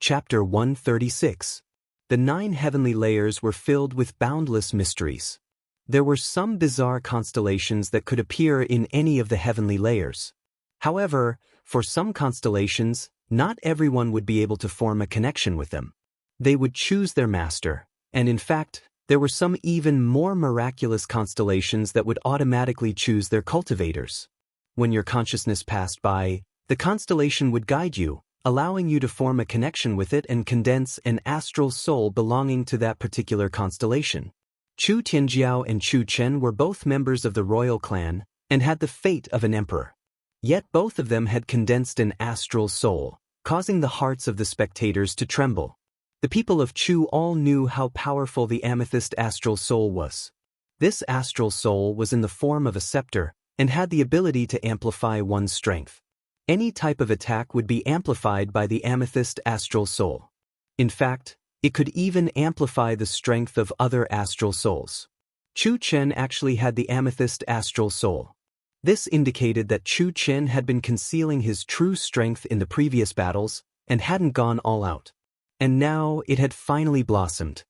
Chapter 136. The 9 heavenly layers were filled with boundless mysteries. There were some bizarre constellations that could appear in any of the heavenly layers. However, for some constellations, not everyone would be able to form a connection with them. They would choose their master, and in fact, there were some even more miraculous constellations that would automatically choose their cultivators. When your consciousness passed by, the constellation would guide you, allowing you to form a connection with it and condense an astral soul belonging to that particular constellation. Chu Tianjiao and Chu Chen were both members of the royal clan and had the fate of an emperor. Yet both of them had condensed an astral soul, causing the hearts of the spectators to tremble. The people of Chu all knew how powerful the amethyst astral soul was. This astral soul was in the form of a scepter and had the ability to amplify one's strength. Any type of attack would be amplified by the amethyst astral soul. In fact, it could even amplify the strength of other astral souls. Chu Chen actually had the amethyst astral soul. This indicated that Chu Chen had been concealing his true strength in the previous battles and hadn't gone all out. And now it had finally blossomed.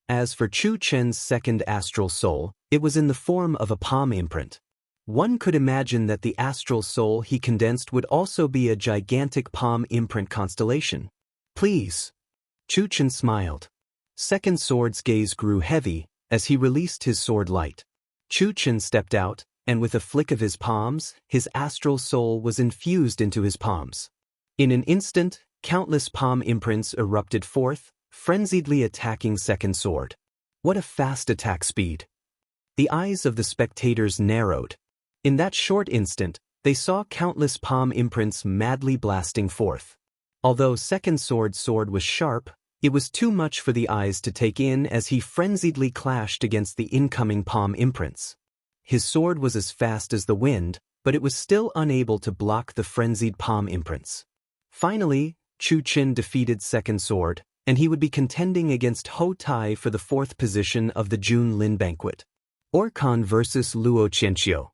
As for Chu Chen's second astral soul, it was in the form of a palm imprint. One could imagine that the astral soul he condensed would also be a gigantic palm imprint constellation. Please. Chu Chen smiled. Second Sword's gaze grew heavy as he released his sword light. Chu Chen stepped out, and with a flick of his palms, his astral soul was infused into his palms. In an instant, countless palm imprints erupted forth, frenziedly attacking Second Sword. What a fast attack speed! The eyes of the spectators narrowed. In that short instant, they saw countless palm imprints madly blasting forth. Although Second Sword's sword was sharp, it was too much for the eyes to take in as he frenziedly clashed against the incoming palm imprints. His sword was as fast as the wind, but it was still unable to block the frenzied palm imprints. Finally, Chu Chen defeated Second Sword, and he would be contending against Ho Tai for the 4th position of the Jun Lin banquet. Orkan versus Luo Qianqiu.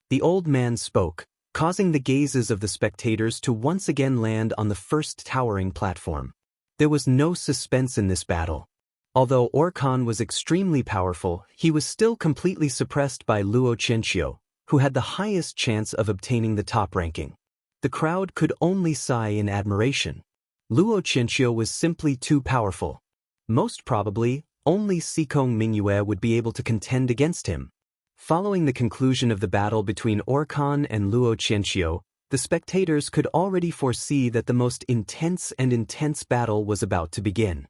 The old man spoke, causing the gazes of the spectators to once again land on the first towering platform. There was no suspense in this battle. Although Orkan was extremely powerful, he was still completely suppressed by Luo Qianqiu, who had the highest chance of obtaining the top ranking. The crowd could only sigh in admiration. Luo Qianqiu was simply too powerful. Most probably, only Sikong Mingyue would be able to contend against him. Following the conclusion of the battle between Orkan and Luo Qianqiu, the spectators could already foresee that the most intense battle was about to begin.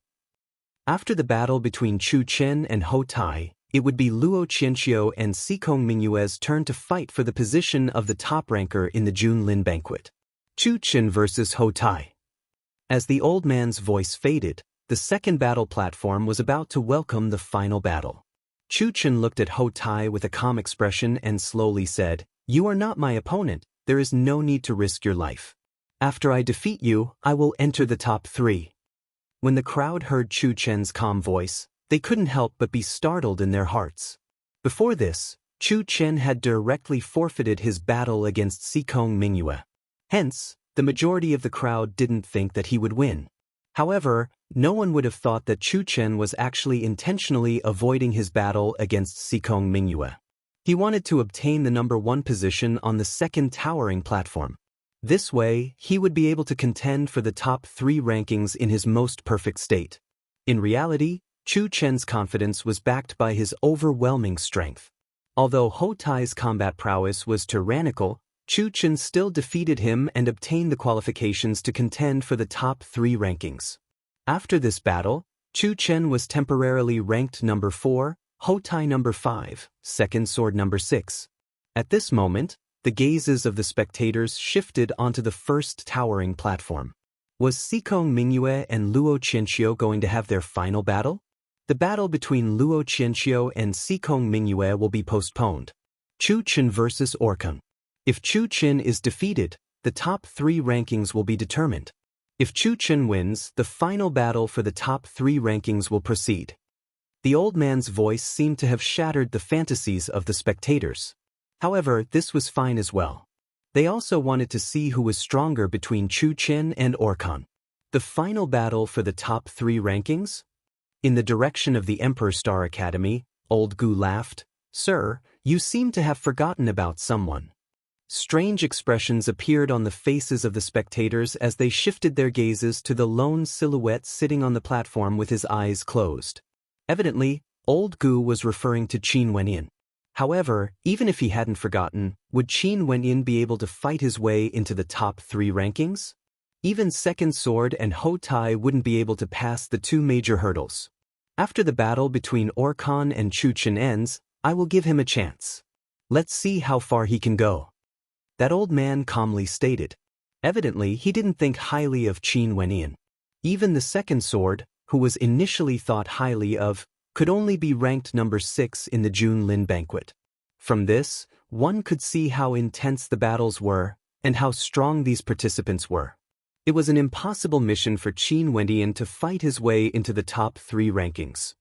After the battle between Chu Chen and Ho Tai, it would be Luo Qianqiu and Sikong Mingyue's turn to fight for the position of the top ranker in the Jun Lin banquet. Chu Chen versus Ho Tai. As the old man's voice faded, the second battle platform was about to welcome the final battle. Chu Chen looked at Ho Tai with a calm expression and slowly said, "You are not my opponent, there is no need to risk your life. After I defeat you, I will enter the top 3. When the crowd heard Chu Chen's calm voice, they couldn't help but be startled in their hearts. Before this, Chu Chen had directly forfeited his battle against Sikong Mingyue. Hence, the majority of the crowd didn't think that he would win. However, no one would have thought that Chu Chen was actually intentionally avoiding his battle against Sikong Mingyue. He wanted to obtain the number 1 position on the second towering platform. This way, he would be able to contend for the top 3 rankings in his most perfect state. In reality, Chu Chen's confidence was backed by his overwhelming strength. Although Ho Tai's combat prowess was tyrannical, Chu Chen still defeated him and obtained the qualifications to contend for the top 3 rankings. After this battle, Chu Chen was temporarily ranked number 4, Ho Tai number 5, Second Sword number 6. At this moment, the gazes of the spectators shifted onto the first towering platform. Was Sikong Mingyue and Luo Qianqiu going to have their final battle? The battle between Luo Qianqiu and Sikong Mingyue will be postponed. Chu Chen versus Orkan. If Chu Chen is defeated, the top 3 rankings will be determined. If Chu Chen wins, the final battle for the top 3 rankings will proceed. The old man's voice seemed to have shattered the fantasies of the spectators. However, this was fine as well. They also wanted to see who was stronger between Chu Chen and Orkan. The final battle for the top 3 rankings? In the direction of the Emperor Star Academy, Old Gu laughed. Sir, you seem to have forgotten about someone. Strange expressions appeared on the faces of the spectators as they shifted their gazes to the lone silhouette sitting on the platform with his eyes closed. Evidently, Old Gu was referring to Qin Wenyin. However, even if he hadn't forgotten, would Qin Wenyin be able to fight his way into the top 3 rankings? Even Second Sword and Ho Tai wouldn't be able to pass the 2 major hurdles. After the battle between Orkan and Chu Chen ends, I will give him a chance. Let's see how far he can go. That old man calmly stated. Evidently, he didn't think highly of Qin Wenyin. Even the Second Sword, who was initially thought highly of, could only be ranked number 6 in the Jun Lin banquet. From this, one could see how intense the battles were, and how strong these participants were. It was an impossible mission for Qin Wenyin to fight his way into the top 3 rankings.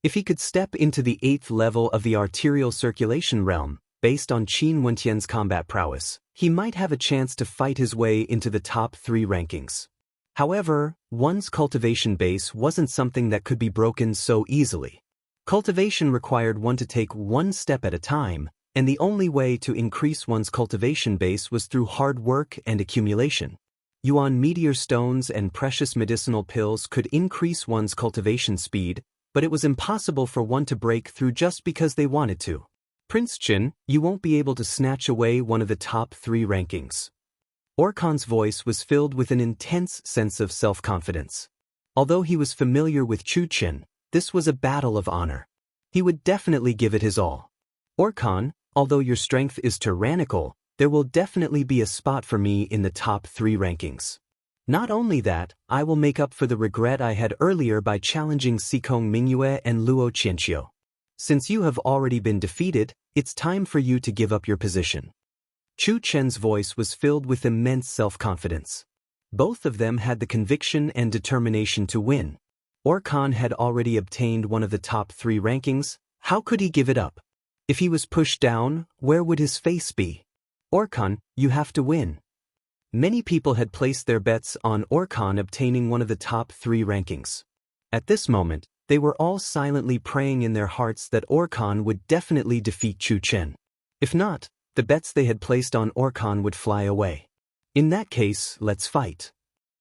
If he could step into the 8th level of the arterial circulation realm, based on Qin Wentian's combat prowess, he might have a chance to fight his way into the top 3 rankings. However, one's cultivation base wasn't something that could be broken so easily. Cultivation required one to take one step at a time, and the only way to increase one's cultivation base was through hard work and accumulation. Yuan meteor stones and precious medicinal pills could increase one's cultivation speed, but it was impossible for one to break through just because they wanted to. Prince Qin, you won't be able to snatch away one of the top 3 rankings. Orkan's voice was filled with an intense sense of self-confidence. Although he was familiar with Chu Chen, this was a battle of honor. He would definitely give it his all. Orkan, although your strength is tyrannical, there will definitely be a spot for me in the top 3 rankings. Not only that, I will make up for the regret I had earlier by challenging Sikong Mingyue and Luo Qianqiu. Since you have already been defeated, it's time for you to give up your position. Chu Chen's voice was filled with immense self-confidence. Both of them had the conviction and determination to win. Orkan had already obtained one of the top 3 rankings. How could he give it up? If he was pushed down, where would his face be? Orkan, you have to win. Many people had placed their bets on Orkan obtaining one of the top 3 rankings. At this moment, they were all silently praying in their hearts that Orkan would definitely defeat Chu Chen. If not, the bets they had placed on Orkan would fly away. In that case, let's fight.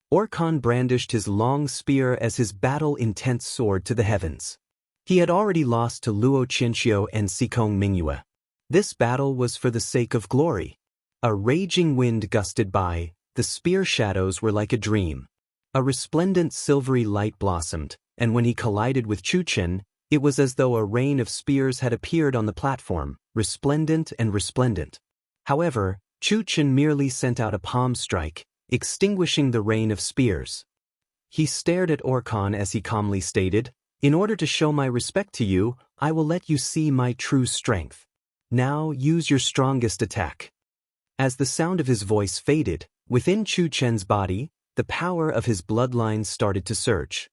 Orkan brandished his long spear as his battle-intense soared to the heavens. He had already lost to Luo Qianqiu and Sikong Mingyue. This battle was for the sake of glory. A raging wind gusted by, the spear shadows were like a dream. A resplendent silvery light blossomed, and when he collided with Chu Chen, it was as though a rain of spears had appeared on the platform, resplendent and resplendent. However, Chu Chen merely sent out a palm strike, extinguishing the rain of spears. He stared at Orkan as he calmly stated, "In order to show my respect to you, I will let you see my true strength. Now use your strongest attack." As the sound of his voice faded, within Chu Chen's body, the power of his bloodline started to surge.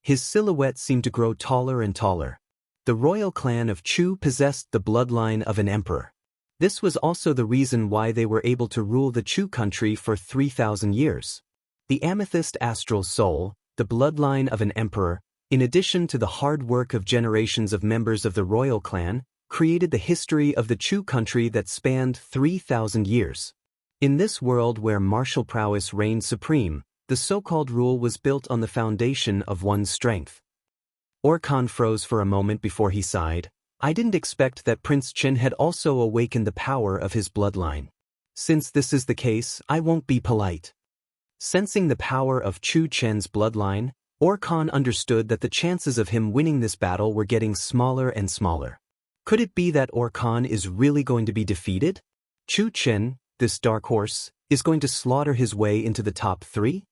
His silhouette seemed to grow taller and taller. The royal clan of Chu possessed the bloodline of an emperor. This was also the reason why they were able to rule the Chu country for 3,000 years. The amethyst astral soul, the bloodline of an emperor, in addition to the hard work of generations of members of the royal clan, created the history of the Chu country that spanned 3,000 years. In this world where martial prowess reigned supreme, the so-called rule was built on the foundation of one's strength. Orkan froze for a moment before he sighed. I didn't expect that Prince Qin had also awakened the power of his bloodline. Since this is the case, I won't be polite. Sensing the power of Chu Chen's bloodline, Orkan understood that the chances of him winning this battle were getting smaller and smaller. Could it be that Orkan is really going to be defeated? Chu Chen, this dark horse, is going to slaughter his way into the top 3?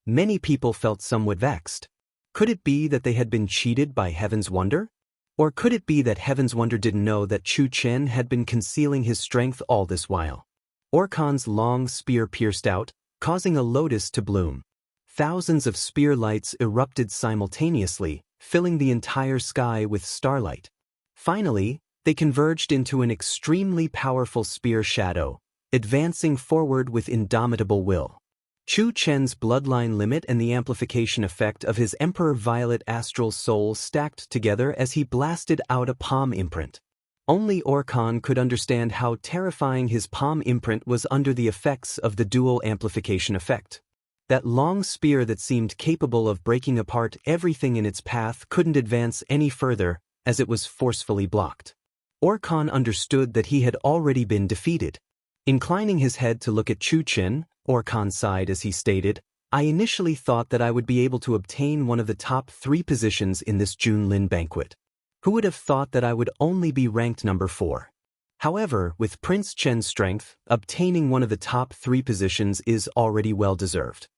Many people felt somewhat vexed. Could it be that they had been cheated by Heaven's Wonder? Or could it be that Heaven's Wonder didn't know that Chu Chen had been concealing his strength all this while? Orkan's long spear pierced out, causing a lotus to bloom. Thousands of spear lights erupted simultaneously, filling the entire sky with starlight. Finally, they converged into an extremely powerful spear shadow, advancing forward with indomitable will. Chu Chen's bloodline limit and the amplification effect of his Emperor Violet astral soul stacked together as he blasted out a palm imprint. Only Orkan could understand how terrifying his palm imprint was under the effects of the dual amplification effect. That long spear that seemed capable of breaking apart everything in its path couldn't advance any further, as it was forcefully blocked. Orkan understood that he had already been defeated. Inclining his head to look at Chu Chen, Orkan sighed as he stated, "I initially thought that I would be able to obtain one of the top 3 positions in this Junlin banquet. Who would have thought that I would only be ranked number 4? However, with Prince Chen's strength, obtaining one of the top 3 positions is already well-deserved."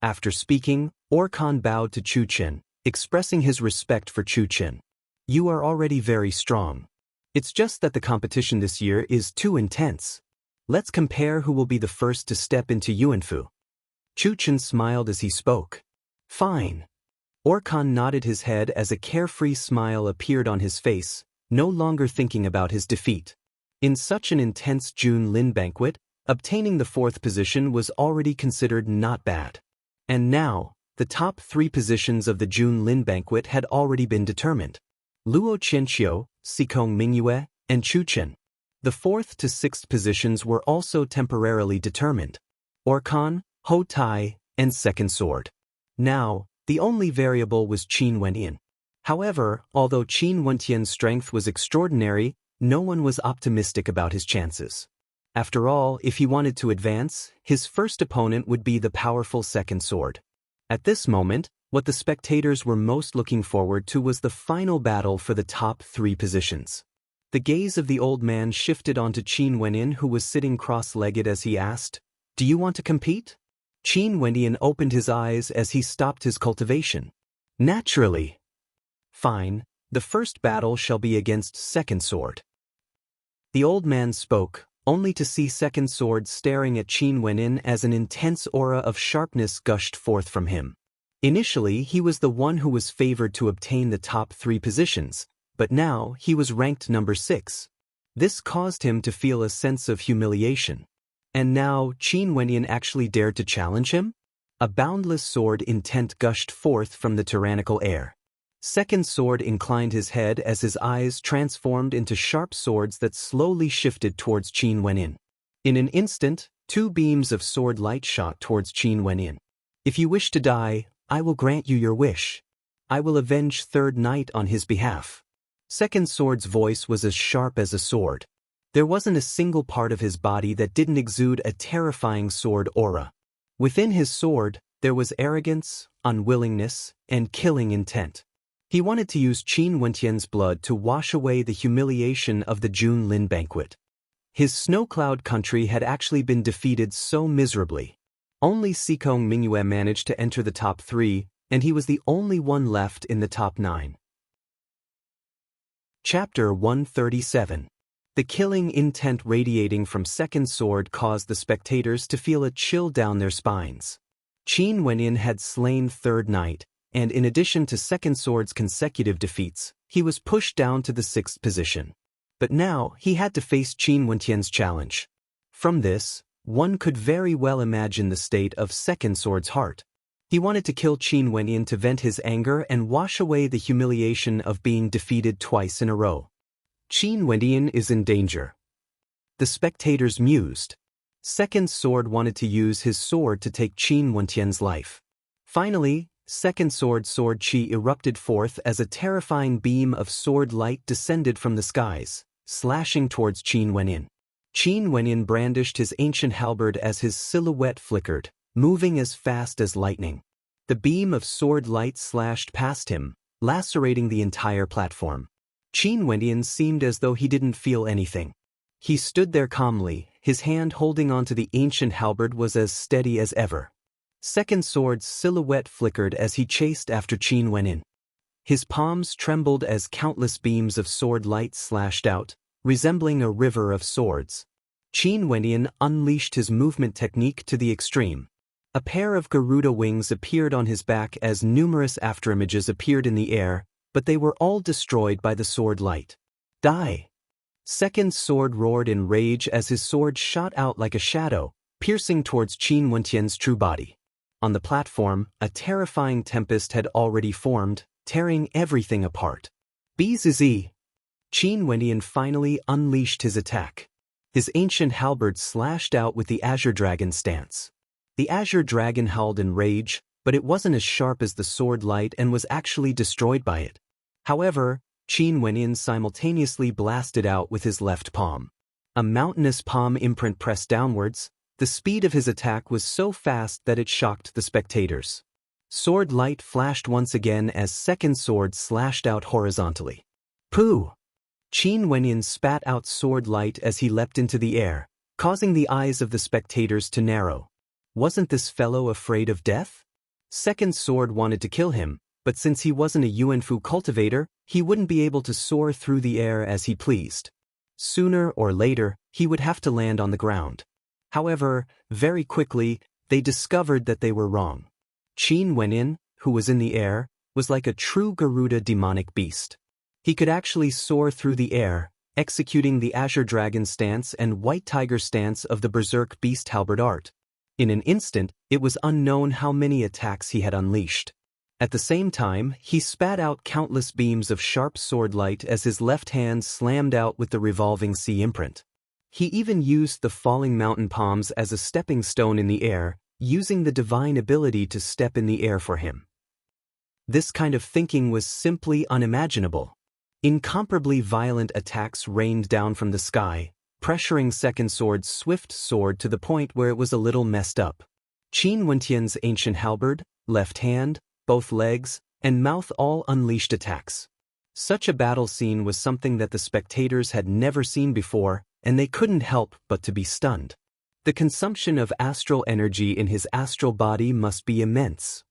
After speaking, Orkan bowed to Chu Chen, expressing his respect for Chu Chen. "You are already very strong. It's just that the competition this year is too intense. Let's compare who will be the first to step into Yuanfu." Chu Chen smiled as he spoke. "Fine." Orkan nodded his head as a carefree smile appeared on his face, no longer thinking about his defeat. In such an intense Junlin banquet, obtaining the 4th position was already considered not bad. And now, the top 3 positions of the Junlin banquet had already been determined. Luo Qianqiu, Sikong Mingyue, and Chu Chen. The 4th to 6th positions were also temporarily determined. Orkan, Ho Tai, and Second Sword. Now, the only variable was Qin Wenyin. However, although Qin Wentian's strength was extraordinary, no one was optimistic about his chances. After all, if he wanted to advance, his first opponent would be the powerful Second Sword. At this moment, what the spectators were most looking forward to was the final battle for the top 3 positions. The gaze of the old man shifted onto Qin Wenyin, who was sitting cross-legged as he asked, "Do you want to compete?" Qin Wenyin opened his eyes as he stopped his cultivation. "Naturally." "Fine, the first battle shall be against Second Sword." The old man spoke, only to see Second Sword staring at Qin Wenyin as an intense aura of sharpness gushed forth from him. Initially, he was the one who was favored to obtain the top 3 positions, but now he was ranked number 6. This caused him to feel a sense of humiliation. And now Qin Wenyin actually dared to challenge him? A boundless sword intent gushed forth from the tyrannical air. Second Sword inclined his head as his eyes transformed into sharp swords that slowly shifted towards Qin Wenyin. In an instant, 2 beams of sword light shot towards Qin Wenyin. "If you wish to die, I will grant you your wish. I will avenge Third Knight on his behalf." Second Sword's voice was as sharp as a sword. There wasn't a single part of his body that didn't exude a terrifying sword aura. Within his sword, there was arrogance, unwillingness, and killing intent. He wanted to use Qin Wentian's blood to wash away the humiliation of the Junlin banquet. His snow cloud country had actually been defeated so miserably. Only Sikong Mingyue managed to enter the top 3, and he was the only one left in the top 9. Chapter 137. The killing intent radiating from Second Sword caused the spectators to feel a chill down their spines. Qin Wenyin had slain Third Knight, and in addition to Second Sword's consecutive defeats, he was pushed down to the 6th position. But now, he had to face Qin Wentian's challenge. From this, one could very well imagine the state of Second Sword's heart. He wanted to kill Qin Wenyin to vent his anger and wash away the humiliation of being defeated twice in a row. Qin Wenyin is in danger. The spectators mused. Second Sword wanted to use his sword to take Qin Wentian's life. Finally, Second Sword's sword chi erupted forth as a terrifying beam of sword light descended from the skies, slashing towards Qin Wenyin. Qin Wenyin brandished his ancient halberd as his silhouette flickered, moving as fast as lightning. The beam of sword light slashed past him, lacerating the entire platform. Qin Wenyin seemed as though he didn't feel anything. He stood there calmly, his hand holding onto the ancient halberd was as steady as ever. Second Sword's silhouette flickered as he chased after Qin Wenyin. His palms trembled as countless beams of sword light slashed out, resembling a river of swords. Qin Wenyin unleashed his movement technique to the extreme. A pair of Garuda wings appeared on his back as numerous afterimages appeared in the air, but they were all destroyed by the sword light. "Die!" Second Sword roared in rage as his sword shot out like a shadow, piercing towards Qin Wentian's true body. On the platform, a terrifying tempest had already formed, tearing everything apart. Bzz. Qin Wentian finally unleashed his attack. His ancient halberd slashed out with the Azure Dragon stance. The Azure Dragon howled in rage, but it wasn't as sharp as the sword light and was actually destroyed by it. However, Qin Wentian simultaneously blasted out with his left palm. A mountainous palm imprint pressed downwards. The speed of his attack was so fast that it shocked the spectators. Sword light flashed once again as second sword slashed out horizontally. Pooh! Qin Wentian spat out sword light as he leapt into the air, causing the eyes of the spectators to narrow. Wasn't this fellow afraid of death? Second sword wanted to kill him, but since he wasn't a Yuanfu cultivator, he wouldn't be able to soar through the air as he pleased. Sooner or later, he would have to land on the ground. However, very quickly, they discovered that they were wrong. Qin Wentian, who was in the air, was like a true Garuda demonic beast. He could actually soar through the air, executing the Azure Dragon stance and White Tiger stance of the Berserk Beast halberd art. In an instant, it was unknown how many attacks he had unleashed. At the same time, he spat out countless beams of sharp sword light as his left hand slammed out with the revolving sea imprint. He even used the falling mountain palms as a stepping stone in the air, using the divine ability to step in the air for him. This kind of thinking was simply unimaginable. Incomparably violent attacks rained down from the sky, pressuring second sword's swift sword to the point where it was a little messed up. Qin Wentian's ancient halberd, left hand, both legs, and mouth all unleashed attacks. Such a battle scene was something that the spectators had never seen before, and they couldn't help but to be stunned. The consumption of astral energy in his astral body must be immense.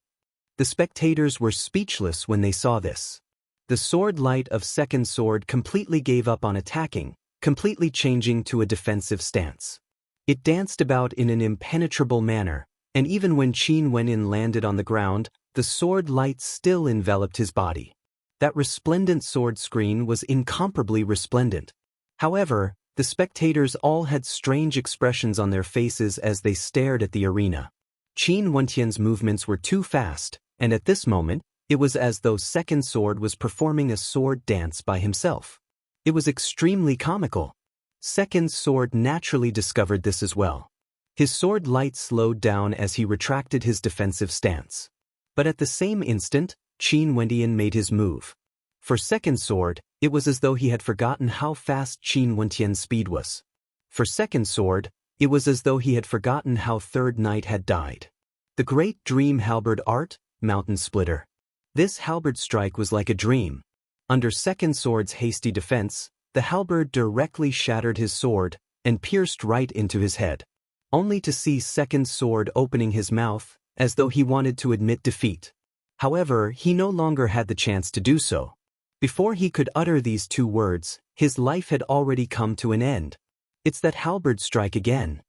The spectators were speechless when they saw this. The sword light of second sword completely gave up on attacking, completely changing to a defensive stance. It danced about in an impenetrable manner, and even when Qin Wentian landed on the ground, the sword light still enveloped his body. That resplendent sword screen was incomparably resplendent. However, the spectators all had strange expressions on their faces as they stared at the arena. Qin Wentian's movements were too fast, and at this moment, it was as though second sword was performing a sword dance by himself. It was extremely comical. Second sword naturally discovered this as well. His sword light slowed down as he retracted his defensive stance. But at the same instant, Qin Wentian made his move. For second sword, it was as though he had forgotten how fast Qin Wentian's speed was. For second sword, it was as though he had forgotten how third knight had died. The great dream halberd art, Mountain Splitter. This halberd strike was like a dream. Under second sword's hasty defense, the halberd directly shattered his sword and pierced right into his head, only to see second sword opening his mouth, as though he wanted to admit defeat. However, he no longer had the chance to do so. Before he could utter these two words, his life had already come to an end. It's that halberd strike again.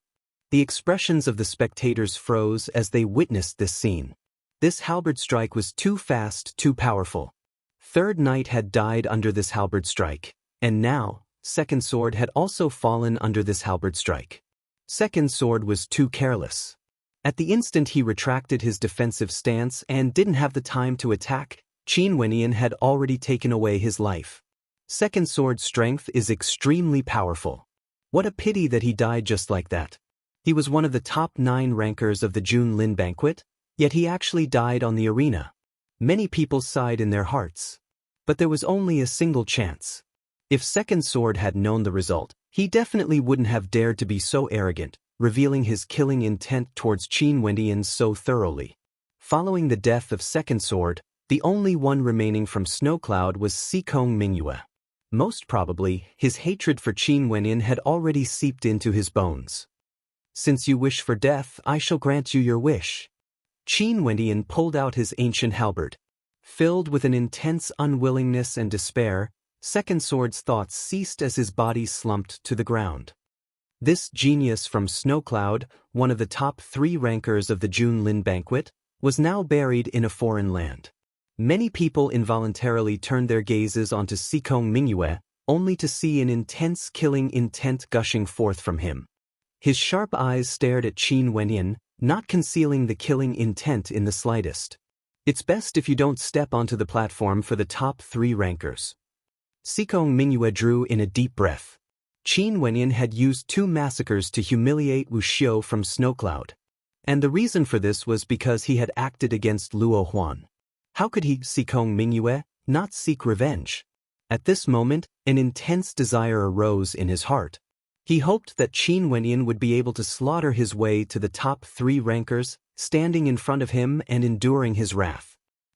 The expressions of the spectators froze as they witnessed this scene. This halberd strike was too fast, too powerful. Third knight had died under this halberd strike, and now, second sword had also fallen under this halberd strike. Second sword was too careless. At the instant he retracted his defensive stance and didn't have the time to attack, Qin Wentian had already taken away his life. Second sword's strength is extremely powerful. What a pity that he died just like that. He was one of the top 9 rankers of the Jun Lin banquet, yet he actually died on the arena. Many people sighed in their hearts. But there was only a single chance. If second sword had known the result, he definitely wouldn't have dared to be so arrogant, revealing his killing intent towards Qin Wentian so thoroughly. Following the death of second sword, the only one remaining from Snowcloud was Sikong Mingyue. Most probably, his hatred for Qin Wentian had already seeped into his bones. Since you wish for death, I shall grant you your wish. Qin Wentian pulled out his ancient halberd. Filled with an intense unwillingness and despair, second sword's thoughts ceased as his body slumped to the ground. This genius from Snowcloud, one of the top 3 rankers of the Jun Lin banquet, was now buried in a foreign land. Many people involuntarily turned their gazes onto Sikong Mingyue, only to see an intense killing intent gushing forth from him. His sharp eyes stared at Qin Wenyin, not concealing the killing intent in the slightest. It's best if you don't step onto the platform for the top 3 rankers. Sikong Mingyue drew in a deep breath. Qin Wenyin had used 2 massacres to humiliate Wu Xiu from Snowcloud. And the reason for this was because he had acted against Luo Huan. How could he, Sikong Mingyue, not seek revenge? At this moment, an intense desire arose in his heart. He hoped that Qin Wenyin would be able to slaughter his way to the top 3 rankers, standing in front of him and enduring his wrath.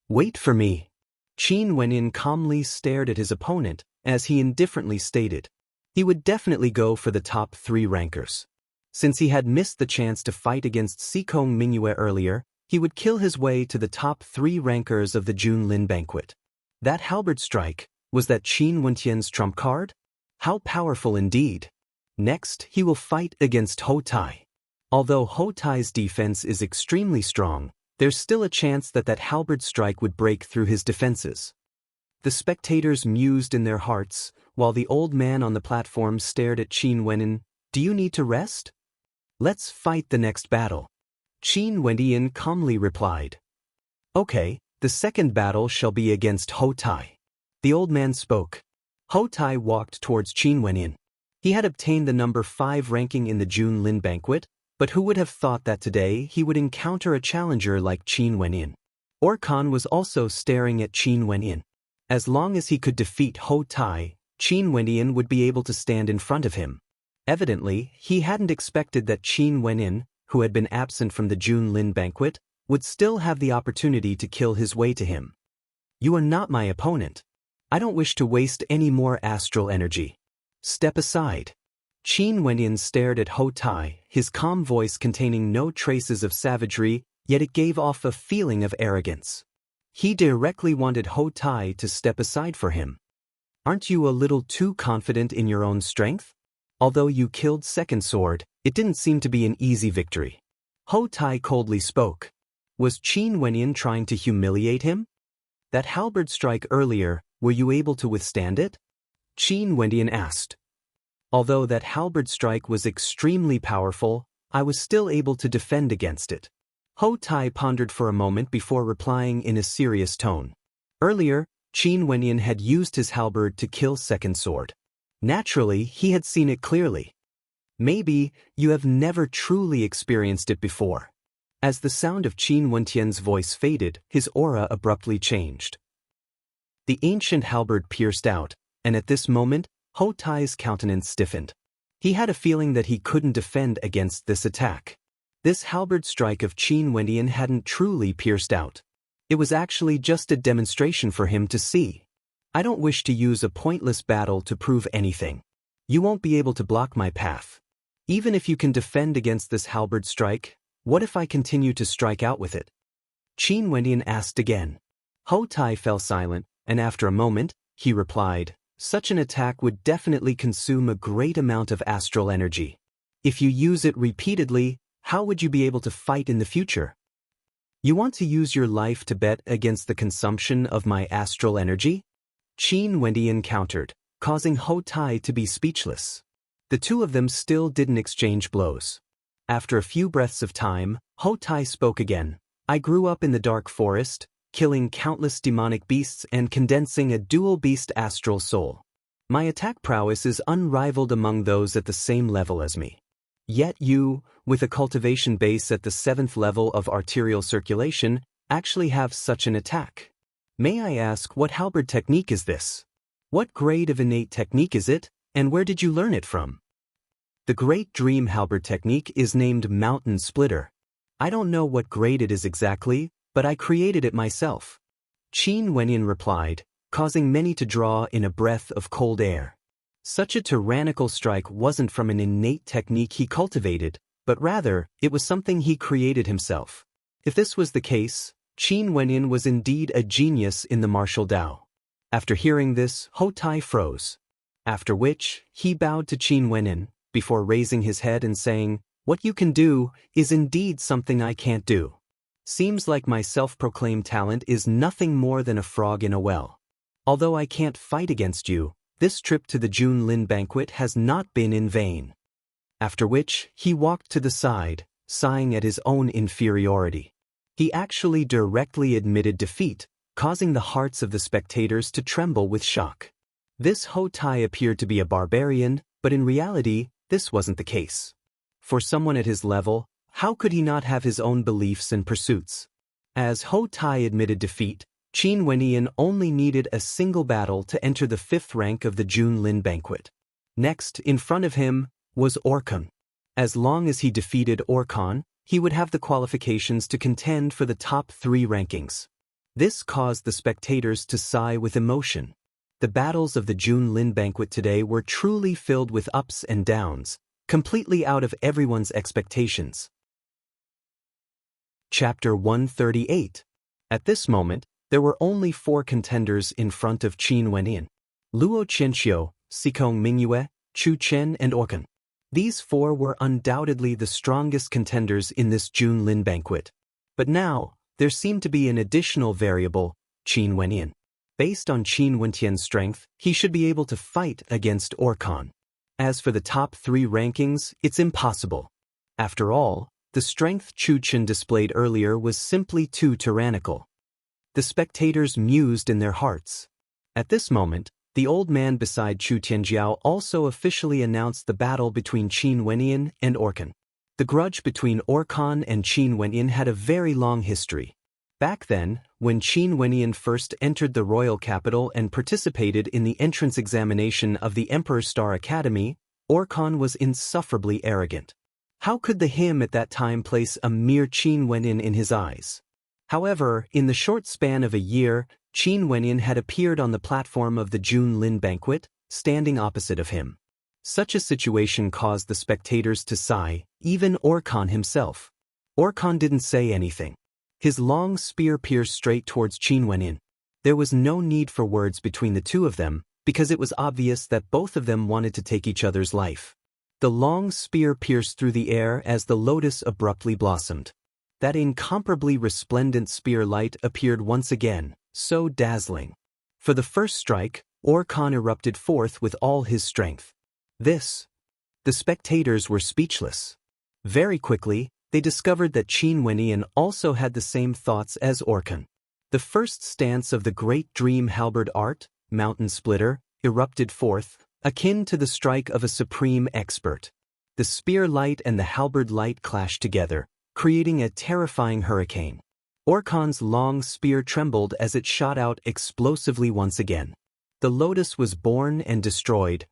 Wait for me. Qin Wenyin calmly stared at his opponent, as he indifferently stated. He would definitely go for the top 3 rankers. Since he had missed the chance to fight against Sikong Mingyue earlier, he would kill his way to the top 3 rankers of the Junlin banquet. That halberd strike, was that Qin Wentian's trump card? How powerful indeed. Next, he will fight against Hou Tai. Although Hou Tai's defense is extremely strong, there's still a chance that halberd strike would break through his defenses. The spectators mused in their hearts, while the old man on the platform stared at Qin Wenyin. Do you need to rest? Let's fight the next battle. Qin Wenyin calmly replied. Okay, the second battle shall be against Hou Tai. The old man spoke. Hou Tai walked towards Qin Wenyin. He had obtained the number 5 ranking in the Junlin banquet, but who would have thought that today he would encounter a challenger like Qin Wenyin? Orkan was also staring at Qin Wenyin. As long as he could defeat Hou Tai, Qin Wenyin would be able to stand in front of him. Evidently, he hadn't expected that Qin Wenyin, who had been absent from the Junlin banquet, would still have the opportunity to kill his way to him. You are not my opponent. I don't wish to waste any more astral energy. Step aside. Qin Wenyin stared at Hou Tai, his calm voice containing no traces of savagery, yet it gave off a feeling of arrogance. He directly wanted Hou Tai to step aside for him. Aren't you a little too confident in your own strength? Although you killed Second Sword, it didn't seem to be an easy victory. Hou Tai coldly spoke. Was Qin Wenyin trying to humiliate him? That halberd strike earlier, were you able to withstand it? Qin Wenyin asked. Although that halberd strike was extremely powerful, I was still able to defend against it. Hou Tai pondered for a moment before replying in a serious tone. Earlier, Qin Wenyin had used his halberd to kill Second Sword. Naturally, he had seen it clearly. Maybe you have never truly experienced it before. As the sound of Qin Wentian's voice faded, his aura abruptly changed. The ancient halberd pierced out, and at this moment, Hou Tai's countenance stiffened. He had a feeling that he couldn't defend against this attack. This halberd strike of Qin Wenyin hadn't truly pierced out. It was actually just a demonstration for him to see. I don't wish to use a pointless battle to prove anything. You won't be able to block my path. Even if you can defend against this halberd strike, what if I continue to strike out with it? Qin Wenyin asked again. Hou Tai fell silent, and after a moment, he replied, such an attack would definitely consume a great amount of astral energy. If you use it repeatedly, how would you be able to fight in the future? You want to use your life to bet against the consumption of my astral energy? Qin Wenyin countered, causing Hou Tai to be speechless. The two of them still didn't exchange blows. After a few breaths of time, Hou Tai spoke again. I grew up in the dark forest, killing countless demonic beasts and condensing a dual beast astral soul. My attack prowess is unrivaled among those at the same level as me. Yet you, with a cultivation base at the 7th level of arterial circulation, actually have such an attack. May I ask what halberd technique is this? What grade of innate technique is it, and where did you learn it from? The Great Dream halberd technique is named Mountain Splitter. I don't know what grade it is exactly, but I created it myself. Qin Wenyin replied, causing many to draw in a breath of cold air. Such a tyrannical strike wasn't from an innate technique he cultivated, but rather, it was something he created himself. If this was the case, Qin Wenyin was indeed a genius in the martial Dao. After hearing this, Hou Tai froze. After which, he bowed to Qin Wenyin, before raising his head and saying, what you can do is indeed something I can't do. Seems like my self-proclaimed talent is nothing more than a frog in a well. Although I can't fight against you, this trip to the Junlin banquet has not been in vain. after which he walked to the side, sighing at his own inferiority. He actually directly admitted defeat, causing the hearts of the spectators to tremble with shock. This Ho Tai appeared to be a barbarian, but in reality, this wasn't the case. For someone at his level, how could he not have his own beliefs and pursuits? As Ho Tai admitted defeat, Qin Wenyan only needed a single battle to enter the 5th rank of the Junlin banquet. Next, in front of him, was Orkan. As long as he defeated Orkan, he would have the qualifications to contend for the top 3 rankings. This caused the spectators to sigh with emotion. The battles of the Junlin banquet today were truly filled with ups and downs, completely out of everyone's expectations. Chapter 138. At this moment, there were only 4 contenders in front of Qin Wenyan: Luo Qianxiu, Sikong Mingyue, Chu Chen, and Orkan. These 4 were undoubtedly the strongest contenders in this Junlin banquet. But now, there seemed to be an additional variable, Qin Wenyan. Based on Qin Wenyan's strength, he should be able to fight against Orkan. As for the top 3 rankings, it's impossible. After all, the strength Chu Chen displayed earlier was simply too tyrannical. The spectators mused in their hearts. At this moment, the old man beside Chu Tianjiao also officially announced the battle between Qin Wenyan and Orkan. The grudge between Orkan and Qin Wenyan had a very long history. Back then, when Qin Wenyan first entered the royal capital and participated in the entrance examination of the Emperor's Star Academy, Orkan was insufferably arrogant. How could the him at that time place a mere Qin Wenyan in his eyes? However, in the short span of a year, Qin Wenyan had appeared on the platform of the Junlin banquet, standing opposite of him. Such a situation caused the spectators to sigh, even Orkan himself. Orkan didn't say anything. His long spear pierced straight towards Qin Wenyan. There was no need for words between the two of them, because it was obvious that both of them wanted to take each other's life. The long spear pierced through the air as the lotus abruptly blossomed. That incomparably resplendent spear light appeared once again, so dazzling. For the first strike, Orkan erupted forth with all his strength. The spectators were speechless. Very quickly, they discovered that Qin Wenyan also had the same thoughts as Orkan. The first stance of the great dream halberd art, Mountain Splitter, erupted forth, akin to the strike of a supreme expert. The spear light and the halberd light clashed together, creating a terrifying hurricane. Orkan's long spear trembled as it shot out explosively once again. The lotus was born and destroyed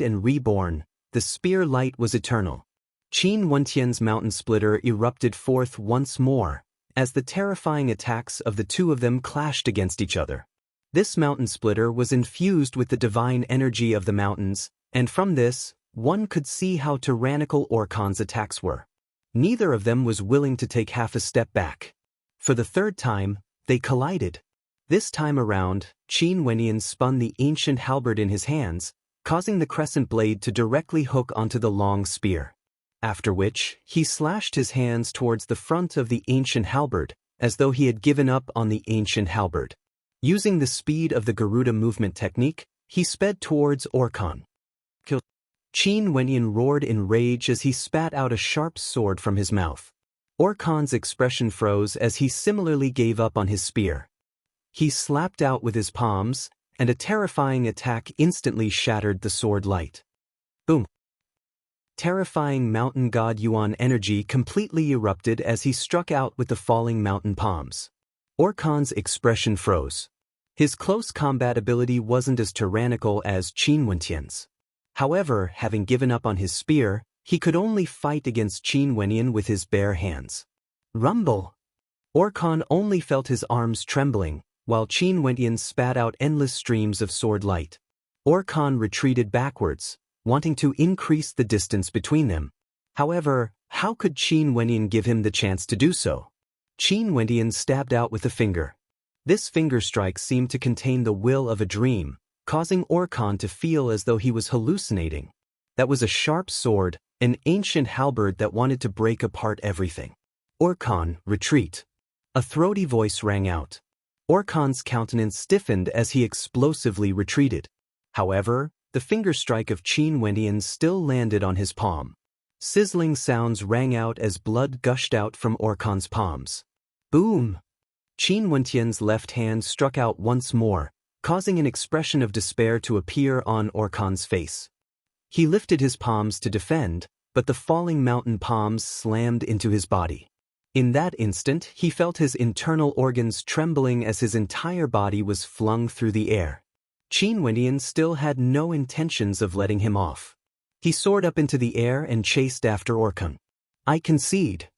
and reborn. The spear light was eternal. Qin Wenyan's Mountain Splitter erupted forth once more, as the terrifying attacks of the two of them clashed against each other. This Mountain Splitter was infused with the divine energy of the mountains, and from this, one could see how tyrannical Orkan's attacks were. Neither of them was willing to take half a step back. For the 3rd time, they collided. This time around, Qin Wenyan spun the ancient halberd in his hands, causing the crescent blade to directly hook onto the long spear. After which, he slashed his hands towards the front of the ancient halberd, as though he had given up on the ancient halberd. Using the speed of the Garuda movement technique, he sped towards Orkan. Qin Wenyan roared in rage as he spat out a sharp sword from his mouth. Orkan's expression froze as he similarly gave up on his spear. He slapped out with his palms, and a terrifying attack instantly shattered the sword light. Boom! Terrifying mountain god Yuan energy completely erupted as he struck out with the falling mountain palms. Orkan's expression froze. His close combat ability wasn't as tyrannical as Qin Wenyan's. However, having given up on his spear, he could only fight against Qin Wenyan with his bare hands. Rumble! Orkan only felt his arms trembling, while Qin Wenyan spat out endless streams of sword light. Orkan retreated backwards, wanting to increase the distance between them. However, how could Qin Wenyan give him the chance to do so? Qin Wenyan stabbed out with a finger. This finger strike seemed to contain the will of a dream, causing Orkan to feel as though he was hallucinating. That was a sharp sword, an ancient halberd that wanted to break apart everything. Orkan, retreat! A throaty voice rang out. Orkan's countenance stiffened as he explosively retreated. However, the finger strike of Qin Wendian still landed on his palm. Sizzling sounds rang out as blood gushed out from Orkan's palms. Boom! Qin Wendian's left hand struck out once more, causing an expression of despair to appear on Orkan's face. He lifted his palms to defend, but the falling mountain palms slammed into his body. In that instant, he felt his internal organs trembling as his entire body was flung through the air. Qin Wendian still had no intentions of letting him off. He soared up into the air and chased after Orkan. I concede.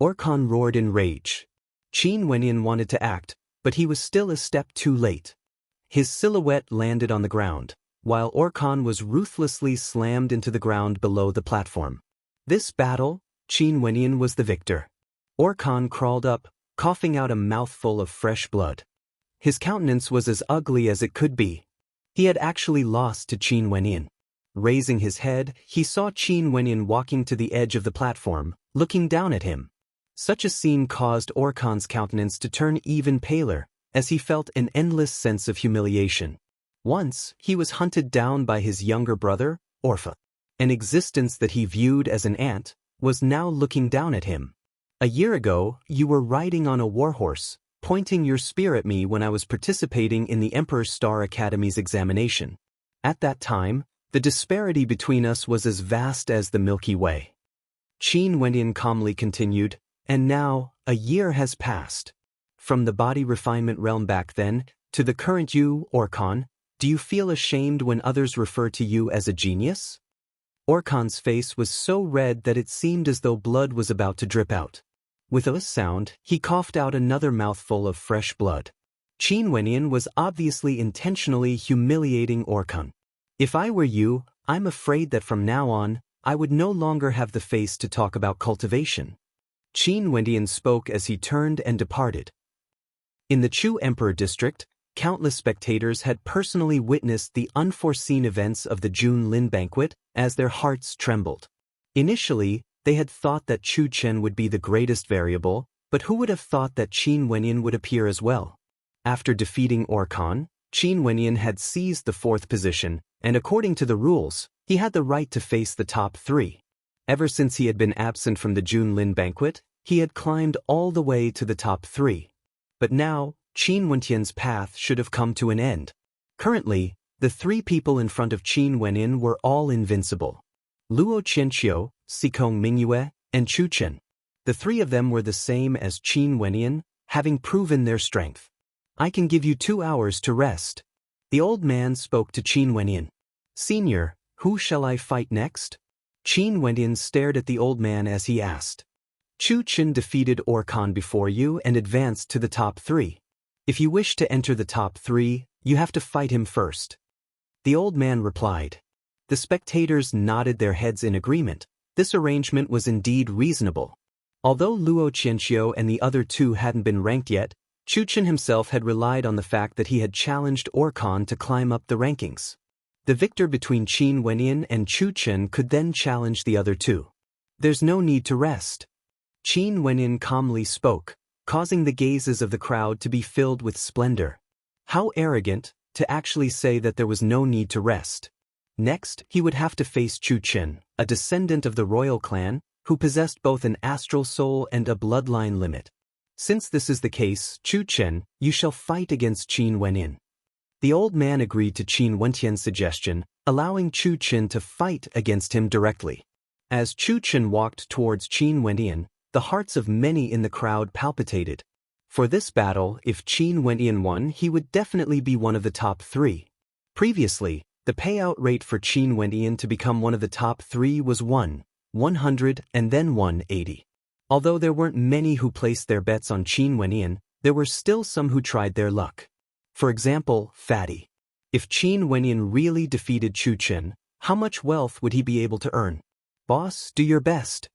Orkan roared in rage. Qin Wendian wanted to act, but he was still a step too late. His silhouette landed on the ground, while Orkan was ruthlessly slammed into the ground below the platform. This battle, Qin Wendian was the victor. Orkan crawled up, coughing out a mouthful of fresh blood. His countenance was as ugly as it could be. He had actually lost to Qin Wendian. Raising his head, he saw Qin Wendian walking to the edge of the platform, looking down at him. Such a scene caused Orkan's countenance to turn even paler, as he felt an endless sense of humiliation. Once, he was hunted down by his younger brother, Orpha. An existence that he viewed as an ant was now looking down at him. A year ago, you were riding on a warhorse, pointing your spear at me when I was participating in the Emperor Star Academy's examination. At that time, the disparity between us was as vast as the Milky Way. Qin Wendian calmly continued, and now, a year has passed. From the body refinement realm back then, to the current you, Orkan, do you feel ashamed when others refer to you as a genius? Orkan's face was so red that it seemed as though blood was about to drip out. With a sound, he coughed out another mouthful of fresh blood. Qin Wendian was obviously intentionally humiliating Orkan. If I were you, I'm afraid that from now on, I would no longer have the face to talk about cultivation. Qin Wendian spoke as he turned and departed. In the Chu Emperor district, countless spectators had personally witnessed the unforeseen events of the Jun Lin banquet as their hearts trembled. Initially, they had thought that Chu Chen would be the greatest variable, but who would have thought that Qin Wendian would appear as well? After defeating Orkan, Qin Wendian had seized the fourth position, and according to the rules, he had the right to face the top three. Ever since he had been absent from the Jun Lin banquet, he had climbed all the way to the top three. But now, Qin Wendian's path should have come to an end. Currently, the three people in front of Qin Wendian were all invincible. Luo Qianqiu, Sikong Mingyue, and Chu Chen. The three of them were the same as Qin Wendian, having proven their strength. I can give you 2 hours to rest. The old man spoke to Qin Wendian. Senior, who shall I fight next? Qin Wendian stared at the old man as he asked. Chu Chen defeated Orkan before you and advanced to the top three. If you wish to enter the top three, you have to fight him first. The old man replied. The spectators nodded their heads in agreement. This arrangement was indeed reasonable. Although Luo Qianqiu and the other two hadn't been ranked yet, Chu Chen himself had relied on the fact that he had challenged Orkan to climb up the rankings. The victor between Qin Wendian and Chu Chen could then challenge the other two. There's no need to rest. Qin Wendian calmly spoke, causing the gazes of the crowd to be filled with splendor. How arrogant, to actually say that there was no need to rest. Next, he would have to face Chu Chen, a descendant of the royal clan, who possessed both an astral soul and a bloodline limit. Since this is the case, Chu Chen, you shall fight against Qin Wendian. The old man agreed to Qin Wendian's suggestion, allowing Chu Chen to fight against him directly. As Chu Chen walked towards Qin Wendian, the hearts of many in the crowd palpitated. For this battle, if Qin Wendian won, he would definitely be one of the top three. Previously, the payout rate for Qin Wendian to become one of the top three was 100, and then 180. Although there weren't many who placed their bets on Qin Wendian, there were still some who tried their luck. For example, Fatty. If Qin Wendian really defeated Chu Chen, how much wealth would he be able to earn? Boss, do your best.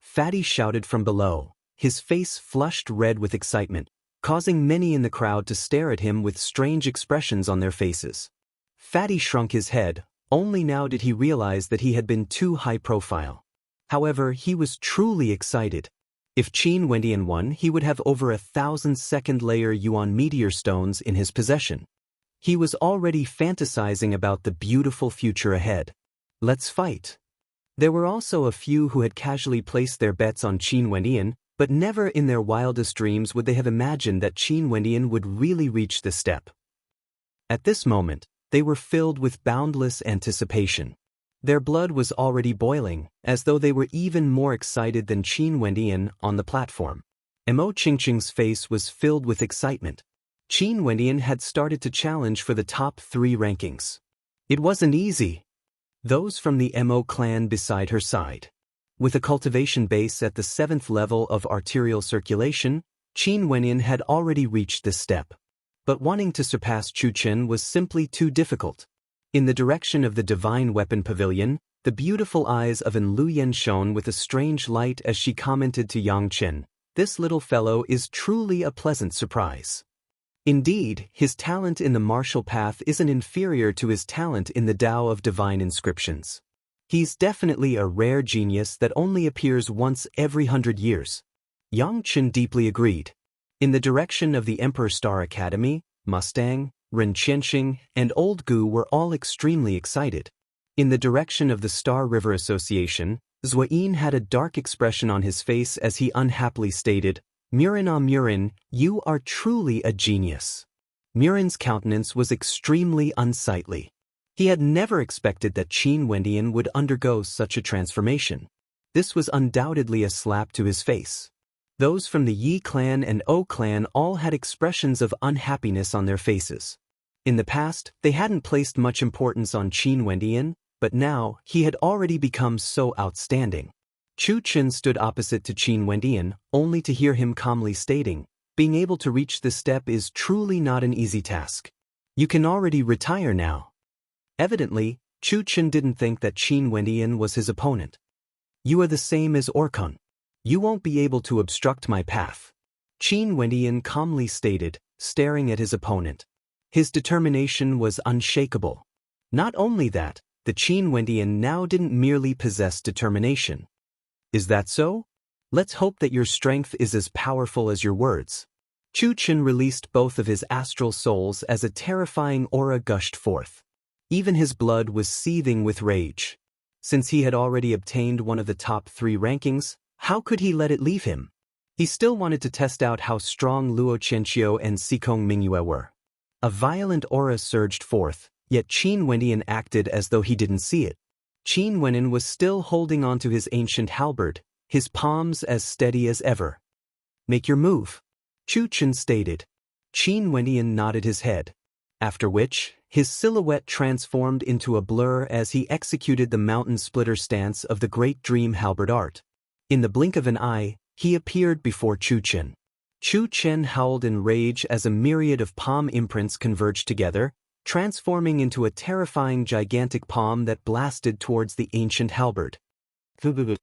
Fatty shouted from below, his face flushed red with excitement, causing many in the crowd to stare at him with strange expressions on their faces. Fatty shrunk his head, only now did he realize that he had been too high profile. However, he was truly excited. If Qin Wendian won, he would have over 1,000 second-layer Yuan meteor stones in his possession. He was already fantasizing about the beautiful future ahead. Let's fight. There were also a few who had casually placed their bets on Qin Wendian, but never in their wildest dreams would they have imagined that Qin Wendian would really reach this step. At this moment, they were filled with boundless anticipation. Their blood was already boiling, as though they were even more excited than Qin Wendian on the platform. Mo Qingqing's face was filled with excitement. Qin Wendian had started to challenge for the top 3 rankings. It wasn't easy. Those from the Mo clan beside her side. With a cultivation base at the 7th level of arterial circulation, Qin Wendian had already reached this step. But wanting to surpass Chu Chen was simply too difficult. In the direction of the Divine Weapon Pavilion, the beautiful eyes of An Luyan shone with a strange light as she commented to Yang Chen, "This little fellow is truly a pleasant surprise." Indeed, his talent in the martial path isn't inferior to his talent in the Tao of Divine Inscriptions. He's definitely a rare genius that only appears once every 100 years. Yang Chen deeply agreed. In the direction of the Emperor Star Academy, Mustang, Ren Qianxing, and Old Gu were all extremely excited. In the direction of the Star River Association, Zuoyin had a dark expression on his face as he unhappily stated, "Murin Murin, you are truly a genius." Murin's countenance was extremely unsightly. He had never expected that Qin Wendian would undergo such a transformation. This was undoubtedly a slap to his face. Those from the Yi clan and O clan all had expressions of unhappiness on their faces. In the past, they hadn't placed much importance on Qin Wendian, but now, he had already become so outstanding. Chu Chen stood opposite to Qin Wendian, only to hear him calmly stating, "Being able to reach this step is truly not an easy task. You can already retire now." Evidently, Chu Chen didn't think that Qin Wendian was his opponent. "You are the same as Orkun. You won't be able to obstruct my path," Qin Wendian calmly stated, staring at his opponent. His determination was unshakable. Not only that, the Qin Wendian now didn't merely possess determination. "Is that so? Let's hope that your strength is as powerful as your words." Chu Chen released both of his astral souls as a terrifying aura gushed forth. Even his blood was seething with rage. Since he had already obtained one of the top 3 rankings, how could he let it leave him? He still wanted to test out how strong Luo Qianqiu and Sikong Mingyue were. A violent aura surged forth, yet Qin Wendian acted as though he didn't see it. Qin Wendian was still holding onto his ancient halberd, his palms as steady as ever. "Make your move," Chu Chen stated. Qin Wendian nodded his head. After which, his silhouette transformed into a blur as he executed the mountain splitter stance of the Great Dream halberd art. In the blink of an eye, he appeared before Chu Chen. Chu Chen howled in rage as a myriad of palm imprints converged together, transforming into a terrifying gigantic palm that blasted towards the ancient halberd. The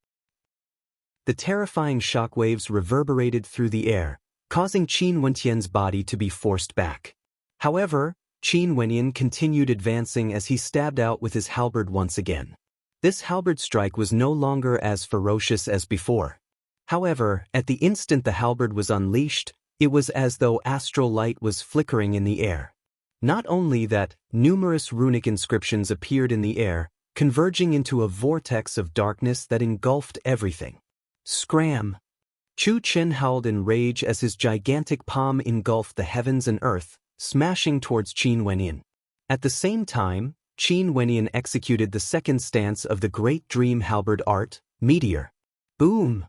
terrifying shockwaves reverberated through the air, causing Qin Wendian's body to be forced back. However, Qin Wendian continued advancing as he stabbed out with his halberd once again. This halberd strike was no longer as ferocious as before. However, at the instant the halberd was unleashed, it was as though astral light was flickering in the air. Not only that, numerous runic inscriptions appeared in the air, converging into a vortex of darkness that engulfed everything. Scram! Chu Chen howled in rage as his gigantic palm engulfed the heavens and earth, smashing towards Qin Wendian. At the same time, Qin Wendian executed the second stance of the Great Dream halberd art, Meteor. Boom!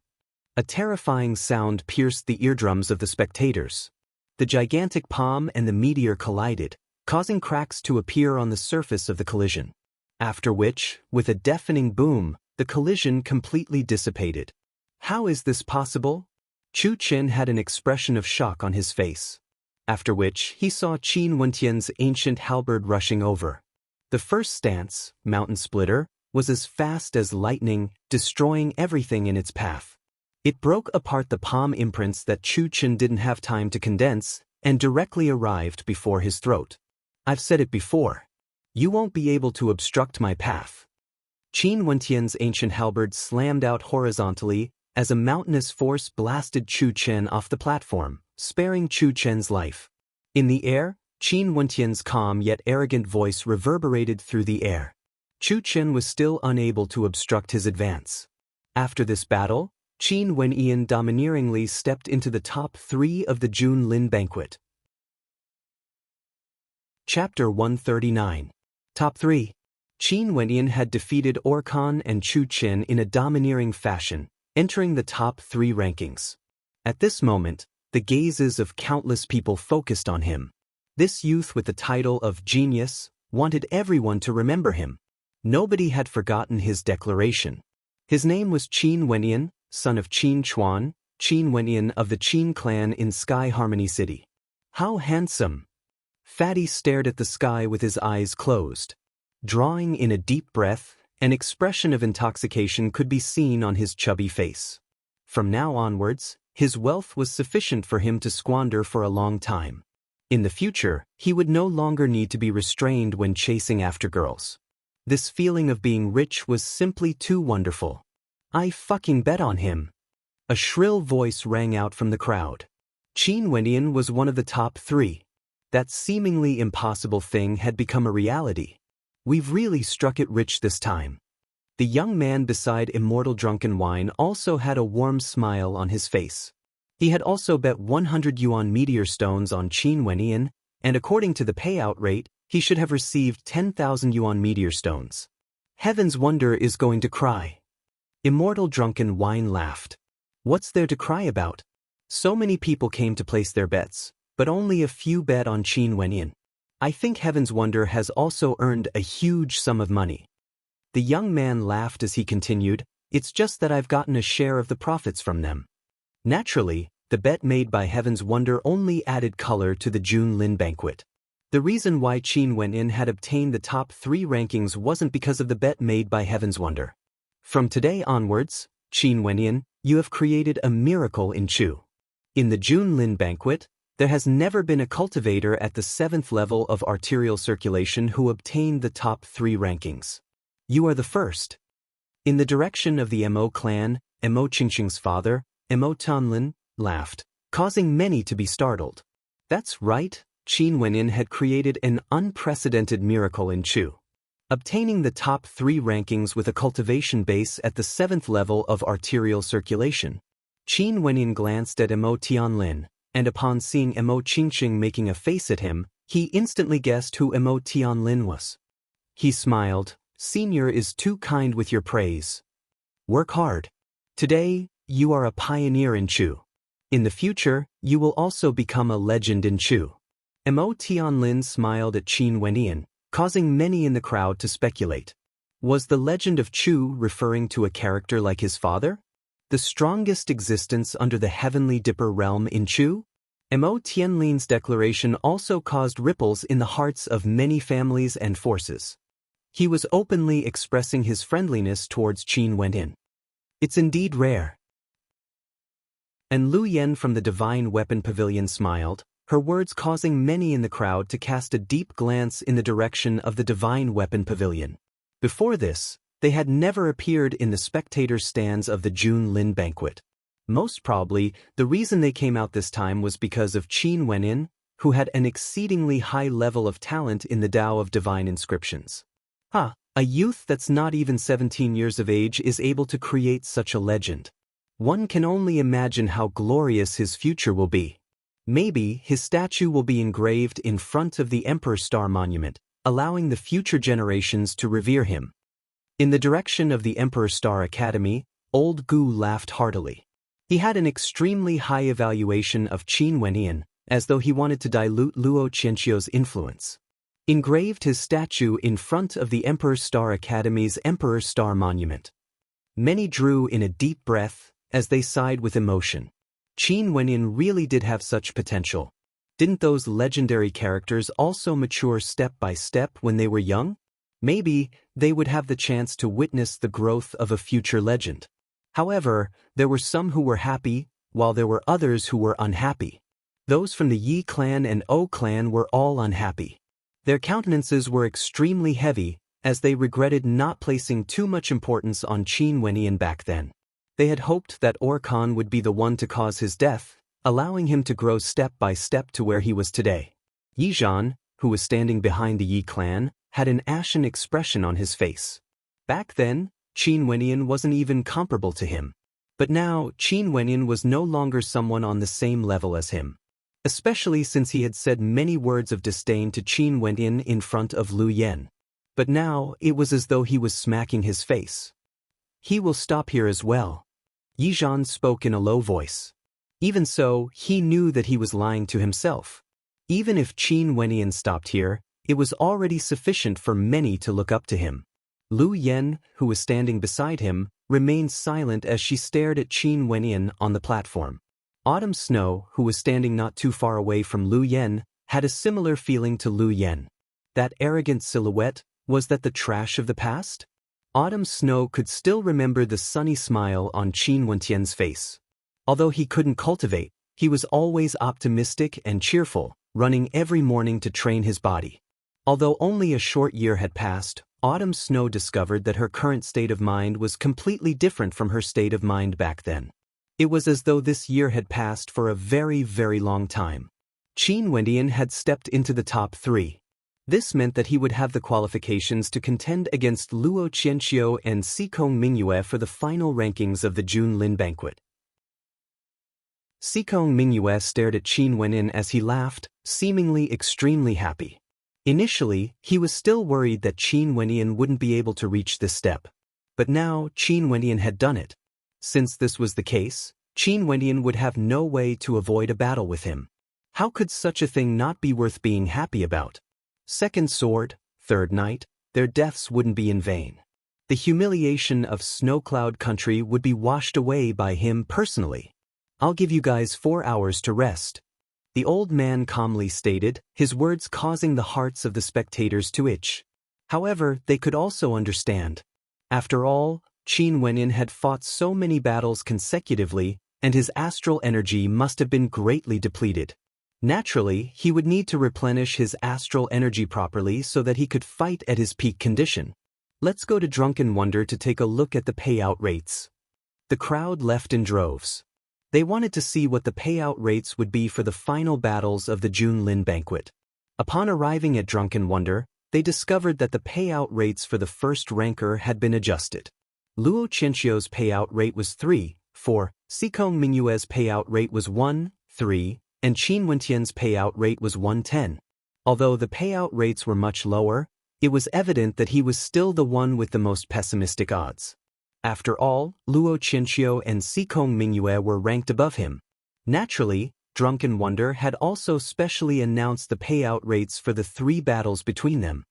A terrifying sound pierced the eardrums of the spectators. The gigantic palm and the meteor collided, causing cracks to appear on the surface of the collision. After which, with a deafening boom, the collision completely dissipated. How is this possible? Chu Chen had an expression of shock on his face. After which, he saw Qin Wendian's ancient halberd rushing over. The first stance, Mountain Splitter, was as fast as lightning, destroying everything in its path. It broke apart the palm imprints that Chu Chen didn't have time to condense, and directly arrived before his throat. I've said it before. You won't be able to obstruct my path. Qin Wendian's ancient halberd slammed out horizontally as a mountainous force blasted Chu Chen off the platform, sparing Chu Chen's life. In the air, Qin Wentian's calm yet arrogant voice reverberated through the air. Chu Chen was still unable to obstruct his advance. After this battle, Qin Wentian domineeringly stepped into the top 3 of the June Lin banquet. Chapter 139. Top 3. Qin Wentian had defeated Orkan and Chu Chen in a domineering fashion, entering the top 3 rankings. At this moment, the gazes of countless people focused on him. This youth with the title of genius wanted everyone to remember him. Nobody had forgotten his declaration. His name was Qin Wentian, son of Qin Chuan, Qin Wentian of the Qin clan in Sky Harmony City. How handsome! Fatty stared at the sky with his eyes closed. Drawing in a deep breath, an expression of intoxication could be seen on his chubby face. From now onwards, his wealth was sufficient for him to squander for a long time. In the future, he would no longer need to be restrained when chasing after girls. This feeling of being rich was simply too wonderful. I fucking bet on him. A shrill voice rang out from the crowd. Qin Wentian was one of the top 3. That seemingly impossible thing had become a reality. We've really struck it rich this time. The young man beside Immortal Drunken Wine also had a warm smile on his face. He had also bet 100 yuan meteor stones on Qin Wentian, and according to the payout rate, he should have received 10,000 yuan meteor stones. Heaven's Wonder is going to cry. Immortal Drunken Wine laughed. What's there to cry about? So many people came to place their bets, but only a few bet on Qin Wentian. I think Heaven's Wonder has also earned a huge sum of money. The young man laughed as he continued, it's just that I've gotten a share of the profits from them. Naturally, the bet made by Heaven's Wonder only added color to the June Lin banquet. The reason why Qin Wentian had obtained the top 3 rankings wasn't because of the bet made by Heaven's Wonder. From today onwards, Qin Wentian, you have created a miracle in Chu. In the June Lin banquet, there has never been a cultivator at the 7th level of arterial circulation who obtained the top 3 rankings. You are the first. In the direction of the Mo clan, Mo Qingqing's father, Mo Tianlin, laughed, causing many to be startled. That's right, Qin Wentian had created an unprecedented miracle in Chu. Obtaining the top 3 rankings with a cultivation base at the 7th level of arterial circulation. Qin Wentian glanced at Mo Tianlin, and upon seeing Mo Qingqing making a face at him, he instantly guessed who Mo Tianlin was. He smiled, Senior is too kind with your praise. Work hard. Today, you are a pioneer in Chu. In the future, you will also become a legend in Chu. Mo Tianlin smiled at Qin Wentian, causing many in the crowd to speculate. Was the legend of Chu referring to a character like his father? The strongest existence under the heavenly dipper realm in Chu? Mo Tianlin's declaration also caused ripples in the hearts of many families and forces. He was openly expressing his friendliness towards Qin Wentian. It's indeed rare. And Lu Yen from the Divine Weapon Pavilion smiled, her words causing many in the crowd to cast a deep glance in the direction of the Divine Weapon Pavilion. Before this, they had never appeared in the spectators' stands of the June Lin banquet. Most probably, the reason they came out this time was because of Qin Wentian, who had an exceedingly high level of talent in the Tao of Divine Inscriptions. A youth that's not even 17 years of age is able to create such a legend. One can only imagine how glorious his future will be. Maybe his statue will be engraved in front of the Emperor Star Monument, allowing the future generations to revere him. In the direction of the Emperor Star Academy, Old Gu laughed heartily. He had an extremely high evaluation of Qin Wentian, as though he wanted to dilute Luo Qianqiu's influence. Engraved his statue in front of the Emperor Star Academy's Emperor Star Monument. Many drew in a deep breath as they sighed with emotion. Qin Wentian really did have such potential. Didn't those legendary characters also mature step by step when they were young? Maybe they would have the chance to witness the growth of a future legend. However, there were some who were happy, while there were others who were unhappy. Those from the Yi clan and O clan were all unhappy. Their countenances were extremely heavy, as they regretted not placing too much importance on Qin Wentian back then. They had hoped that Orkan would be the one to cause his death, allowing him to grow step by step to where he was today. Yi Zhan, who was standing behind the Yi clan, had an ashen expression on his face. Back then, Qin Wenyan wasn't even comparable to him. But now, Qin Wenyan was no longer someone on the same level as him. Especially since he had said many words of disdain to Qin Wenyan in front of Lu Yen. But now, it was as though he was smacking his face. He will stop here as well. Yi Zhan spoke in a low voice. Even so, he knew that he was lying to himself. Even if Qin Wenyan stopped here, it was already sufficient for many to look up to him. Lu Yen, who was standing beside him, remained silent as she stared at Qin Wenyan on the platform. Autumn Snow, who was standing not too far away from Lu Yen, had a similar feeling to Lu Yen. That arrogant silhouette, was that the trash of the past? Autumn Snow could still remember the sunny smile on Qin Wenyan's face. Although he couldn't cultivate, he was always optimistic and cheerful, running every morning to train his body. Although only a short year had passed, Autumn Snow discovered that her current state of mind was completely different from her state of mind back then. It was as though this year had passed for a very, very long time. Qin Wenyan had stepped into the top 3. This meant that he would have the qualifications to contend against Luo Qianqiu and Xikong Mingyue for the final rankings of the June Lin banquet. Xikong Mingyue stared at Qin Wenyan as he laughed, seemingly extremely happy. Initially, he was still worried that Qin Wenyan wouldn't be able to reach this step. But now, Qin Wenyan had done it. Since this was the case, Qin Wenyan would have no way to avoid a battle with him. How could such a thing not be worth being happy about? Second sword, third night, their deaths wouldn't be in vain. The humiliation of Snow Cloud Country would be washed away by him personally. I'll give you guys 4 hours to rest. The old man calmly stated, his words causing the hearts of the spectators to itch. However, they could also understand. After all, Qin Wenyan had fought so many battles consecutively, and his astral energy must have been greatly depleted. Naturally, he would need to replenish his astral energy properly so that he could fight at his peak condition. Let's go to Drunken Wonder to take a look at the payout rates. The crowd left in droves. They wanted to see what the payout rates would be for the final battles of the June Lin banquet. Upon arriving at Drunken Wonder, they discovered that the payout rates for the first ranker had been adjusted. Luo Qianqiu's payout rate was 3, 4, Xikong Mingyue's payout rate was 1, 3, and Qin Wenyan's payout rate was 110. Although the payout rates were much lower, it was evident that he was still the one with the most pessimistic odds. After all, Luo Qianqiu and Xikong Mingyue were ranked above him. Naturally, Drunken Wonder had also specially announced the payout rates for the 3 battles between them.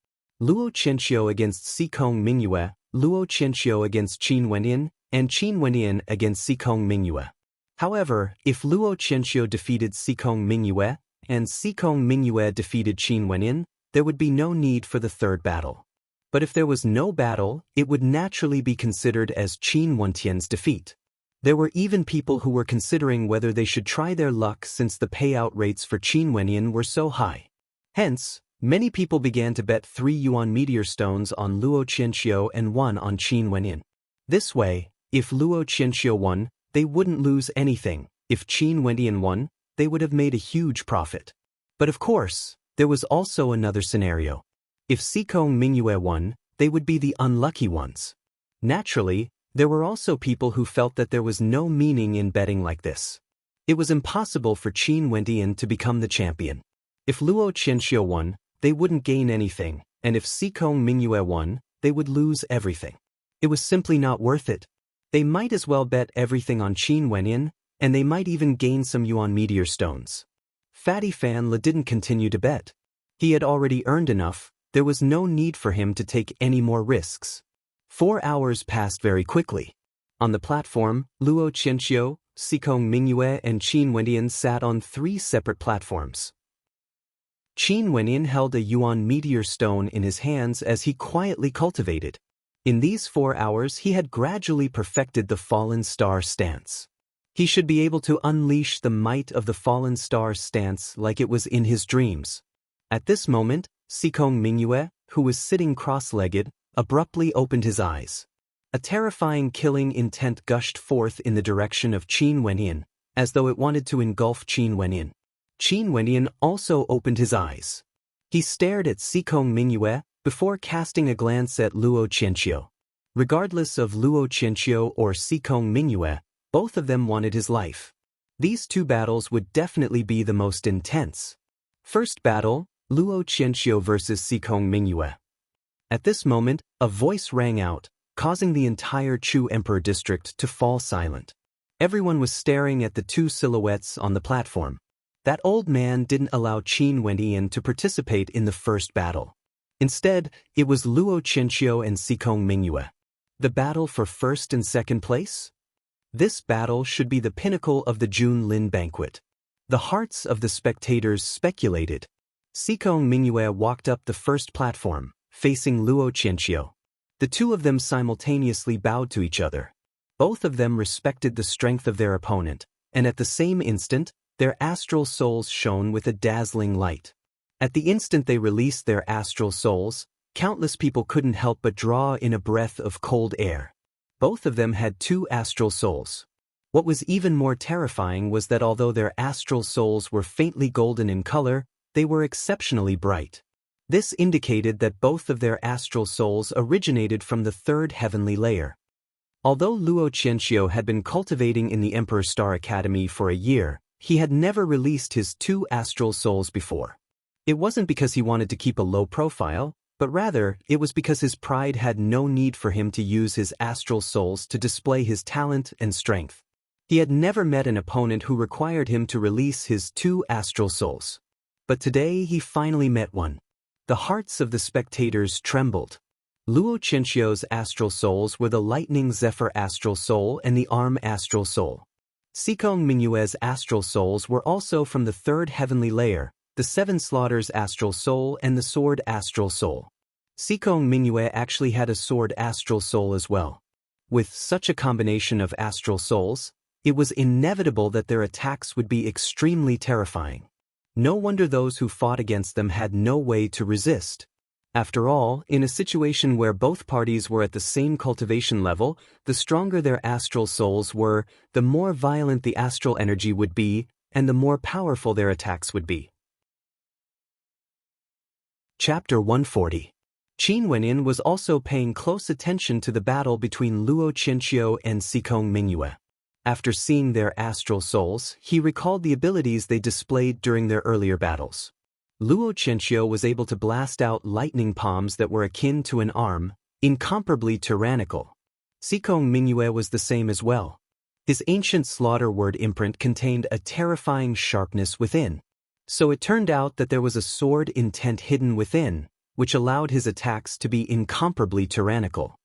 Luo Qianqiu against Xikong Mingyue, Luo Qianqiu against Qin Wenyan, and Qin Wenyan against Xikong Mingyue. However, if Luo Qianqiu defeated Xikong Mingyue, and Xikong Mingyue defeated Qin Wenyan, there would be no need for the third battle. But if there was no battle, it would naturally be considered as Qin Wenyan's defeat. There were even people who were considering whether they should try their luck since the payout rates for Qin Wenyan were so high. Hence, many people began to bet 3 yuan meteor stones on Luo Qianqiu and 1 on Qin Wenyan. This way, if Luo Qianqiu won, they wouldn't lose anything. If Qin Wenyan won, they would have made a huge profit. But of course, there was also another scenario. If Xikong Mingyue won, they would be the unlucky ones. Naturally, there were also people who felt that there was no meaning in betting like this. It was impossible for Qin Wenyan to become the champion. If Luo Qianqiu won, they wouldn't gain anything, and if Xikong Mingyue won, they would lose everything. It was simply not worth it. They might as well bet everything on Qin Wenyan, and they might even gain some yuan meteor stones. Fatty Fan Le didn't continue to bet. He had already earned enough, there was no need for him to take any more risks. 4 hours passed very quickly. On the platform, Luo Qianqiu, Xikong Mingyue and Qin Wenyan sat on 3 separate platforms. Qin Wenyan held a yuan meteor stone in his hands as he quietly cultivated. In these 4 hours he had gradually perfected the fallen star stance. He should be able to unleash the might of the fallen star stance like it was in his dreams. At this moment, Xikong Mingyue, who was sitting cross-legged, abruptly opened his eyes. A terrifying killing intent gushed forth in the direction of Qin Wenyan, as though it wanted to engulf Qin Wenyan. Qin Wendian also opened his eyes. He stared at Sikong Mingyue before casting a glance at Luo Qianqiu. Regardless of Luo Qianqiu or Sikong Mingyue, both of them wanted his life. These two battles would definitely be the most intense. First battle, Luo Qianqiu versus Sikong Mingyue. At this moment, a voice rang out, causing the entire Chu Emperor district to fall silent. Everyone was staring at the two silhouettes on the platform. That old man didn't allow Qin Wendian to participate in the first battle. Instead, it was Luo Qianqiu and Sikong Mingyue. The battle for first and second place? This battle should be the pinnacle of the Jun Lin banquet. The hearts of the spectators speculated. Sikong Mingyue walked up the first platform, facing Luo Qianqiu. The two of them simultaneously bowed to each other. Both of them respected the strength of their opponent, and at the same instant, their astral souls shone with a dazzling light. At the instant they released their astral souls, countless people couldn't help but draw in a breath of cold air. Both of them had two astral souls. What was even more terrifying was that although their astral souls were faintly golden in color, they were exceptionally bright. This indicated that both of their astral souls originated from the third heavenly layer. Although Luo Qianqiu had been cultivating in the Emperor Star Academy for a year, he had never released his two astral souls before. It wasn't because he wanted to keep a low profile, but rather, it was because his pride had no need for him to use his astral souls to display his talent and strength. He had never met an opponent who required him to release his two astral souls. But today he finally met one. The hearts of the spectators trembled. Luo Qianqiu's astral souls were the Lightning Zephyr astral soul and the Arm astral soul. Sikong Mingyue's astral souls were also from the third heavenly layer, the Seven Slaughters astral soul and the Sword astral soul. Sikong Mingyue actually had a Sword astral soul as well. With such a combination of astral souls, it was inevitable that their attacks would be extremely terrifying. No wonder those who fought against them had no way to resist. After all, in a situation where both parties were at the same cultivation level, the stronger their astral souls were, the more violent the astral energy would be, and the more powerful their attacks would be. Chapter 140. Qin Wendian was also paying close attention to the battle between Luo Qianqiu and Sikong Mingyue. After seeing their astral souls, he recalled the abilities they displayed during their earlier battles. Luo Qianqiu was able to blast out lightning palms that were akin to an arm, incomparably tyrannical. Sikong Mingyue was the same as well. His ancient slaughter word imprint contained a terrifying sharpness within. So it turned out that there was a sword intent hidden within, which allowed his attacks to be incomparably tyrannical.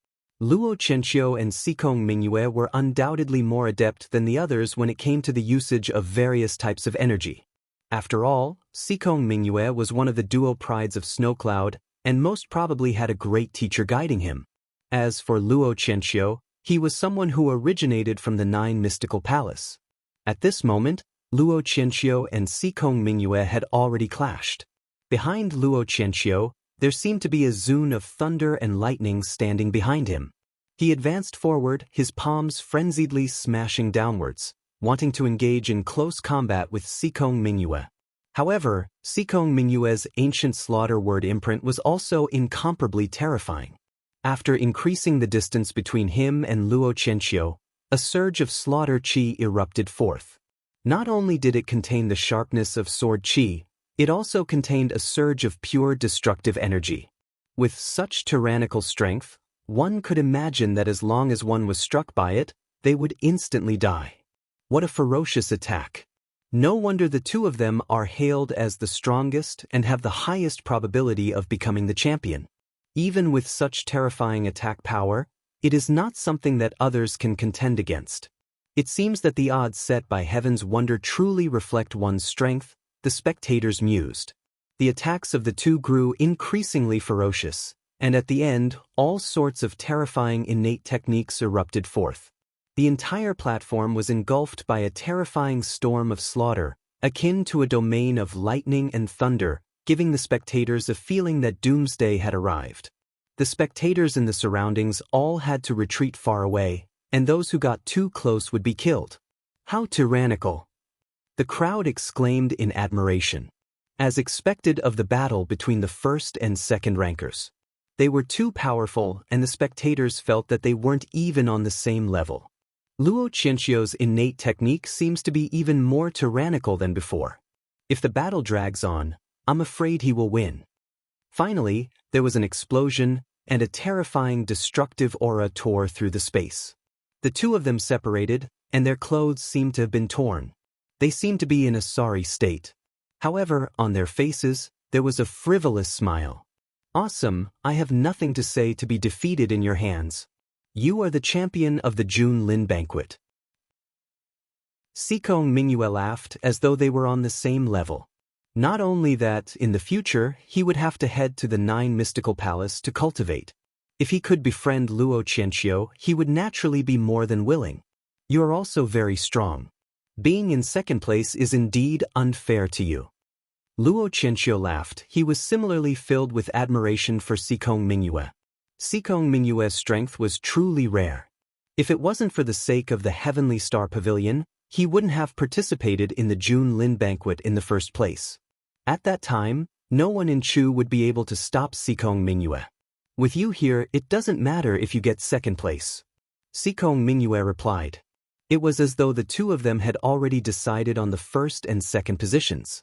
Luo Qianqiu and Sikong Mingyue were undoubtedly more adept than the others when it came to the usage of various types of energy. After all, Sikong Mingyue was one of the duo prides of Snowcloud, and most probably had a great teacher guiding him. As for Luo Qianqiu, he was someone who originated from the Nine Mystical Palace. At this moment, Luo Qianqiu and Sikong Mingyue had already clashed. Behind Luo Qianqiu, there seemed to be a zone of thunder and lightning standing behind him. He advanced forward, his palms frenziedly smashing downwards, wanting to engage in close combat with Sikong Mingyue. However, Sikong Mingyue's ancient slaughter word imprint was also incomparably terrifying. After increasing the distance between him and Luo Qianqiu, a surge of slaughter qi erupted forth. Not only did it contain the sharpness of sword qi, it also contained a surge of pure destructive energy. With such tyrannical strength, one could imagine that as long as one was struck by it, they would instantly die. What a ferocious attack! No wonder the two of them are hailed as the strongest and have the highest probability of becoming the champion. Even with such terrifying attack power, it is not something that others can contend against. It seems that the odds set by Heaven's wonder truly reflect one's strength, the spectators mused. The attacks of the two grew increasingly ferocious, and at the end, all sorts of terrifying innate techniques erupted forth. The entire platform was engulfed by a terrifying storm of slaughter, akin to a domain of lightning and thunder, giving the spectators a feeling that doomsday had arrived. The spectators in the surroundings all had to retreat far away, and those who got too close would be killed. How tyrannical! The crowd exclaimed in admiration. As expected of the battle between the first and second rankers. They were too powerful, and the spectators felt that they weren't even on the same level. Luo Qianxiu's innate technique seems to be even more tyrannical than before. If the battle drags on, I'm afraid he will win. Finally, there was an explosion, and a terrifying destructive aura tore through the space. The two of them separated, and their clothes seemed to have been torn. They seemed to be in a sorry state. However, on their faces, there was a frivolous smile. Awesome, I have nothing to say to be defeated in your hands. You are the champion of the June Lin banquet. Xikong Mingyue laughed as though they were on the same level. Not only that, in the future, he would have to head to the 9 mystical palace to cultivate. If he could befriend Luo Qianxiu, he would naturally be more than willing. You are also very strong. Being in second place is indeed unfair to you. Luo Qianxiu laughed. He was similarly filled with admiration for Xikong Mingyue. Xikong Mingyue's strength was truly rare. If it wasn't for the sake of the Heavenly Star Pavilion, he wouldn't have participated in the June Lin banquet in the first place. At that time, no one in Chu would be able to stop Xikong Mingyue. With you here, it doesn't matter if you get second place. Xikong Mingyue replied. It was as though the two of them had already decided on the first and second positions.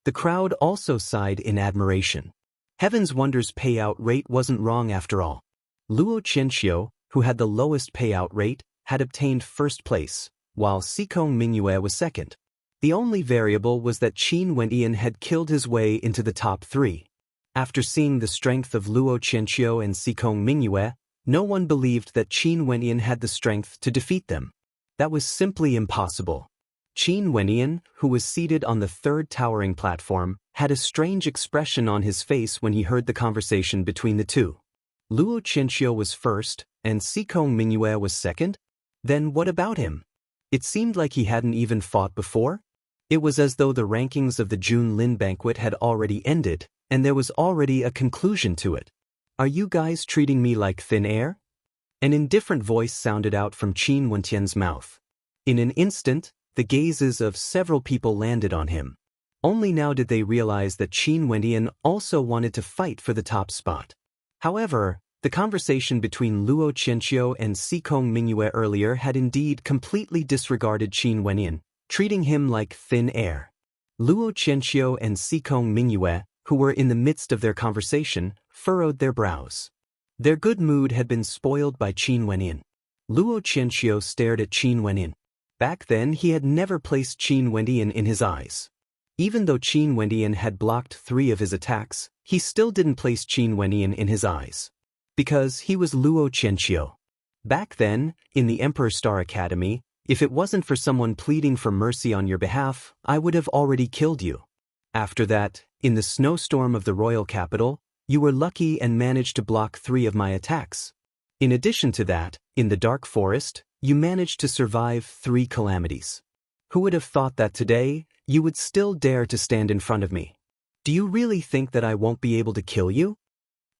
The crowd also sighed in admiration. Heaven's Wonder's payout rate wasn't wrong after all. Luo Qianxiu, who had the lowest payout rate, had obtained first place, while Xikong Mingyue was second. The only variable was that Qin Wenyan had killed his way into the top 3. After seeing the strength of Luo Qianxiu and Xikong Mingyue, no one believed that Qin Wenyan had the strength to defeat them. That was simply impossible. Qin Wenyan, who was seated on the 3rd towering platform, had a strange expression on his face when he heard the conversation between the two. Luo Qianxiu was first, and Xikong Mingyue was second? Then what about him? It seemed like he hadn't even fought before. It was as though the rankings of the June Lin banquet had already ended, and there was already a conclusion to it. Are you guys treating me like thin air? An indifferent voice sounded out from Qin Wentian's mouth. In an instant, the gazes of several people landed on him. Only now did they realize that Qin Wentian also wanted to fight for the top spot. However, the conversation between Luo Qianxiu and Xikong Mingyue earlier had indeed completely disregarded Qin Wentian, treating him like thin air. Luo Qianxiu and Xikong Mingyue, who were in the midst of their conversation, furrowed their brows. Their good mood had been spoiled by Qin Wentian. Luo Qianxiu stared at Qin Wentian. Back then he had never placed Qin Wentian in his eyes. Even though Qin Wentian had blocked 3 of his attacks, he still didn't place Qin Wentian in his eyes. Because he was Luo Qianxiu. Back then, in the Emperor Star Academy, if it wasn't for someone pleading for mercy on your behalf, I would have already killed you. After that, in the snowstorm of the royal capital, you were lucky and managed to block 3 of my attacks. In addition to that, in the dark forest, you managed to survive 3 calamities. Who would have thought that today, you would still dare to stand in front of me? Do you really think that I won't be able to kill you?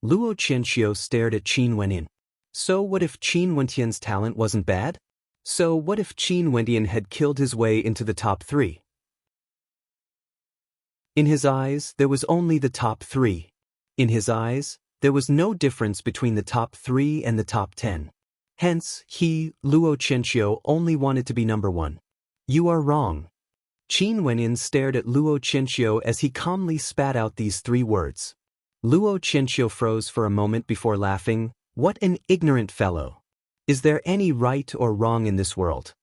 Luo Qianxiu stared at Qin Wentian. So what if Qin Wentian's talent wasn't bad? So what if Qin Wentian had killed his way into the top 3? In his eyes, there was only the top 3. In his eyes, there was no difference between the top 3 and the top 10. Hence, he, Luo Qianxiu, only wanted to be number 1. You are wrong. Qin Wenyan stared at Luo Qianxiu as he calmly spat out these 3 words. Luo Qianxiu froze for a moment before laughing. What an ignorant fellow. Is there any right or wrong in this world?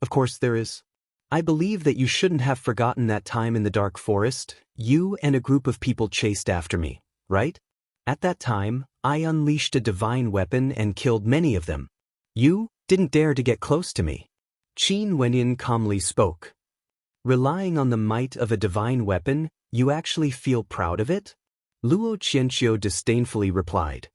Of course there is. I believe that you shouldn't have forgotten that time in the dark forest. You and a group of people chased after me, right? At that time, I unleashed a divine weapon and killed many of them. You didn't dare to get close to me. Qin Wenyan calmly spoke. Relying on the might of a divine weapon, you actually feel proud of it? Luo Qianxiu disdainfully replied.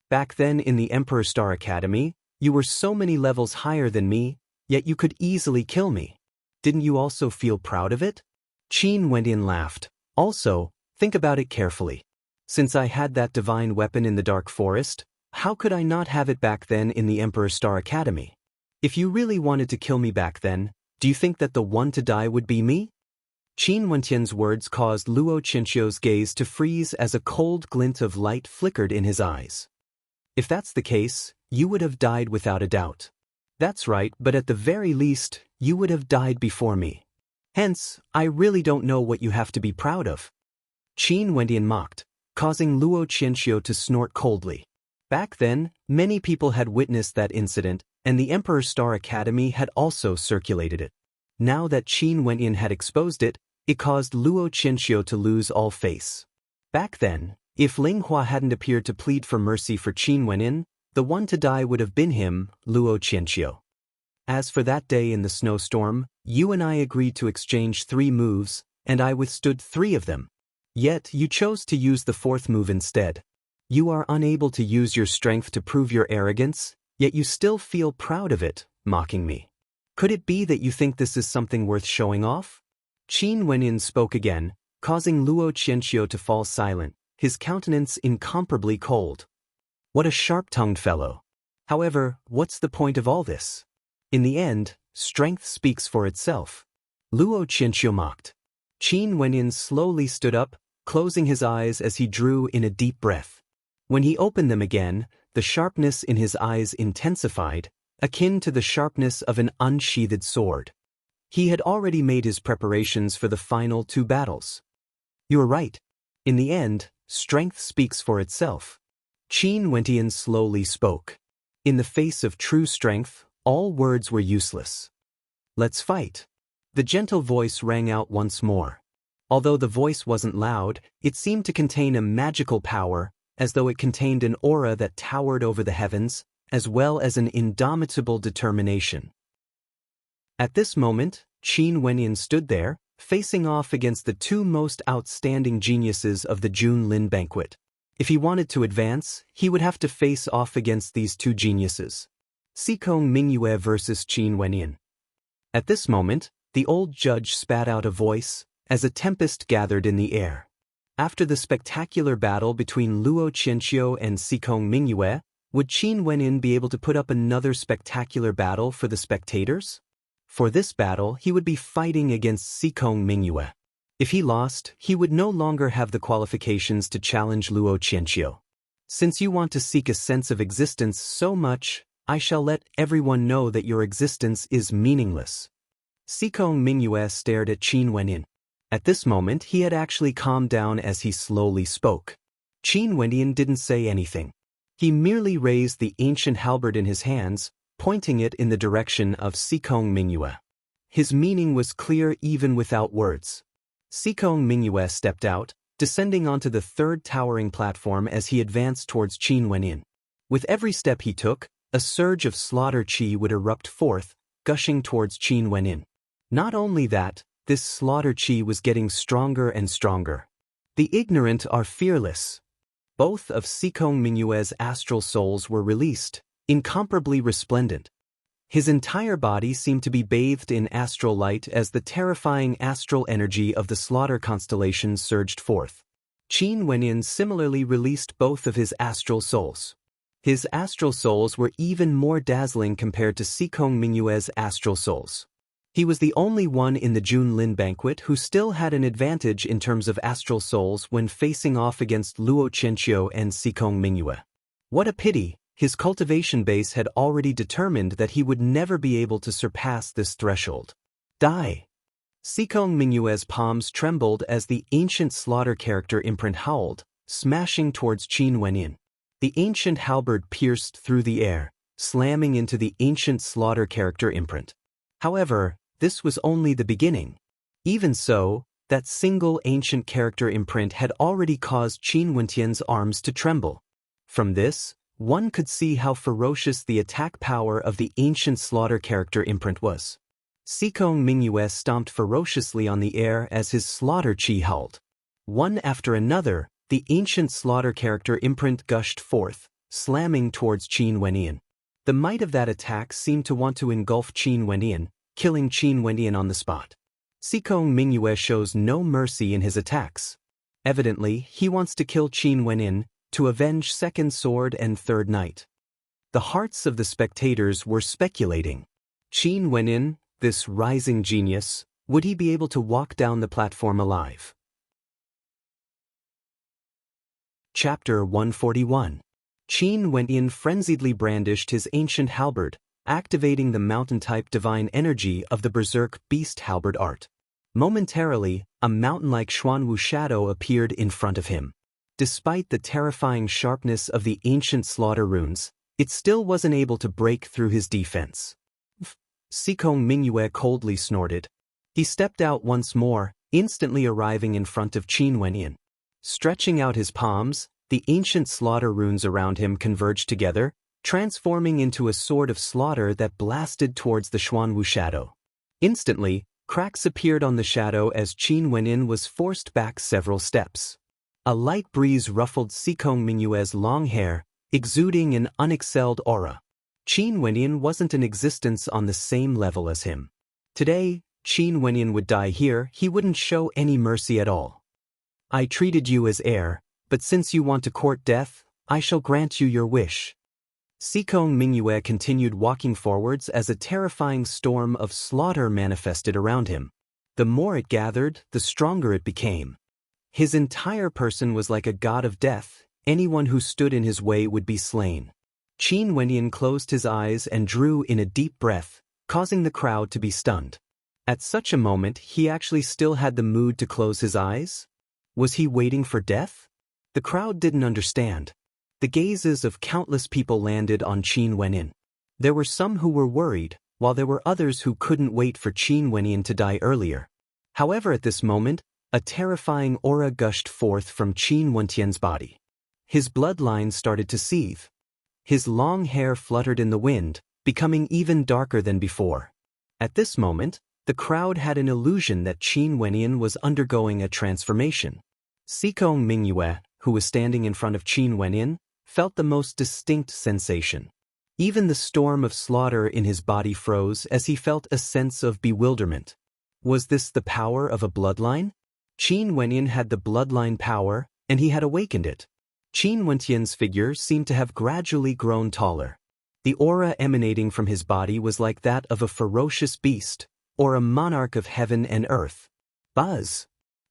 Back then in the Emperor Star Academy, you were so many levels higher than me, yet you could easily kill me. Didn't you also feel proud of it? Qin Wentian laughed. Also, think about it carefully. Since I had that divine weapon in the dark forest, how could I not have it back then in the Emperor Star Academy? If you really wanted to kill me back then, Do you think that the one to die would be me? Qin Wentian's words caused Luo Qianqiu's gaze to freeze as a cold glint of light flickered in his eyes. If that's the case, you would have died without a doubt. That's right, but at the very least, you would have died before me. Hence, I really don't know what you have to be proud of. Qin Wendian mocked, causing Luo Qianqiu to snort coldly. Back then, many people had witnessed that incident, and the Emperor's Star Academy had also circulated it. Now that Qin Wendian had exposed it, it caused Luo Qianqiu to lose all face. Back then, if Ling Hua hadn't appeared to plead for mercy for Qin Wendian, the one to die would have been him, Luo Qianqiu. As for that day in the snowstorm, you and I agreed to exchange 3 moves, and I withstood 3 of them. Yet you chose to use the 4th move instead. You are unable to use your strength to prove your arrogance, yet you still feel proud of it, mocking me. Could it be that you think this is something worth showing off? Qin Wendian spoke again, causing Luo Qianqiu to fall silent, his countenance incomparably cold. What a sharp-tongued fellow. However, what's the point of all this? In the end, strength speaks for itself. Luo Qianqiu mocked. Qin Wendian slowly stood up, closing his eyes as he drew in a deep breath. When he opened them again, the sharpness in his eyes intensified, akin to the sharpness of an unsheathed sword. He had already made his preparations for the final 2 battles. You are right. In the end, strength speaks for itself. Qin Wendian slowly spoke. In the face of true strength, all words were useless. Let's fight. The gentle voice rang out once more. Although the voice wasn't loud, it seemed to contain a magical power, as though it contained an aura that towered over the heavens, as well as an indomitable determination. At this moment, Qin Wendian stood there, facing off against the 2 most outstanding geniuses of the June Lin banquet. If he wanted to advance, he would have to face off against these 2 geniuses. Xikong Mingyue versus Qin Wendian. At this moment, the old judge spat out a voice, as a tempest gathered in the air. After the spectacular battle between Luo Qianqiu and Xikong Mingyue, would Qin Wendian be able to put up another spectacular battle for the spectators? For this battle, he would be fighting against Xikong Mingyue. If he lost, he would no longer have the qualifications to challenge Luo Qianqiu. Since you want to seek a sense of existence so much, I shall let everyone know that your existence is meaningless. Xikong Mingyue stared at Qin Wendian. At this moment, he had actually calmed down as he slowly spoke. Qin Wendian didn't say anything. He merely raised the ancient halberd in his hands, pointing it in the direction of Xikong Mingyue. His meaning was clear even without words. Xikong Mingyue stepped out, descending onto the 3rd towering platform as he advanced towards Qin Wendian. With every step he took, a surge of slaughter chi would erupt forth, gushing towards Qin Wendian. Not only that, this slaughter chi was getting stronger and stronger. The ignorant are fearless. Both of Xikong Mingyue's astral souls were released, incomparably resplendent. His entire body seemed to be bathed in astral light as the terrifying astral energy of the slaughter constellation surged forth. Qin Wendian similarly released both of his astral souls. His astral souls were even more dazzling compared to Xikong Mingyue's astral souls. He was the only one in the June Lin banquet who still had an advantage in terms of astral souls when facing off against Luo Qianqiu and Xikong Mingyue. What a pity, his cultivation base had already determined that he would never be able to surpass this threshold. Die! Xikong Mingyue's palms trembled as the ancient slaughter character imprint howled, smashing towards Qin Wendian. The ancient halberd pierced through the air, slamming into the ancient slaughter character imprint. However, this was only the beginning. Even so, that single ancient character imprint had already caused Qin Wendian's arms to tremble. From this, one could see how ferocious the attack power of the ancient slaughter character imprint was. Xikong Mingyue stomped ferociously on the air as his slaughter chi howled. One after another, the ancient slaughter character imprint gushed forth, slamming towards Qin Wendian. The might of that attack seemed to want to engulf Qin Wendian, killing Qin Wendian on the spot. Xikong Mingyue shows no mercy in his attacks. Evidently, he wants to kill Qin Wendian, to avenge Second Sword and Third Knight. The hearts of the spectators were speculating. Qin Wendian This rising genius, would he be able to walk down the platform alive? Chapter 141. Qin Wenyan frenziedly brandished his ancient halberd, activating the mountain-type divine energy of the berserk beast halberd art. Momentarily, a mountain-like Xuanwu shadow appeared in front of him. Despite the terrifying sharpness of the ancient slaughter runes, it still wasn't able to break through his defense. Sikong Mingyue coldly snorted. He stepped out once more, instantly arriving in front of Qin Wenyan. Stretching out his palms, the ancient slaughter runes around him converged together, transforming into a sword of slaughter that blasted towards the Xuanwu shadow. Instantly, cracks appeared on the shadow as Qin Wenyan was forced back several steps. A light breeze ruffled Sikong Mingyue's long hair, exuding an unexcelled aura. Qin Wenyan wasn't in existence on the same level as him. Today, Qin Wenyan would die here, he wouldn't show any mercy at all. I treated you as heir, but since you want to court death, I shall grant you your wish. Sikong Mingyue continued walking forwards as a terrifying storm of slaughter manifested around him. The more it gathered, the stronger it became. His entire person was like a god of death, anyone who stood in his way would be slain. Qin Wenyan closed his eyes and drew in a deep breath, causing the crowd to be stunned. At such a moment, he actually still had the mood to close his eyes? Was he waiting for death? The crowd didn't understand. The gazes of countless people landed on Qin Wenyan. There were some who were worried, while there were others who couldn't wait for Qin Wenyan to die earlier. However, at this moment, a terrifying aura gushed forth from Qin Wenyan's body. His bloodline started to seethe. His long hair fluttered in the wind, becoming even darker than before. At this moment, the crowd had an illusion that Qin Wenyan was undergoing a transformation. Sikong Mingyue, who was standing in front of Qin Wenyan, felt the most distinct sensation. Even the storm of slaughter in his body froze as he felt a sense of bewilderment. Was this the power of a bloodline? Qin Wenyan had the bloodline power, and he had awakened it. Qin Wenyan's figure seemed to have gradually grown taller. The aura emanating from his body was like that of a ferocious beast, or a monarch of heaven and earth. Buzz!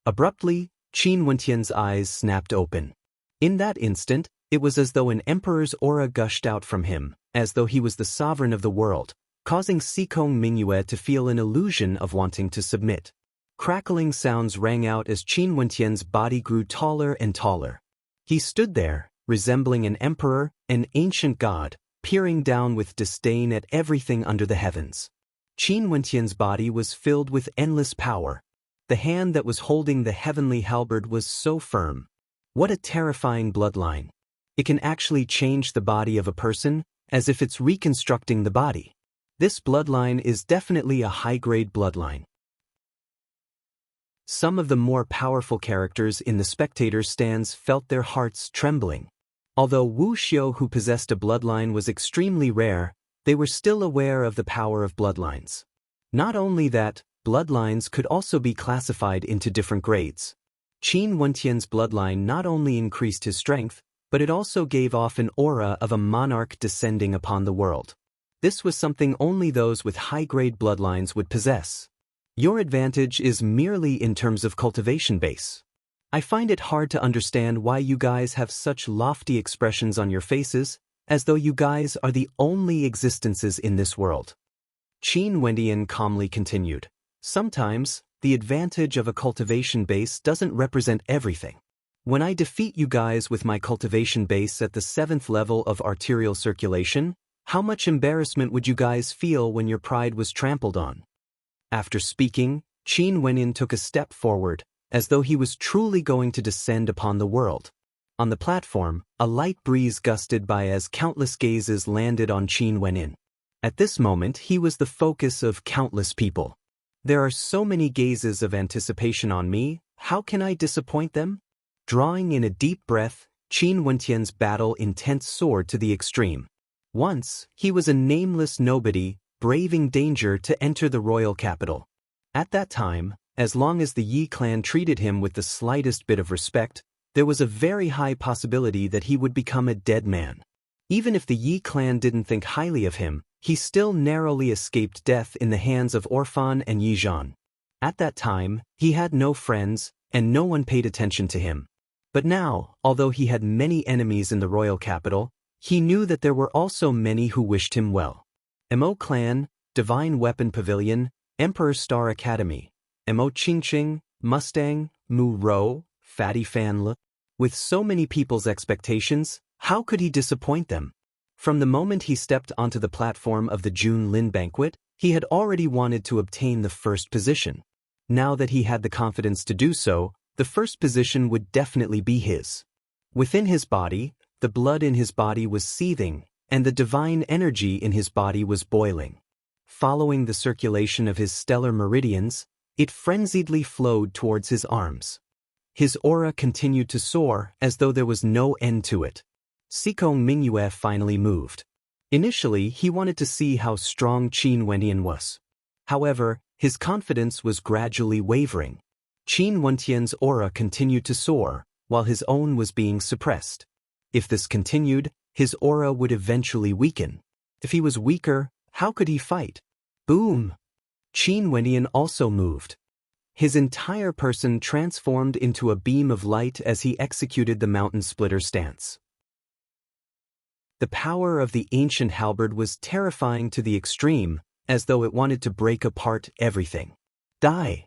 Abruptly, Qin Wenyan's eyes snapped open. In that instant, it was as though an emperor's aura gushed out from him, as though he was the sovereign of the world, causing Sikong Mingyue to feel an illusion of wanting to submit. Crackling sounds rang out as Qin Wenyan's body grew taller and taller. He stood there, resembling an emperor, an ancient god, peering down with disdain at everything under the heavens. Qin Wenyan's body was filled with endless power. The hand that was holding the heavenly halberd was so firm. What a terrifying bloodline. It can actually change the body of a person, as if it's reconstructing the body. This bloodline is definitely a high-grade bloodline. Some of the more powerful characters in the spectator stands felt their hearts trembling. Although Wu Xiu, who possessed a bloodline, was extremely rare, they were still aware of the power of bloodlines. Not only that, bloodlines could also be classified into different grades. Qin Wenyan's bloodline not only increased his strength, but it also gave off an aura of a monarch descending upon the world. This was something only those with high-grade bloodlines would possess. Your advantage is merely in terms of cultivation base. I find it hard to understand why you guys have such lofty expressions on your faces, as though you guys are the only existences in this world. Qin Wenyan calmly continued. Sometimes, the advantage of a cultivation base doesn't represent everything. When I defeat you guys with my cultivation base at the 7th level of arterial circulation, how much embarrassment would you guys feel when your pride was trampled on? After speaking, Qin Wenyan took a step forward, as though he was truly going to descend upon the world. On the platform, a light breeze gusted by as countless gazes landed on Qin Wenyan. At this moment, he was the focus of countless people. There are so many gazes of anticipation on me, how can I disappoint them? Drawing in a deep breath, Qin Wenyan's battle intent soared to the extreme. Once, he was a nameless nobody, braving danger to enter the royal capital. At that time, as long as the Yi clan treated him with the slightest bit of respect, there was a very high possibility that he would become a dead man. Even if the Yi clan didn't think highly of him, he still narrowly escaped death in the hands of Orphan and Yizhan. At that time, he had no friends, and no one paid attention to him. But now, although he had many enemies in the royal capital, he knew that there were also many who wished him well. Mo Clan, Divine Weapon Pavilion, Emperor Star Academy, Mo Qingqing, Mustang, Mu Ro, Fatty Fan Le. With so many people's expectations, how could he disappoint them? From the moment he stepped onto the platform of the June Lin banquet, he had already wanted to obtain the first position. Now that he had the confidence to do so, the first position would definitely be his. Within his body, the blood in his body was seething, and the divine energy in his body was boiling. Following the circulation of his stellar meridians, it frenziedly flowed towards his arms. His aura continued to soar as though there was no end to it. Xikong Mingyue finally moved. Initially, he wanted to see how strong Qin Wendian was. However, his confidence was gradually wavering. Qin Wentian's aura continued to soar, while his own was being suppressed. If this continued, his aura would eventually weaken. If he was weaker, how could he fight? Boom! Qin Wendian also moved. His entire person transformed into a beam of light as he executed the mountain splitter stance. The power of the ancient halberd was terrifying to the extreme, as though it wanted to break apart everything. Die!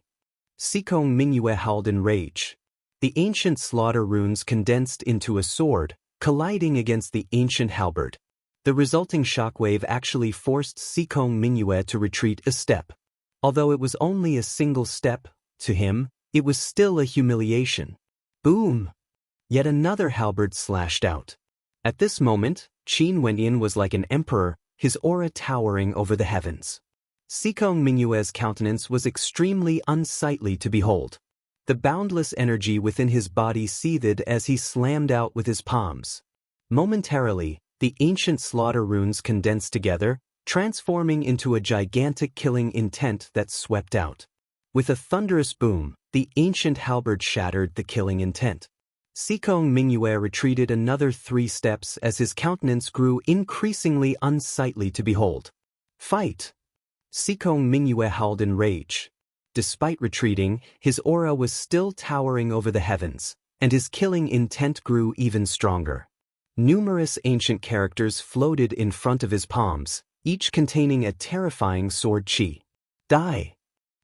Xikong Mingyue howled in rage. The ancient slaughter runes condensed into a sword, colliding against the ancient halberd. The resulting shockwave actually forced Xikong Mingyue to retreat a step. Although it was only a single step, to him, it was still a humiliation. Boom! Yet another halberd slashed out. At this moment, Qin Wendian was like an emperor, his aura towering over the heavens. Xikong Mingyue's countenance was extremely unsightly to behold. The boundless energy within his body seethed as he slammed out with his palms. Momentarily, the ancient slaughter runes condensed together, transforming into a gigantic killing intent that swept out. With a thunderous boom, the ancient halberd shattered the killing intent. Xikong Mingyue retreated another 3 steps as his countenance grew increasingly unsightly to behold. Fight! Xikong Mingyue howled in rage. Despite retreating, his aura was still towering over the heavens, and his killing intent grew even stronger. Numerous ancient characters floated in front of his palms, each containing a terrifying sword chi. Die!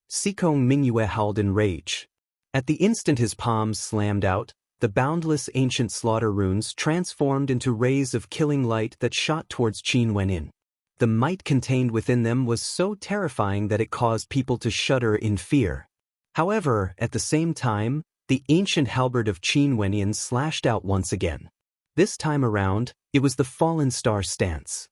Xikong Mingyue howled in rage. At the instant his palms slammed out, the boundless ancient slaughter runes transformed into rays of killing light that shot towards Qin Wendian. The might contained within them was so terrifying that it caused people to shudder in fear. However, at the same time, the ancient halberd of Qin Wendian slashed out once again. This time around, it was the fallen star stance.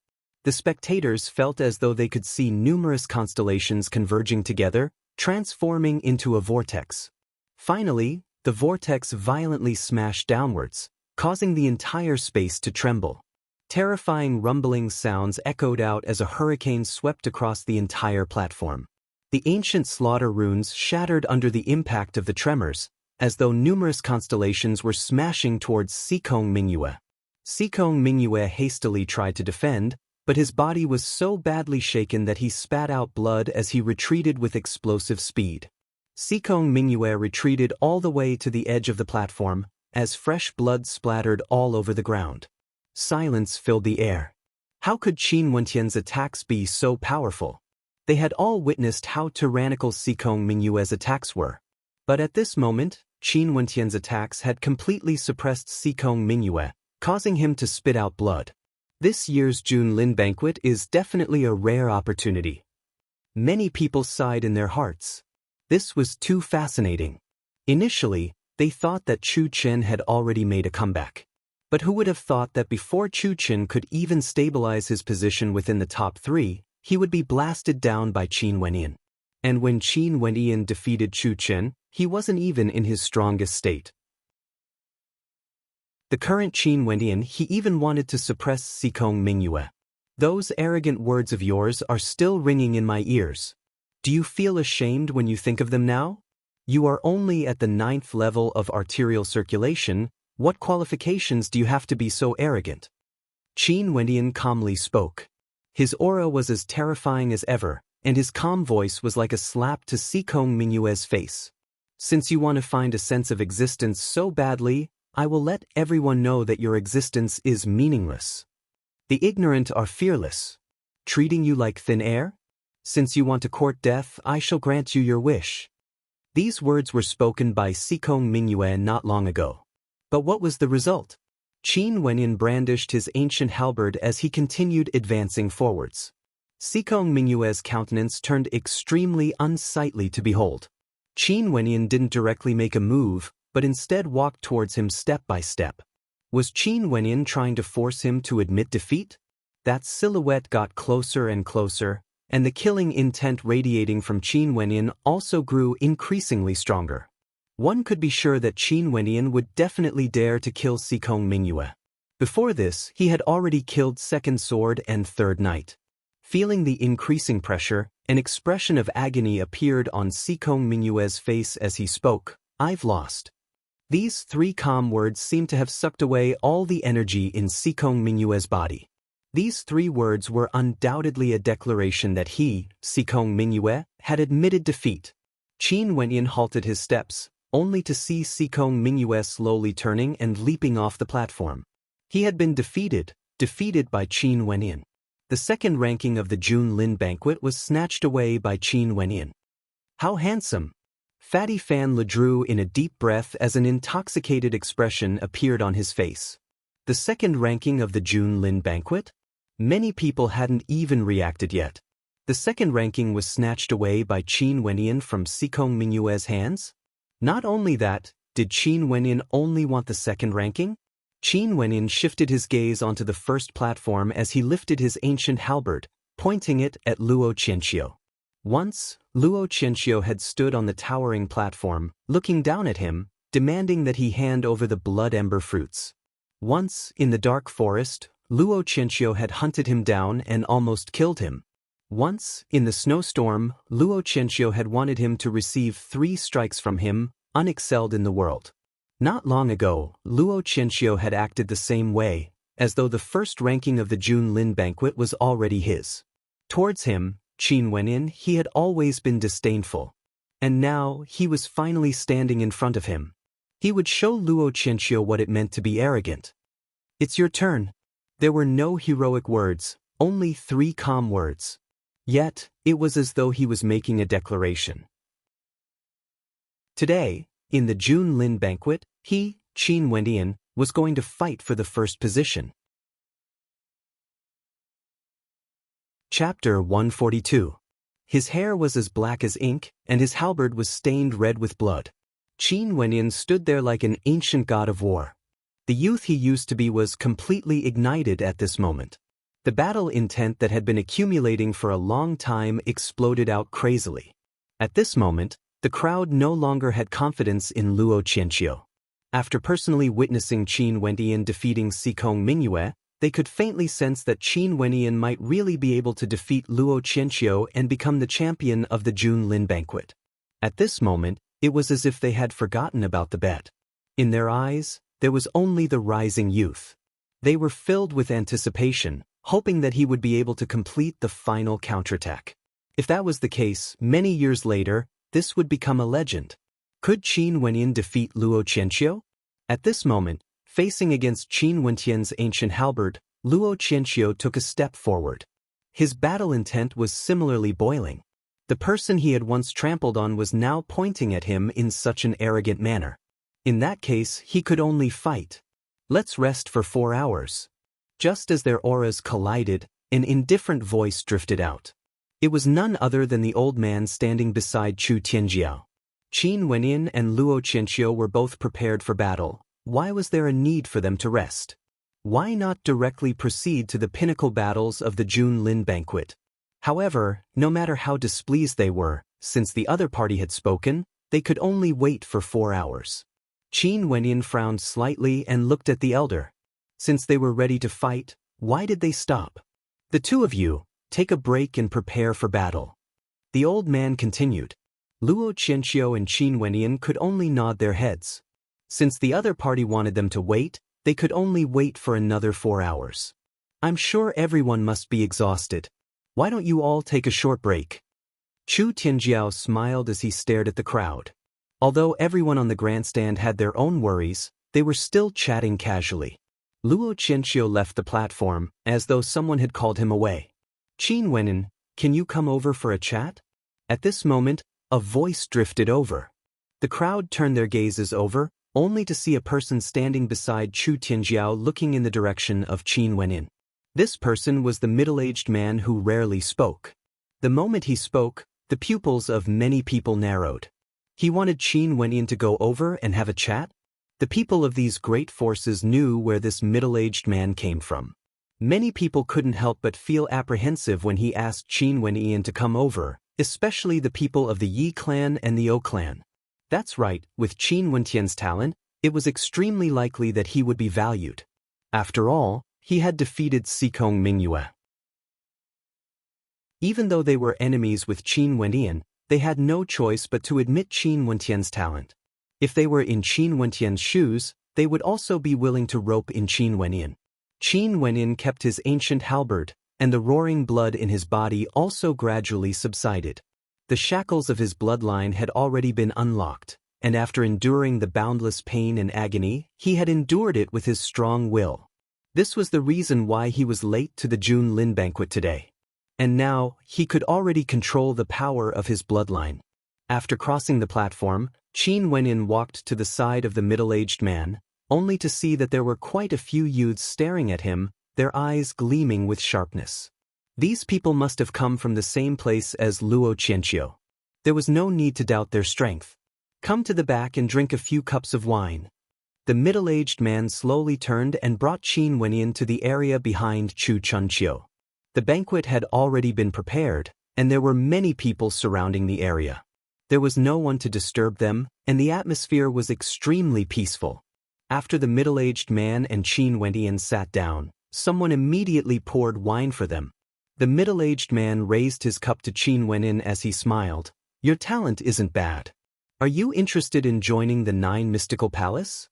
The spectators felt as though they could see numerous constellations converging together, transforming into a vortex. Finally, the vortex violently smashed downwards, causing the entire space to tremble. Terrifying rumbling sounds echoed out as a hurricane swept across the entire platform. The ancient slaughter runes shattered under the impact of the tremors, as though numerous constellations were smashing towards Xikong Mingyue. Xikong Mingyue hastily tried to defend, but his body was so badly shaken that he spat out blood as he retreated with explosive speed. Xikong Mingyue retreated all the way to the edge of the platform, as fresh blood splattered all over the ground. Silence filled the air. How could Qin Wentian's attacks be so powerful? They had all witnessed how tyrannical Xikong Mingyue's attacks were. But at this moment, Qin Wentian's attacks had completely suppressed Xikong Mingyue, causing him to spit out blood. This year's June Lin banquet is definitely a rare opportunity. Many people sighed in their hearts. This was too fascinating. Initially, they thought that Chu Chen had already made a comeback. But who would have thought that before Chu Chen could even stabilize his position within the top 3, he would be blasted down by Qin Wendian. And when Qin Wendian defeated Chu Chen, he wasn't even in his strongest state. The current Qin Wendian, he even wanted to suppress Xikong Mingyue. Those arrogant words of yours are still ringing in my ears. Do you feel ashamed when you think of them now? You are only at the 9th level of arterial circulation. What qualifications do you have to be so arrogant? Qin Wendian calmly spoke. His aura was as terrifying as ever, and his calm voice was like a slap to Sikong Mingyue's face. Since you want to find a sense of existence so badly, I will let everyone know that your existence is meaningless. The ignorant are fearless, treating you like thin air? Since you want to court death, I shall grant you your wish. These words were spoken by Sikong Mingyue not long ago. But what was the result? Qin Wenyin brandished his ancient halberd as he continued advancing forwards. Sikong Mingyue's countenance turned extremely unsightly to behold. Qin Wenyin didn't directly make a move, but instead walked towards him step by step. Was Qin Wenyin trying to force him to admit defeat? That silhouette got closer and closer, and the killing intent radiating from Qin Wenyin also grew increasingly stronger. One could be sure that Qin Wenyin would definitely dare to kill Sikong Mingyue. Before this, he had already killed Second Sword and Third Knight. Feeling the increasing pressure, an expression of agony appeared on Sikong Mingyue's face as he spoke. I've lost. These three calm words seemed to have sucked away all the energy in Sikong Mingyue's body. These three words were undoubtedly a declaration that he, Sikong Mingyue, had admitted defeat. Qin Wenyin halted his steps, only to see Sikong Mingyue slowly turning and leaping off the platform. He had been defeated by Qin Wenyin. The second ranking of the Jun Lin banquet was snatched away by Qin Wenyin. How handsome! Fatty Fan Le drew in a deep breath as an intoxicated expression appeared on his face. The second ranking of the Jun Lin banquet? Many people hadn't even reacted yet. The second ranking was snatched away by Qin Wenyin from Sikong Mingyue's hands? Not only that, did Qin Wenyin only want the second ranking? Qin Wenyin shifted his gaze onto the first platform as he lifted his ancient halberd, pointing it at Luo Qianxiu. Once, Luo Qianxiu had stood on the towering platform, looking down at him, demanding that he hand over the blood ember fruits. Once, in the dark forest, Luo Qianxiu had hunted him down and almost killed him. Once, in the snowstorm, Luo Qianxiu had wanted him to receive 3 strikes from him, unexcelled in the world. Not long ago, Luo Qianxiu had acted the same way, as though the first ranking of the Jun Lin banquet was already his. Towards him, Qin Wenyin, he had always been disdainful. And now, he was finally standing in front of him. He would show Luo Qianxiu what it meant to be arrogant. It's your turn. There were no heroic words, only 3 calm words. Yet, it was as though he was making a declaration. Today, in the Jun Lin banquet, he, Qin Wenyin, was going to fight for the first position. Chapter 142. His hair was as black as ink, and his halberd was stained red with blood. Qin Wenyin stood there like an ancient god of war. The youth he used to be was completely ignited at this moment. The battle intent that had been accumulating for a long time exploded out crazily. At this moment, the crowd no longer had confidence in Luo Qianxiu. After personally witnessing Qin Wenyin defeating Sikong Mingyue, they could faintly sense that Qin Wenyin might really be able to defeat Luo Qianxiu and become the champion of the Jun Lin banquet. At this moment, it was as if they had forgotten about the bet. In their eyes, there was only the rising youth. They were filled with anticipation, hoping that he would be able to complete the final counterattack. If that was the case, many years later, this would become a legend. Could Qin Wenyin defeat Luo Qianxiu? At this moment, facing against Qin Wentian's ancient halberd, Luo Qianxiu took a step forward. His battle intent was similarly boiling. The person he had once trampled on was now pointing at him in such an arrogant manner. In that case, he could only fight. Let's rest for 4 hours. Just as their auras collided, an indifferent voice drifted out. It was none other than the old man standing beside Chu Tianjiao. Qin Wenyin and Luo Qianxiu were both prepared for battle. Why was there a need for them to rest? Why not directly proceed to the pinnacle battles of the Jun Lin banquet? However, no matter how displeased they were, since the other party had spoken, they could only wait for 4 hours. Qin Wenyin frowned slightly and looked at the elder. Since they were ready to fight, why did they stop? The two of you, take a break and prepare for battle. The old man continued. Luo Qianxiu and Qin Wenyin could only nod their heads. Since the other party wanted them to wait, they could only wait for another 4 hours. I'm sure everyone must be exhausted. Why don't you all take a short break? Chu Tianjiao smiled as he stared at the crowd. Although everyone on the grandstand had their own worries, they were still chatting casually. Luo Qianqiu left the platform, as though someone had called him away. Qin Wenin, can you come over for a chat? At this moment, a voice drifted over. The crowd turned their gazes over, only to see a person standing beside Chu Tianjiao looking in the direction of Qin Wenin. This person was the middle-aged man who rarely spoke. The moment he spoke, the pupils of many people narrowed. He wanted Qin Wenin to go over and have a chat? The people of these great forces knew where this middle-aged man came from. Many people couldn't help but feel apprehensive when he asked Qin Wenin to come over, especially the people of the Yi clan and the O clan. That's right, with Qin Wentian's talent, it was extremely likely that he would be valued. After all, he had defeated Sikong Mingyue. Even though they were enemies with Qin Wentian, they had no choice but to admit Qin Wentian's talent. If they were in Qin Wentian's shoes, they would also be willing to rope in Qin Wenin. Qin Wenin kept his ancient halberd, and the roaring blood in his body also gradually subsided. The shackles of his bloodline had already been unlocked, and after enduring the boundless pain and agony, he had endured it with his strong will. This was the reason why he was late to the Jun Lin banquet today. And now, he could already control the power of his bloodline. After crossing the platform, Qin Wenin walked to the side of the middle-aged man, only to see that there were quite a few youths staring at him, their eyes gleaming with sharpness. These people must have come from the same place as Luo Qianqiu. There was no need to doubt their strength. Come to the back and drink a few cups of wine. The middle-aged man slowly turned and brought Qin Wenin to the area behind Chu Chunqiu. The banquet had already been prepared, and there were many people surrounding the area. There was no one to disturb them, and the atmosphere was extremely peaceful. After the middle-aged man and Qin Wenin sat down, someone immediately poured wine for them. The middle-aged man raised his cup to Qin Wenin as he smiled. Your talent isn't bad. Are you interested in joining the 9 Mystical Palace?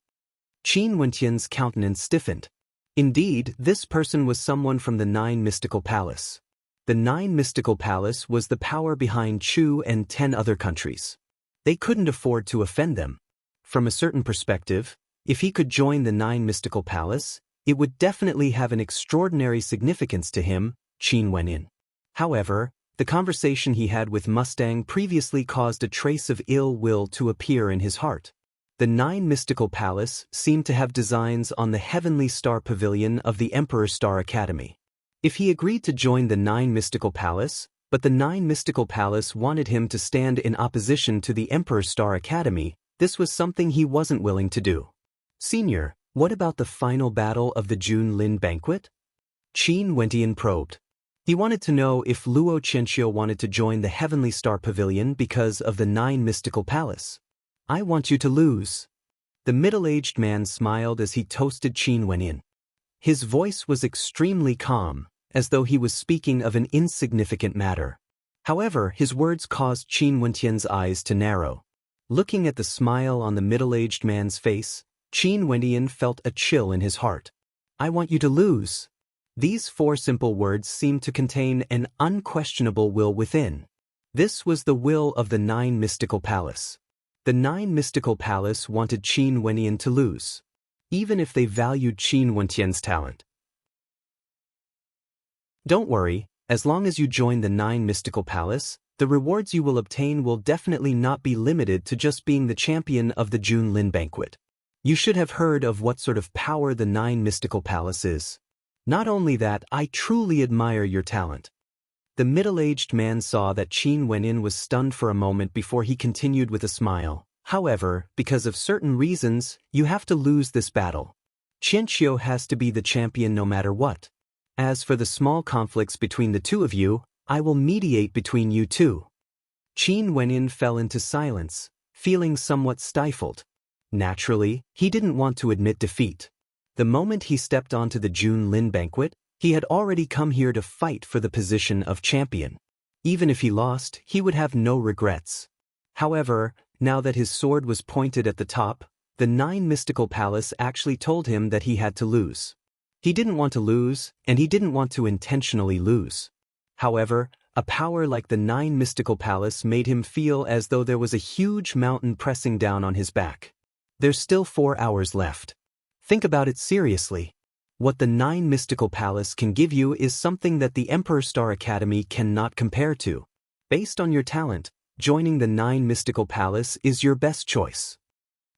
Qin Wentian's countenance stiffened. Indeed, this person was someone from the 9 Mystical Palace. The 9 Mystical Palace was the power behind Chu and 10 other countries. They couldn't afford to offend them. From a certain perspective, if he could join the 9 Mystical Palace, it would definitely have an extraordinary significance to him, Qin Wenin. However, the conversation he had with Mustang previously caused a trace of ill will to appear in his heart. The 9 Mystical Palace seemed to have designs on the Heavenly Star Pavilion of the Emperor Star Academy. If he agreed to join the 9 Mystical Palace, but the 9 Mystical Palace wanted him to stand in opposition to the Emperor Star Academy, this was something he wasn't willing to do. Senior, what about the final battle of the Jun Lin banquet? Qin Wentian probed. He wanted to know if Luo Qianqiu wanted to join the Heavenly Star Pavilion because of the 9 Mystical Palace. I want you to lose. The middle-aged man smiled as he toasted Qin Wenin. His voice was extremely calm, as though he was speaking of an insignificant matter. However, his words caused Qin Wentian's eyes to narrow. Looking at the smile on the middle-aged man's face, Qin Wentian felt a chill in his heart. I want you to lose. These 4 simple words seemed to contain an unquestionable will within. This was the will of the 9 Mystical Palace. The 9 Mystical Palace wanted Qin Wenin to lose, even if they valued Qin Wentian's talent. Don't worry, as long as you join the 9 Mystical Palace, the rewards you will obtain will definitely not be limited to just being the champion of the Jun Lin banquet. You should have heard of what sort of power the 9 Mystical Palace is. Not only that, I truly admire your talent. The middle-aged man saw that Qin Wenin was stunned for a moment before he continued with a smile. However, because of certain reasons, you have to lose this battle. Qianqiu has to be the champion no matter what. As for the small conflicts between the two of you, I will mediate between you two. Qin Wenin fell into silence, feeling somewhat stifled. Naturally, he didn't want to admit defeat. The moment he stepped onto the Jun Lin banquet, he had already come here to fight for the position of champion. Even if he lost, he would have no regrets. However, now that his sword was pointed at the top, the 9 Mystical Palace actually told him that he had to lose. He didn't want to lose, and he didn't want to intentionally lose. However, a power like the Nine Mystical Palace made him feel as though there was a huge mountain pressing down on his back. There's still 4 hours left. Think about it seriously. What the Nine Mystical Palace can give you is something that the Emperor Star Academy cannot compare to. Based on your talent, joining the Nine Mystical Palace is your best choice.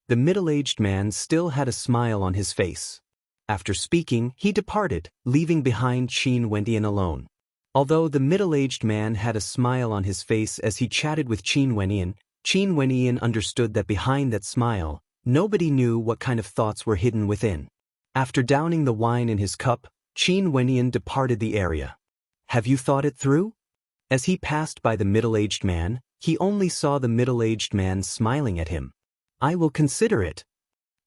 The middle-aged man still had a smile on his face. After speaking, he departed, leaving behind Qin Wendian alone. Although the middle-aged man had a smile on his face as he chatted with Qin Wendian understood that behind that smile, nobody knew what kind of thoughts were hidden within. After downing the wine in his cup, Qin Wendian departed the area. Have you thought it through? As he passed by the middle-aged man, he only saw the middle-aged man smiling at him. I will consider it.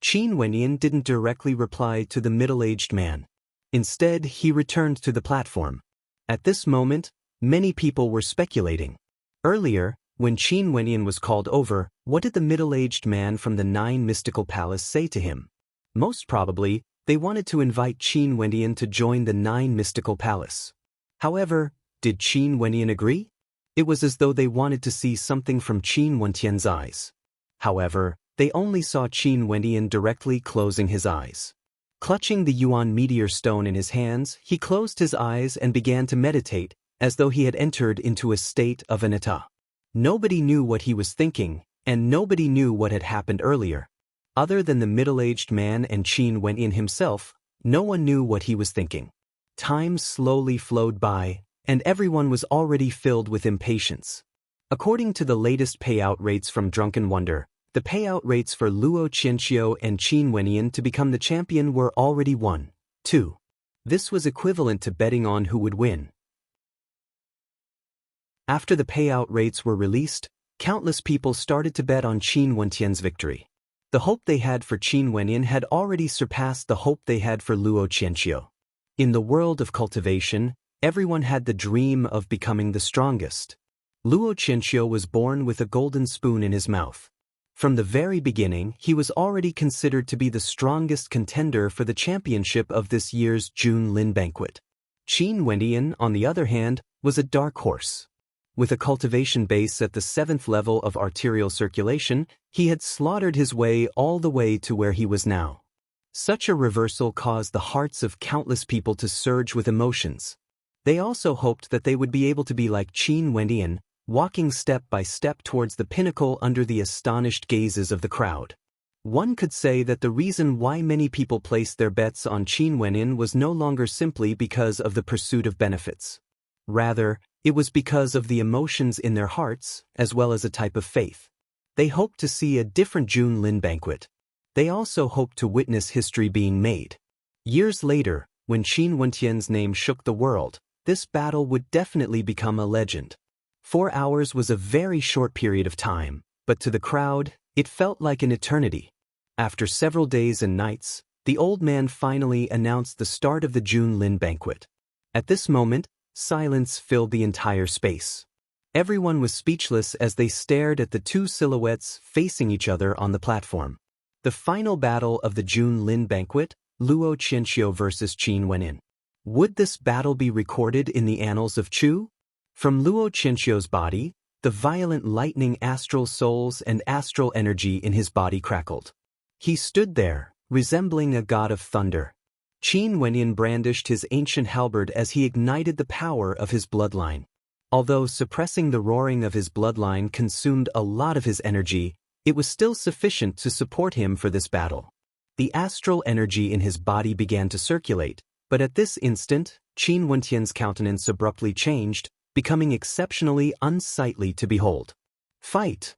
Qin Wendian didn't directly reply to the middle-aged man. Instead, he returned to the platform. At this moment, many people were speculating. Earlier, when Qin Wendian was called over, what did the middle-aged man from the Nine Mystical Palace say to him? Most probably, they wanted to invite Qin Wendian to join the Nine Mystical Palace. However, did Qin Wendian agree? It was as though they wanted to see something from Qin Wendian's eyes. However, they only saw Qin Wendian directly closing his eyes. Clutching the Yuan meteor stone in his hands, he closed his eyes and began to meditate, as though he had entered into a state of anatta. Nobody knew what he was thinking, and nobody knew what had happened earlier. Other than the middle-aged man and Qin Wendian himself, no one knew what he was thinking. Time slowly flowed by, and everyone was already filled with impatience. According to the latest payout rates from Drunken Wonder, the payout rates for Luo Qianqiu and Qin Wendian to become the champion were already 1-2. This was equivalent to betting on who would win. After the payout rates were released, countless people started to bet on Qin Wendian's victory. The hope they had for Qin Wendian had already surpassed the hope they had for Luo Qianqiu. In the world of cultivation, everyone had the dream of becoming the strongest. Luo Qianqiu was born with a golden spoon in his mouth. From the very beginning, he was already considered to be the strongest contender for the championship of this year's June Lin banquet. Qin Wendian, on the other hand, was a dark horse. With a cultivation base at the 7th level of arterial circulation, he had slaughtered his way all the way to where he was now. Such a reversal caused the hearts of countless people to surge with emotions. They also hoped that they would be able to be like Qin Wendian, walking step by step towards the pinnacle under the astonished gazes of the crowd. One could say that the reason why many people placed their bets on Qin Wendian was no longer simply because of the pursuit of benefits. Rather, it was because of the emotions in their hearts, as well as a type of faith. They hoped to see a different June Lin banquet. They also hoped to witness history being made. Years later, when Qin Wendian's name shook the world, this battle would definitely become a legend. 4 hours was a very short period of time, but to the crowd, it felt like an eternity. After several days and nights, the old man finally announced the start of the June Lin banquet. At this moment, silence filled the entire space. Everyone was speechless as they stared at the two silhouettes facing each other on the platform. The final battle of the June Lin banquet, Luo Qianqiu versus Qin Wendian. Would this battle be recorded in the annals of Chu? From Luo Qianqiu's body, the violent lightning astral souls and astral energy in his body crackled. He stood there, resembling a god of thunder. Qin Wendian brandished his ancient halberd as he ignited the power of his bloodline. Although suppressing the roaring of his bloodline consumed a lot of his energy, it was still sufficient to support him for this battle. The astral energy in his body began to circulate, but at this instant, Qin Wendian's countenance abruptly changed, becoming exceptionally unsightly to behold. Fight!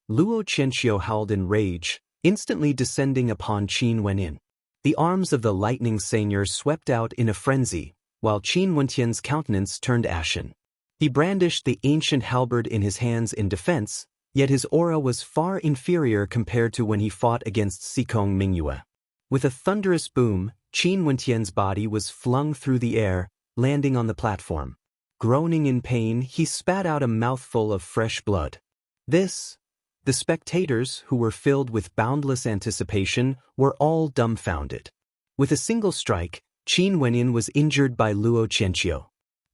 Luo Qianqiu howled in rage, instantly descending upon Qin Wendian. The arms of the lightning seigneur swept out in a frenzy, while Qin Wendian's countenance turned ashen. He brandished the ancient halberd in his hands in defense, yet his aura was far inferior compared to when he fought against Sikong Mingyue. With a thunderous boom, Qin Wendian's body was flung through the air, landing on the platform. Groaning in pain, he spat out a mouthful of fresh blood. The spectators, who were filled with boundless anticipation, were all dumbfounded. With a single strike, Qin Wenyan was injured by Luo Qianqiu.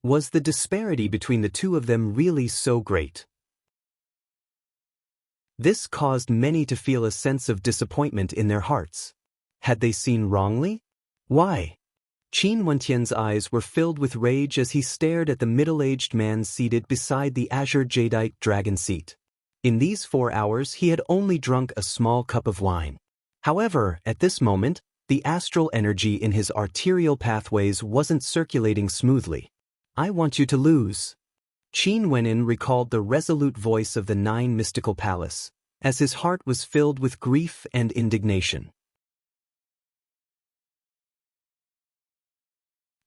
Was the disparity between the two of them really so great? This caused many to feel a sense of disappointment in their hearts. Had they seen wrongly? Why? Qin Wenyan's eyes were filled with rage as he stared at the middle-aged man seated beside the azure jadeite dragon seat. In these 4 hours he had only drunk a small cup of wine. However, at this moment, the astral energy in his arterial pathways wasn't circulating smoothly. I want you to lose. Qin Wenyan recalled the resolute voice of the 9 mystical palace, as his heart was filled with grief and indignation.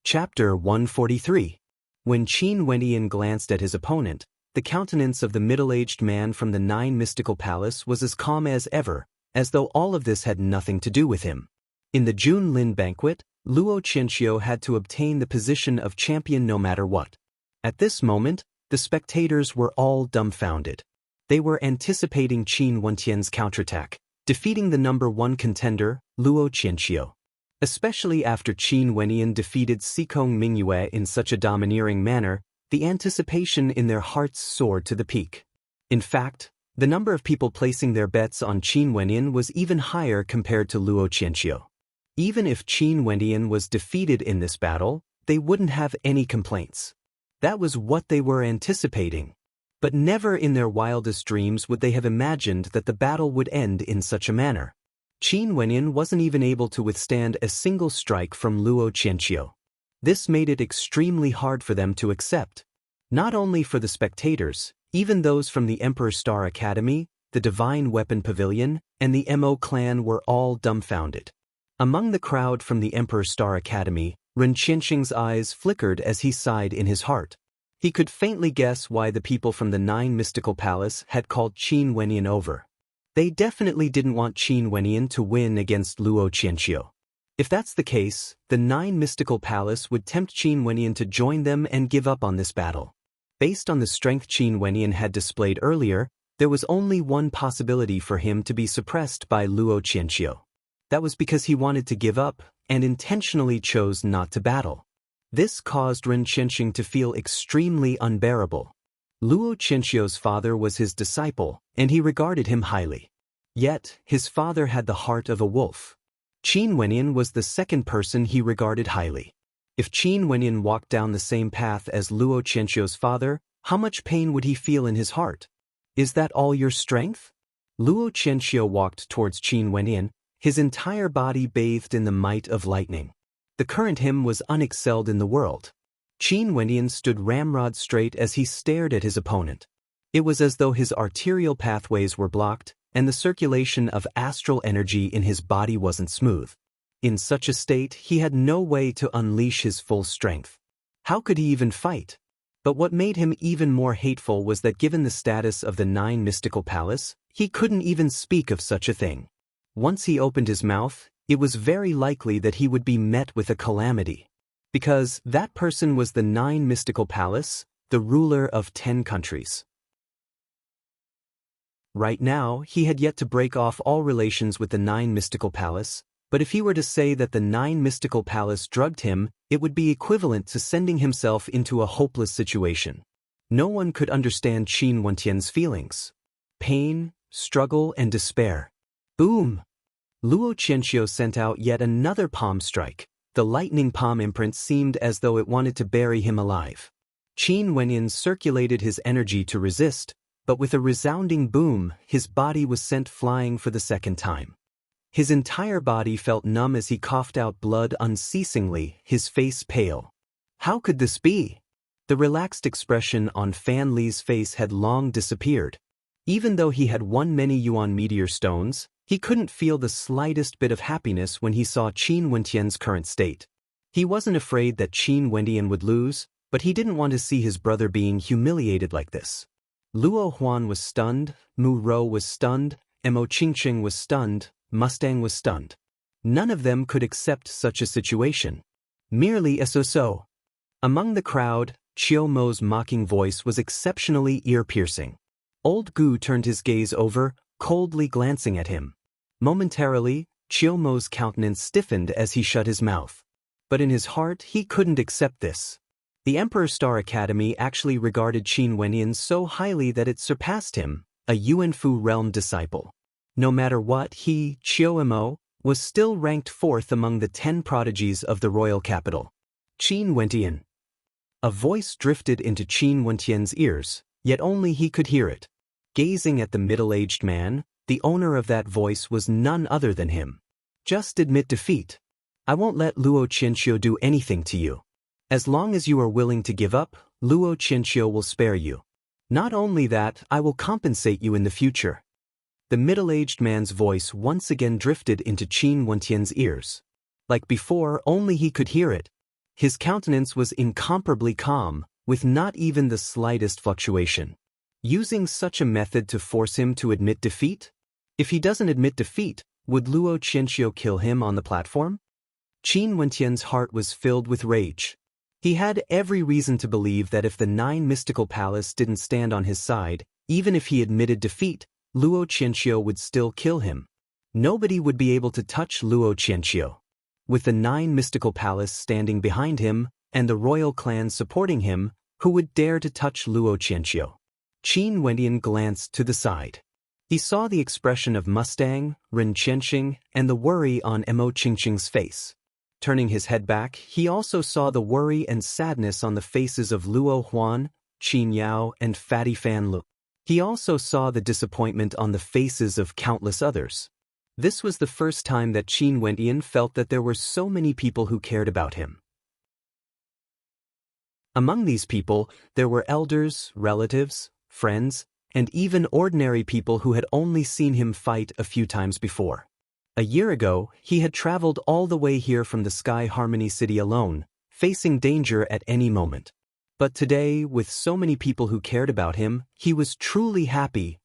Chapter 143. When Qin Wenyan glanced at his opponent, the countenance of the middle-aged man from the 9 mystical palace was as calm as ever, as though all of this had nothing to do with him. In the Jun Lin banquet, Luo Qianqiu had to obtain the position of champion no matter what. At this moment, the spectators were all dumbfounded. They were anticipating Qin Wenyan's counterattack, defeating the number 1 contender, Luo Qianqiu. Especially after Qin Wenyan defeated Sikong Mingyue in such a domineering manner, the anticipation in their hearts soared to the peak. In fact, the number of people placing their bets on Qin Wenyan was even higher compared to Luo Qianqiu. Even if Qin Wenyan was defeated in this battle, they wouldn't have any complaints. That was what they were anticipating. But never in their wildest dreams would they have imagined that the battle would end in such a manner. Qin Wenyan wasn't even able to withstand a single strike from Luo Qianqiu. This made it extremely hard for them to accept. Not only for the spectators, even those from the Emperor Star Academy, the Divine Weapon Pavilion, and the Mo clan were all dumbfounded. Among the crowd from the Emperor Star Academy, Ren Qianxing's eyes flickered as he sighed in his heart. He could faintly guess why the people from the 9 mystical palace had called Qin Wenyan over. They definitely didn't want Qin Wenyan to win against Luo Qianqiu. If that's the case, the 9 mystical palace would tempt Qin Wenyan to join them and give up on this battle. Based on the strength Qin Wenyan had displayed earlier, there was only one possibility for him to be suppressed by Luo Qianqiu. That was because he wanted to give up and intentionally chose not to battle. This caused Ren Qianxing to feel extremely unbearable. Luo Qianqiu's father was his disciple, and he regarded him highly. Yet, his father had the heart of a wolf. Qin Wenyan was the second person he regarded highly. If Qin Wenyan walked down the same path as Luo Qianqiu's father, how much pain would he feel in his heart? Is that all your strength? Luo Qianqiu walked towards Qin Wenyan, his entire body bathed in the might of lightning. The current him was unexcelled in the world. Qin Wenyan stood ramrod straight as he stared at his opponent. It was as though his arterial pathways were blocked, and the circulation of astral energy in his body wasn't smooth. In such a state, he had no way to unleash his full strength. How could he even fight? But what made him even more hateful was that given the status of the 9 mystical palace, he couldn't even speak of such a thing. Once he opened his mouth, it was very likely that he would be met with a calamity. Because that person was the 9 mystical palace, the ruler of 10 countries. Right now, he had yet to break off all relations with the 9 mystical palace, but if he were to say that the 9 mystical palace drugged him, it would be equivalent to sending himself into a hopeless situation. No one could understand Qin Wenyan's feelings. Pain, struggle, and despair. Boom! Luo Qianqiu sent out yet another palm strike. The lightning palm imprint seemed as though it wanted to bury him alive. Qin Wenyan circulated his energy to resist, but with a resounding boom, his body was sent flying for the second time. His entire body felt numb as he coughed out blood unceasingly, his face pale. How could this be? The relaxed expression on Fan Li's face had long disappeared. Even though he had won many yuan meteor stones, he couldn't feel the slightest bit of happiness when he saw Qin Wenyan's current state. He wasn't afraid that Qin Wenyan would lose, but he didn't want to see his brother being humiliated like this. Luo Huan was stunned, Mu Rou was stunned, Mo Qingqing was stunned, Mustang was stunned. None of them could accept such a situation. Merely a so-so. Among the crowd, Qiu Mo's mocking voice was exceptionally ear-piercing. Old Gu turned his gaze over, coldly glancing at him. Momentarily, Qiu Mo's countenance stiffened as he shut his mouth. But in his heart, he couldn't accept this. The Emperor Star Academy actually regarded Qin Wenyan so highly that it surpassed him, a Yuanfu realm disciple. No matter what, he, Qiuemo, was still ranked 4th among the 10 prodigies of the royal capital. Qin Wentian. A voice drifted into Qin Wentian's ears, yet only he could hear it. Gazing at the middle-aged man, the owner of that voice was none other than him. Just admit defeat. I won't let Luo Qianqiu do anything to you. As long as you are willing to give up, Luo Qianqiu will spare you. Not only that, I will compensate you in the future. The middle-aged man's voice once again drifted into Qin Wentian's ears. Like before, only he could hear it. His countenance was incomparably calm, with not even the slightest fluctuation. Using such a method to force him to admit defeat? If he doesn't admit defeat, would Luo Qianqiu kill him on the platform? Qin Wentian's heart was filled with rage. He had every reason to believe that if the 9 mystical palace didn't stand on his side, even if he admitted defeat, Luo Qianqiu would still kill him. Nobody would be able to touch Luo Qianqiu. With the 9 mystical palace standing behind him, and the royal clan supporting him, who would dare to touch Luo Qianqiu? Qin Wenyan glanced to the side. He saw the expression of Mustang, Ren Qianxing, and the worry on Mo Qingqing's face. Turning his head back, he also saw the worry and sadness on the faces of Luo Huan, Qin Yao, and Fatty Fan Lu. He also saw the disappointment on the faces of countless others. This was the first time that Qin Wenyan felt that there were so many people who cared about him. Among these people, there were elders, relatives, friends, and even ordinary people who had only seen him fight a few times before. A year ago, he had traveled all the way here from the Sky Harmony City alone, facing danger at any moment. But today, with so many people who cared about him, he was truly happy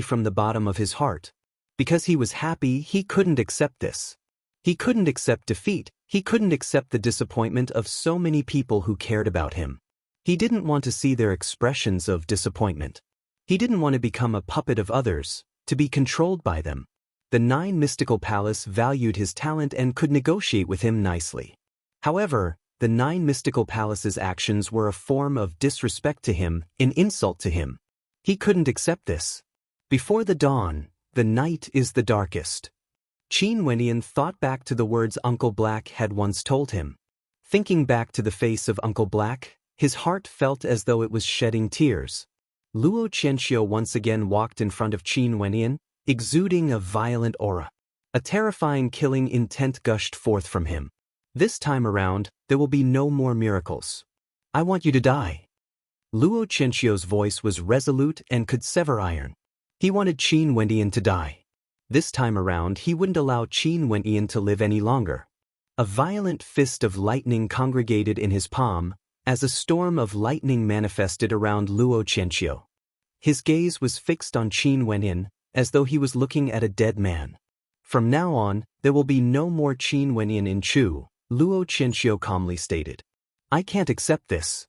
from the bottom of his heart. Because he was happy, he couldn't accept this. He couldn't accept defeat. He couldn't accept the disappointment of so many people who cared about him. He didn't want to see their expressions of disappointment. He didn't want to become a puppet of others, to be controlled by them. The 9 mystical palace valued his talent and could negotiate with him nicely. However, the 9 mystical palace's actions were a form of disrespect to him, an insult to him. He couldn't accept this. Before the dawn, the night is the darkest. Qin Wenyan thought back to the words Uncle Black had once told him. Thinking back to the face of Uncle Black, his heart felt as though it was shedding tears. Luo Qianqiu once again walked in front of Qin Wenyan, exuding a violent aura. A terrifying killing intent gushed forth from him. This time around, there will be no more miracles. I want you to die. Luo Qianqiu's voice was resolute and could sever iron. He wanted Qin Wenyan to die. This time around, he wouldn't allow Qin Wenyan to live any longer. A violent fist of lightning congregated in his palm, as a storm of lightning manifested around Luo Qianqiu. His gaze was fixed on Qin Wenyan, as though he was looking at a dead man. From now on, there will be no more Qin Wenyan in Chu, Luo Qianqiu calmly stated. I can't accept this.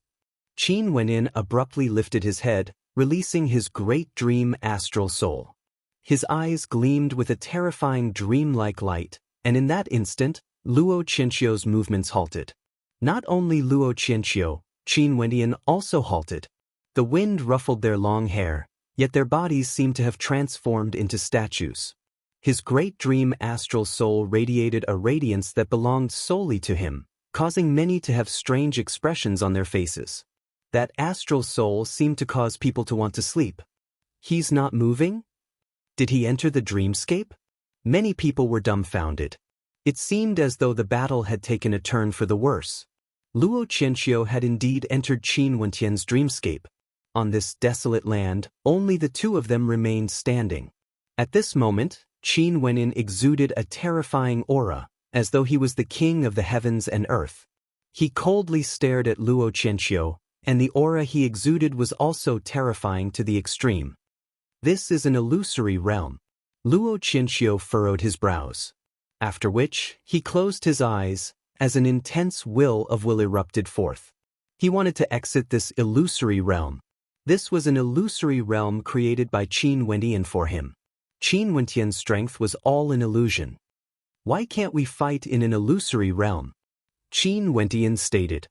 Qin Wenyan abruptly lifted his head, releasing his great dream astral soul. His eyes gleamed with a terrifying dreamlike light, and in that instant, Luo Qianqiu's movements halted. Not only Luo Qianqiu, Qin Wenyan also halted. The wind ruffled their long hair, yet their bodies seemed to have transformed into statues. His great dream astral soul radiated a radiance that belonged solely to him, causing many to have strange expressions on their faces. That astral soul seemed to cause people to want to sleep. He's not moving? Did he enter the dreamscape? Many people were dumbfounded. It seemed as though the battle had taken a turn for the worse. Luo Qianqiu had indeed entered Qin Wentian's dreamscape. On this desolate land, only the two of them remained standing. At this moment, Qin Wenyan exuded a terrifying aura, as though he was the king of the heavens and earth. He coldly stared at Luo Qianqiu, and the aura he exuded was also terrifying to the extreme. This is an illusory realm. Luo Qianqiu furrowed his brows. After which, he closed his eyes, as an intense will erupted forth. He wanted to exit this illusory realm. This was an illusory realm created by Qin Wenyan for him. Qin Wentian's strength was all an illusion. Why can't we fight in an illusory realm? Qin Wentian stated.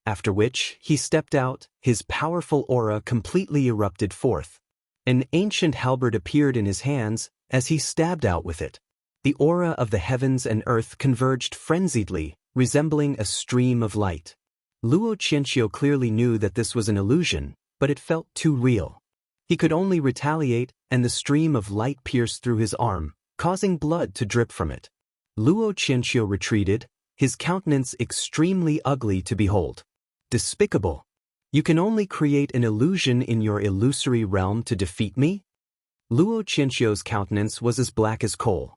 After which, he stepped out, his powerful aura completely erupted forth. An ancient halberd appeared in his hands as he stabbed out with it. The aura of the heavens and earth converged frenziedly, resembling a stream of light. Luo Qianqiu clearly knew that this was an illusion, but it felt too real. He could only retaliate, and the stream of light pierced through his arm, causing blood to drip from it. Luo Qianqiu retreated, his countenance extremely ugly to behold. Despicable. You can only create an illusion in your illusory realm to defeat me? Luo Qianqiu's countenance was as black as coal.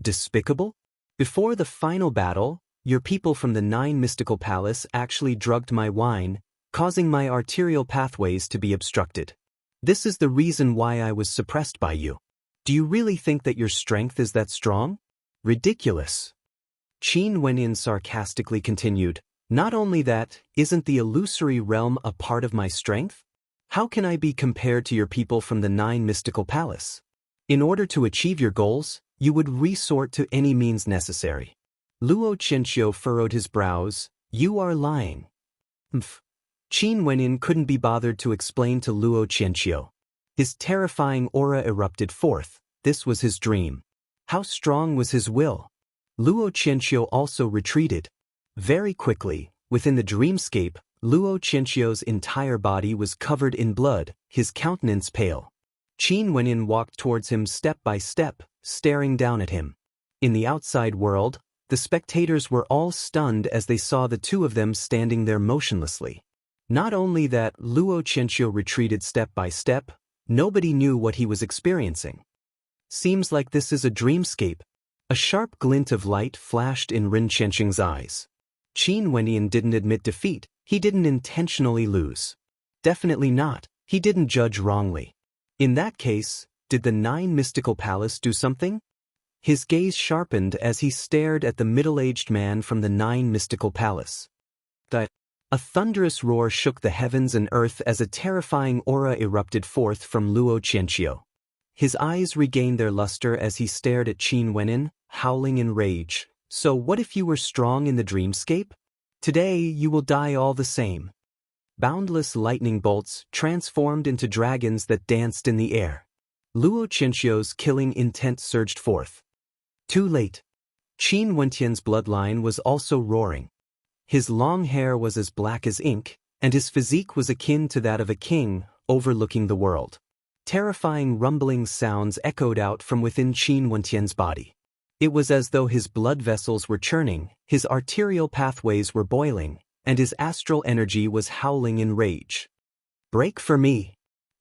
Despicable? Before the final battle, your people from the 9 mystical palace actually drugged my wine, causing my arterial pathways to be obstructed. This is the reason why I was suppressed by you. Do you really think that your strength is that strong? Ridiculous. Qin Wenyin sarcastically continued, not only that, isn't the illusory realm a part of my strength? How can I be compared to your people from the 9 mystical palace? In order to achieve your goals, you would resort to any means necessary. Luo Qianqiu furrowed his brows. You are lying. Qin Wenyin couldn't be bothered to explain to Luo Qianqiu. His terrifying aura erupted forth. This was his dream. How strong was his will? Luo Qianqiu also retreated. Very quickly, within the dreamscape, Luo Qianqiu's entire body was covered in blood, his countenance pale. Qin Wenyin walked towards him step by step, staring down at him. In the outside world, the spectators were all stunned as they saw the two of them standing there motionlessly. Not only that Luo Qianqiu retreated step by step, nobody knew what he was experiencing. Seems like this is a dreamscape. A sharp glint of light flashed in Rin Qianqing's eyes. Qin Wenyin didn't admit defeat, he didn't intentionally lose. Definitely not, he didn't judge wrongly. In that case, did the 9 mystical palace do something? His gaze sharpened as he stared at the middle-aged man from the 9 mystical palace. A thunderous roar shook the heavens and earth as a terrifying aura erupted forth from Luo Qianqiu. His eyes regained their luster as he stared at Qin Wenyin, howling in rage. So what if you were strong in the dreamscape? Today you will die all the same. Boundless lightning bolts transformed into dragons that danced in the air. Luo Qianqiu's killing intent surged forth. Too late. Qin Wentian's bloodline was also roaring. His long hair was as black as ink, and his physique was akin to that of a king, overlooking the world. Terrifying rumbling sounds echoed out from within Qin Wentian's body. It was as though his blood vessels were churning, his arterial pathways were boiling, and his astral energy was howling in rage. Break for me.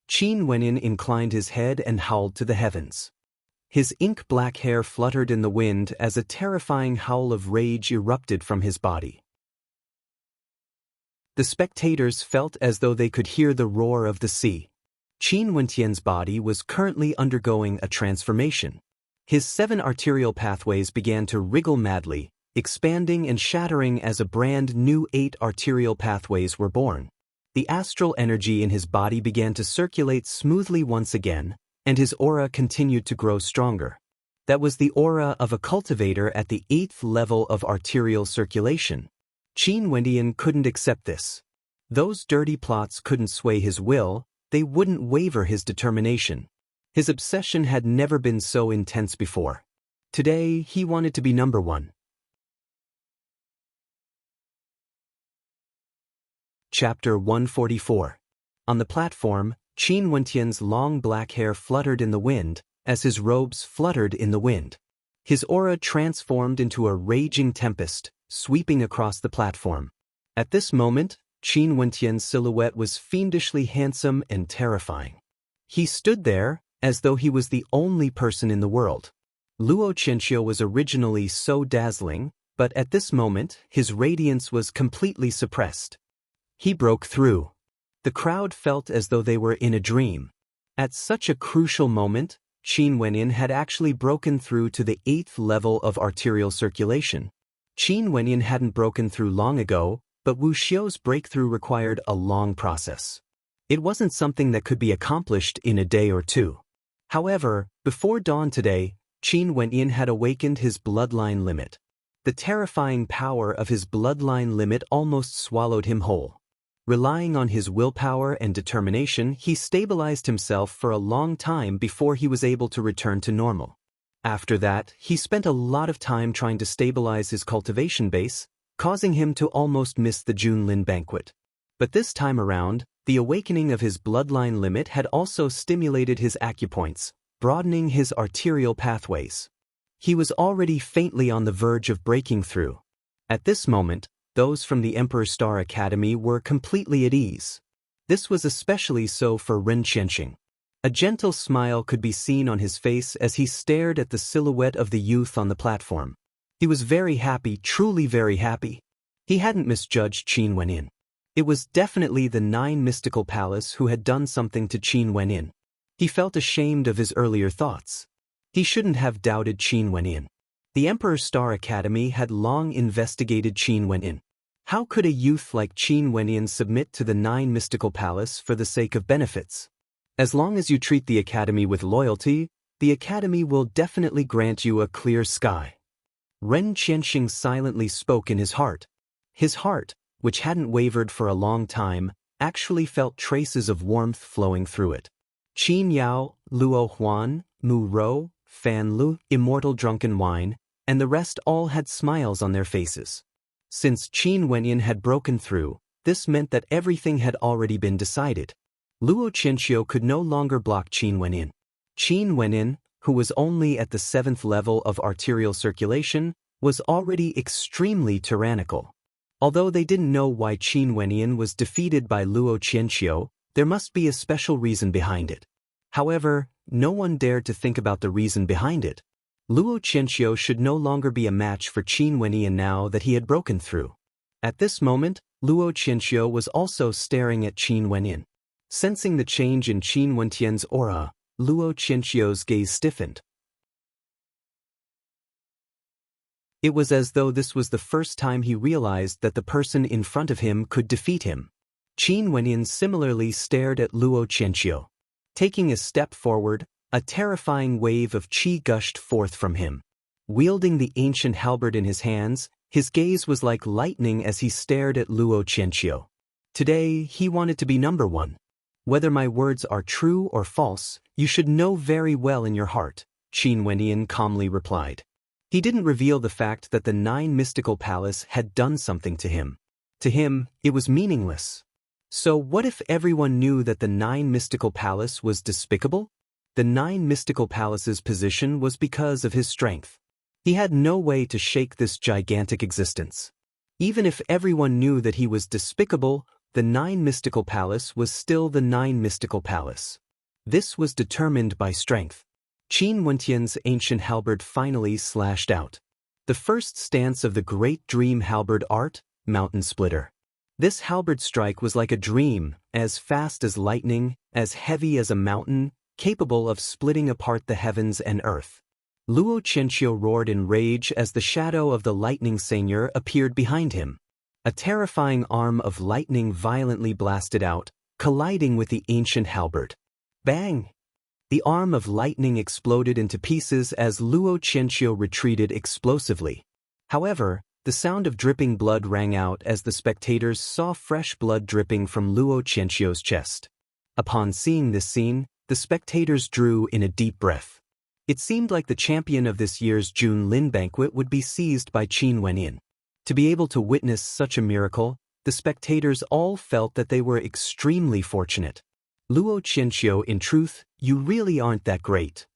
Qin Wenyin inclined his head and howled to the heavens. His ink-black hair fluttered in the wind as a terrifying howl of rage erupted from his body. The spectators felt as though they could hear the roar of the sea. Qin Wentian's body was currently undergoing a transformation. His 7 arterial pathways began to wriggle madly, expanding and shattering as a brand new 8 arterial pathways were born. The astral energy in his body began to circulate smoothly once again, and his aura continued to grow stronger. That was the aura of a cultivator at the 8th level of arterial circulation. Qin Wenyin couldn't accept this. Those dirty plots couldn't sway his will, they wouldn't waver his determination. His obsession had never been so intense before. Today, he wanted to be number 1. Chapter 144. On the platform, Qin Wentian's long black hair fluttered in the wind, as his robes fluttered in the wind. His aura transformed into a raging tempest, sweeping across the platform. At this moment, Qin Wentian's silhouette was fiendishly handsome and terrifying. He stood there, as though he was the only person in the world. Luo Qianqiu was originally so dazzling, but at this moment, his radiance was completely suppressed. He broke through. The crowd felt as though they were in a dream. At such a crucial moment, Qin Wenyin had actually broken through to the 8th level of arterial circulation. Qin Wenyin hadn't broken through long ago, but Wu Xiu's breakthrough required a long process. It wasn't something that could be accomplished in a day or two. However, before dawn today, Qin Wenyin had awakened his bloodline limit. The terrifying power of his bloodline limit almost swallowed him whole. Relying on his willpower and determination, he stabilized himself for a long time before he was able to return to normal. After that, he spent a lot of time trying to stabilize his cultivation base, causing him to almost miss the Junlin banquet. But this time around, the awakening of his bloodline limit had also stimulated his acupoints, broadening his arterial pathways. He was already faintly on the verge of breaking through. At this moment, those from the Emperor Star Academy were completely at ease. This was especially so for Ren Qianxing. A gentle smile could be seen on his face as he stared at the silhouette of the youth on the platform. He was very happy, truly very happy. He hadn't misjudged Qin Wenin. It was definitely the 9 Mystical Palace who had done something to Qin Wenin. He felt ashamed of his earlier thoughts. He shouldn't have doubted Qin Wenin. The Emperor Star Academy had long investigated Qin Wenin. How could a youth like Qin Wenin submit to the 9 Mystical Palace for the sake of benefits? As long as you treat the Academy with loyalty, the Academy will definitely grant you a clear sky. Ren Qianxing silently spoke in his heart. His heart, which hadn't wavered for a long time, actually felt traces of warmth flowing through it. Qin Yao, Luo Huan, Mu Rou, Fan Lu, Immortal Drunken Wine, and the rest all had smiles on their faces. Since Qin Wenin had broken through, this meant that everything had already been decided. Luo Qianxiu could no longer block Qin Wenin. Qin Wenin, who was only at the 7th level of arterial circulation, was already extremely tyrannical. Although they didn't know why Qin Wenin was defeated by Luo Qianxiu, there must be a special reason behind it. However, no one dared to think about the reason behind it. Luo Qianxiu should no longer be a match for Qin Wenin now that he had broken through. At this moment, Luo Qianxiu was also staring at Qin Wenin. Sensing the change in Qin Wentian's aura, Luo Qianxiu's gaze stiffened. It was as though this was the first time he realized that the person in front of him could defeat him. Qin Wenin similarly stared at Luo Qianxiu. Taking a step forward, a terrifying wave of qi gushed forth from him. Wielding the ancient halberd in his hands, his gaze was like lightning as he stared at Luo Qianxiu. Today, he wanted to be number one. Whether my words are true or false, you should know very well in your heart, Qin Wenin calmly replied. He didn't reveal the fact that the 9 Mystical Palace had done something to him. To him, it was meaningless. So what if everyone knew that the 9 Mystical Palace was despicable? The 9 Mystical Palace's position was because of his strength. He had no way to shake this gigantic existence. Even if everyone knew that he was despicable, the 9 Mystical Palace was still the 9 Mystical Palace. This was determined by strength. Qin Wentian's ancient halberd finally slashed out. The first stance of the great dream halberd art, Mountain Splitter. This halberd strike was like a dream, as fast as lightning, as heavy as a mountain, capable of splitting apart the heavens and earth. Luo Qianxiu roared in rage as the shadow of the lightning seigneur appeared behind him. A terrifying arm of lightning violently blasted out, colliding with the ancient halberd. Bang! The arm of lightning exploded into pieces as Luo Qianxiu retreated explosively. However, the sound of dripping blood rang out as the spectators saw fresh blood dripping from Luo Qianxiu's chest. Upon seeing this scene, the spectators drew in a deep breath. It seemed like the champion of this year's Junlin banquet would be seized by Qin Wenin. To be able to witness such a miracle, the spectators all felt that they were extremely fortunate. Luo Qianxiu, in truth, you really aren't that great.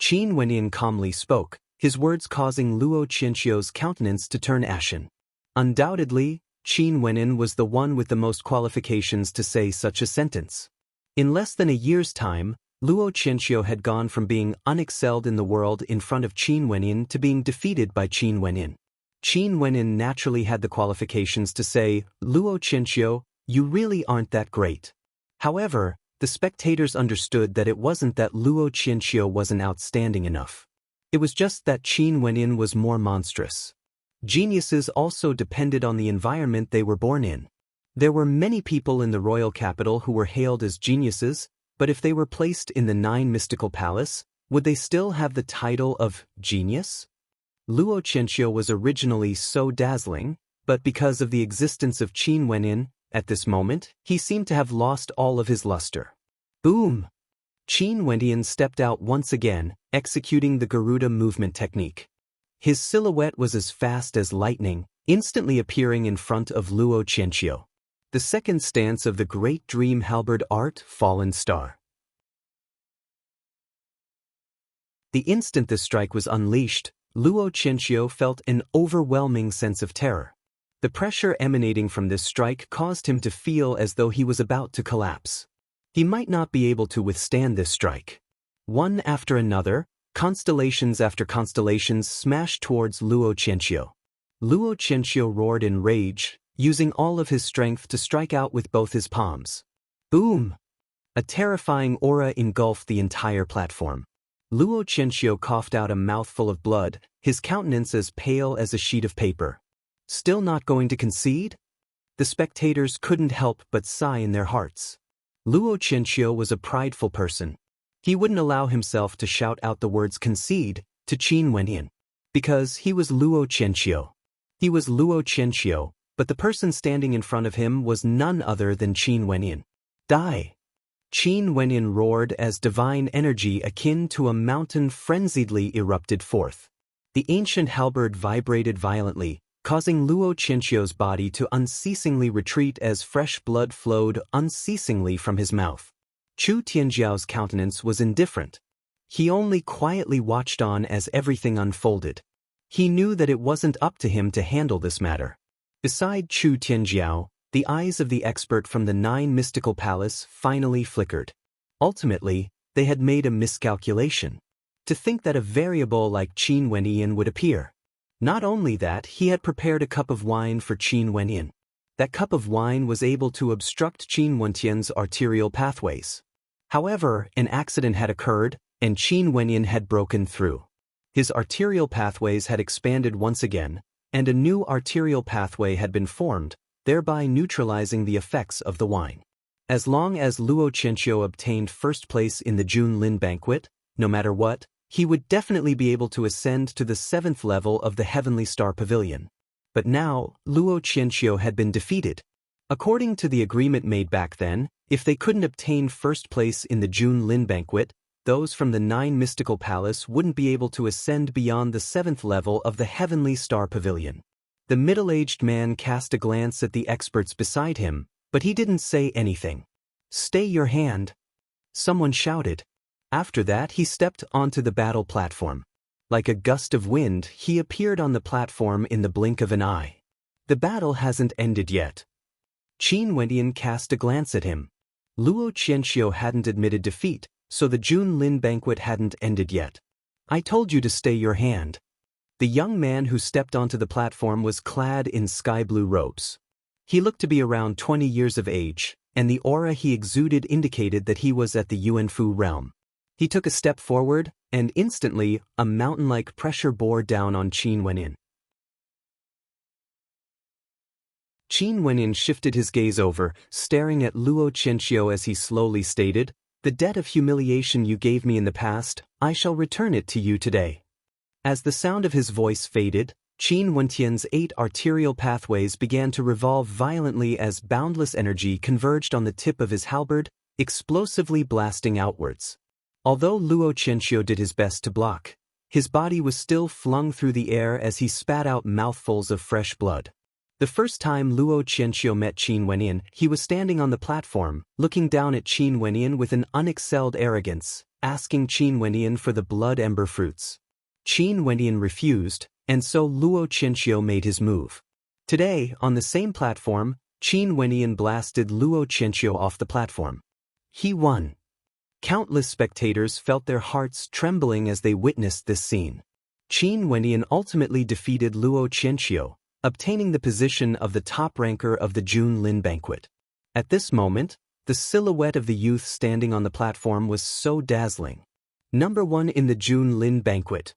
Qin Wenin calmly spoke, his words causing Luo Qianxiu's countenance to turn ashen. Undoubtedly, Qin Wenin was the one with the most qualifications to say such a sentence. In less than a year's time, Luo Qianxiu had gone from being unexcelled in the world in front of Qin Wenin to being defeated by Qin Wenin. Qin Wenin naturally had the qualifications to say, Luo Qianxiu, you really aren't that great. However, the spectators understood that it wasn't that Luo Qianxiu wasn't outstanding enough. It was just that Qin Wenin was more monstrous. Geniuses also depended on the environment they were born in. There were many people in the royal capital who were hailed as geniuses, but if they were placed in the 9 Mystical Palace, would they still have the title of genius? Luo Qianxiu was originally so dazzling, but because of the existence of Qin Wenyin, at this moment, he seemed to have lost all of his luster. Boom! Qin Wenyin stepped out once again, executing the Garuda movement technique. His silhouette was as fast as lightning, instantly appearing in front of Luo Qianxiu. The second stance of the Great Dream Halberd Art, Fallen Star. The instant the strike was unleashed, Luo Qianxiu felt an overwhelming sense of terror. The pressure emanating from this strike caused him to feel as though he was about to collapse. He might not be able to withstand this strike. One after another, constellations after constellations smashed towards Luo Qianxiu. Luo Qianxiu roared in rage, using all of his strength to strike out with both his palms. Boom! A terrifying aura engulfed the entire platform. Luo Qianxiu coughed out a mouthful of blood, his countenance as pale as a sheet of paper. Still not going to concede? The spectators couldn't help but sigh in their hearts. Luo Qianxiu was a prideful person. He wouldn't allow himself to shout out the words concede to Qin Wenyin. Because he was Luo Qianxiu. He was Luo Qianxiu, but the person standing in front of him was none other than Qin Wenyin. Die! Qin Wenyin roared as divine energy akin to a mountain frenziedly erupted forth. The ancient halberd vibrated violently, causing Luo Qianxiu's body to unceasingly retreat as fresh blood flowed unceasingly from his mouth. Chu Tianjiao's countenance was indifferent. He only quietly watched on as everything unfolded. He knew that it wasn't up to him to handle this matter. Beside Chu Tianjiao, the eyes of the expert from the 9 mystical palace finally flickered. Ultimately, they had made a miscalculation. To think that a variable like Qin Wenyin would appear. Not only that, he had prepared a cup of wine for Qin Wenyin. That cup of wine was able to obstruct Qin Wentian's arterial pathways. However, an accident had occurred, and Qin Wenyin had broken through. His arterial pathways had expanded once again, and a new arterial pathway had been formed, thereby neutralizing the effects of the wine. As long as Luo Qianxiu obtained first place in the Junlin banquet, no matter what, he would definitely be able to ascend to the 7th level of the Heavenly Star Pavilion. But now, Luo Qianxiu had been defeated. According to the agreement made back then, if they couldn't obtain first place in the Junlin banquet, those from the 9 mystical palace wouldn't be able to ascend beyond the 7th level of the Heavenly Star Pavilion. The middle-aged man cast a glance at the experts beside him, but he didn't say anything. "Stay your hand," someone shouted. After that, he stepped onto the battle platform. Like a gust of wind, he appeared on the platform in the blink of an eye. The battle hasn't ended yet. Qin Wenyin cast a glance at him. Luo Qianxiu hadn't admitted defeat, so the Junlin banquet hadn't ended yet. "I told you to stay your hand." The young man who stepped onto the platform was clad in sky-blue robes. He looked to be around 20 years of age, and the aura he exuded indicated that he was at the Yuanfu realm. He took a step forward, and instantly, a mountain-like pressure bore down on Qin Wenyin. Qin Wenyin shifted his gaze over, staring at Luo Qianxiu as he slowly stated, "The debt of humiliation you gave me in the past, I shall return it to you today." As the sound of his voice faded, Qin Wentian's 8 arterial pathways began to revolve violently as boundless energy converged on the tip of his halberd, explosively blasting outwards. Although Luo Qianxiu did his best to block, his body was still flung through the air as he spat out mouthfuls of fresh blood. The first time Luo Qianxiu met Qin Wenyin, he was standing on the platform, looking down at Qin Wenyin with an unexcelled arrogance, asking Qin Wenyin for the blood ember fruits. Qin Wenyin refused, and so Luo Qianxiu made his move. Today, on the same platform, Qin Wenyin blasted Luo Qianxiu off the platform. He won. Countless spectators felt their hearts trembling as they witnessed this scene. Qin Wenyin ultimately defeated Luo Qianxiu, obtaining the position of the top ranker of the Junlin banquet. At this moment, the silhouette of the youth standing on the platform was so dazzling. Number 1 in the Junlin banquet.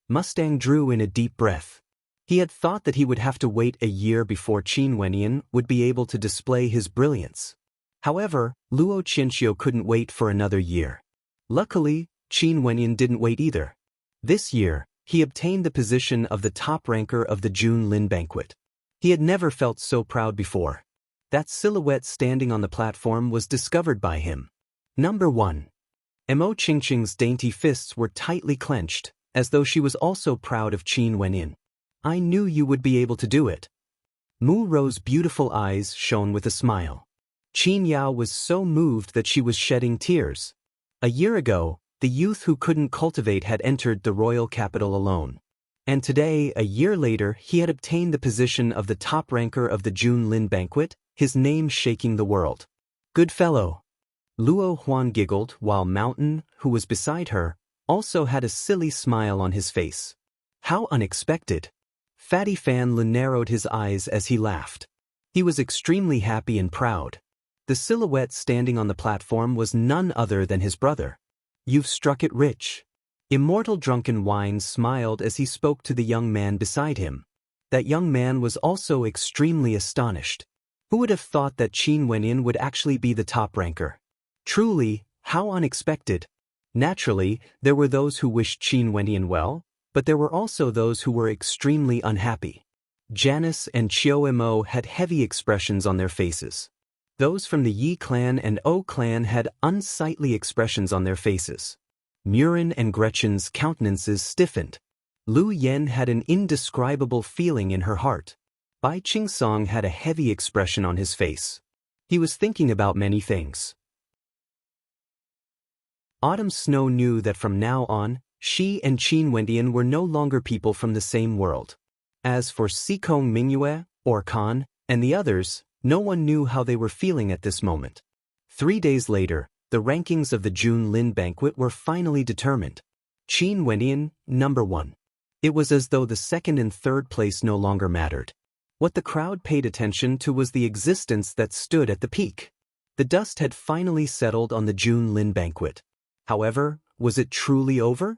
Mustang drew in a deep breath. He had thought that he would have to wait a year before Qin Wenyin would be able to display his brilliance. However, Luo Qianxiu couldn't wait for another year. Luckily, Qin Wenyin didn't wait either. This year, he obtained the position of the top ranker of the June Lin banquet. He had never felt so proud before. That silhouette standing on the platform was discovered by him. Number 1. Mo Qingqing's dainty fists were tightly clenched, as though she was also proud of Qin Wenyin. I knew you would be able to do it. Mu Ro's beautiful eyes shone with a smile. Qin Yao was so moved that she was shedding tears. A year ago, the youth who couldn't cultivate had entered the royal capital alone. And today, a year later, he had obtained the position of the top ranker of the June Lin banquet, his name shaking the world. Good fellow. Luo Huan giggled while Mountain, who was beside her, also had a silly smile on his face. How unexpected. Fatty Fan Lin narrowed his eyes as he laughed. He was extremely happy and proud. The silhouette standing on the platform was none other than his brother. You've struck it rich. Immortal Drunken Wine smiled as he spoke to the young man beside him. That young man was also extremely astonished. Who would have thought that Qin Wenyin would actually be the top ranker? Truly, how unexpected. Naturally, there were those who wished Qin Wenyin well, but there were also those who were extremely unhappy. Janice and Chiao Mo had heavy expressions on their faces. Those from the Yi clan and O clan had unsightly expressions on their faces. Murin and Gretchen's countenances stiffened. Lu Yen had an indescribable feeling in her heart. Bai Qingsong had a heavy expression on his face. He was thinking about many things. Autumn Snow knew that from now on, she and Qin Wendian were no longer people from the same world. As for Sikong Mingyue, or Khan, and the others, no one knew how they were feeling at this moment. 3 days later, the rankings of the June Lin banquet were finally determined. Qin Wendian, number 1. It was as though the second and third place no longer mattered. What the crowd paid attention to was the existence that stood at the peak. The dust had finally settled on the June Lin banquet. However, was it truly over?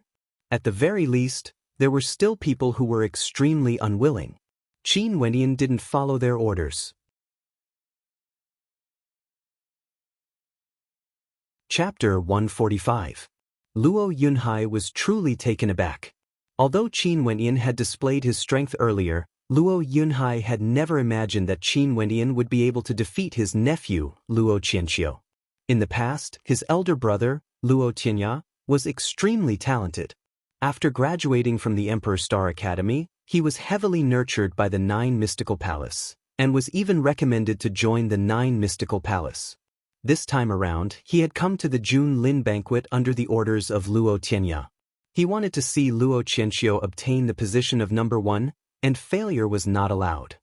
At the very least, there were still people who were extremely unwilling. Qin Wendian didn't follow their orders. Chapter 145. Luo Yunhai was truly taken aback. Although Qin Wendian had displayed his strength earlier, Luo Yunhai had never imagined that Qin Wendian would be able to defeat his nephew, Luo Qianqiu. In the past, his elder brother, Luo Tianya, was extremely talented. After graduating from the Emperor Star Academy, he was heavily nurtured by the 9 Mystical Palace, and was even recommended to join the 9 Mystical Palace. This time around, he had come to the June Lin banquet under the orders of Luo Tianya. He wanted to see Luo Qianqiu obtain the position of number 1, and failure was not allowed.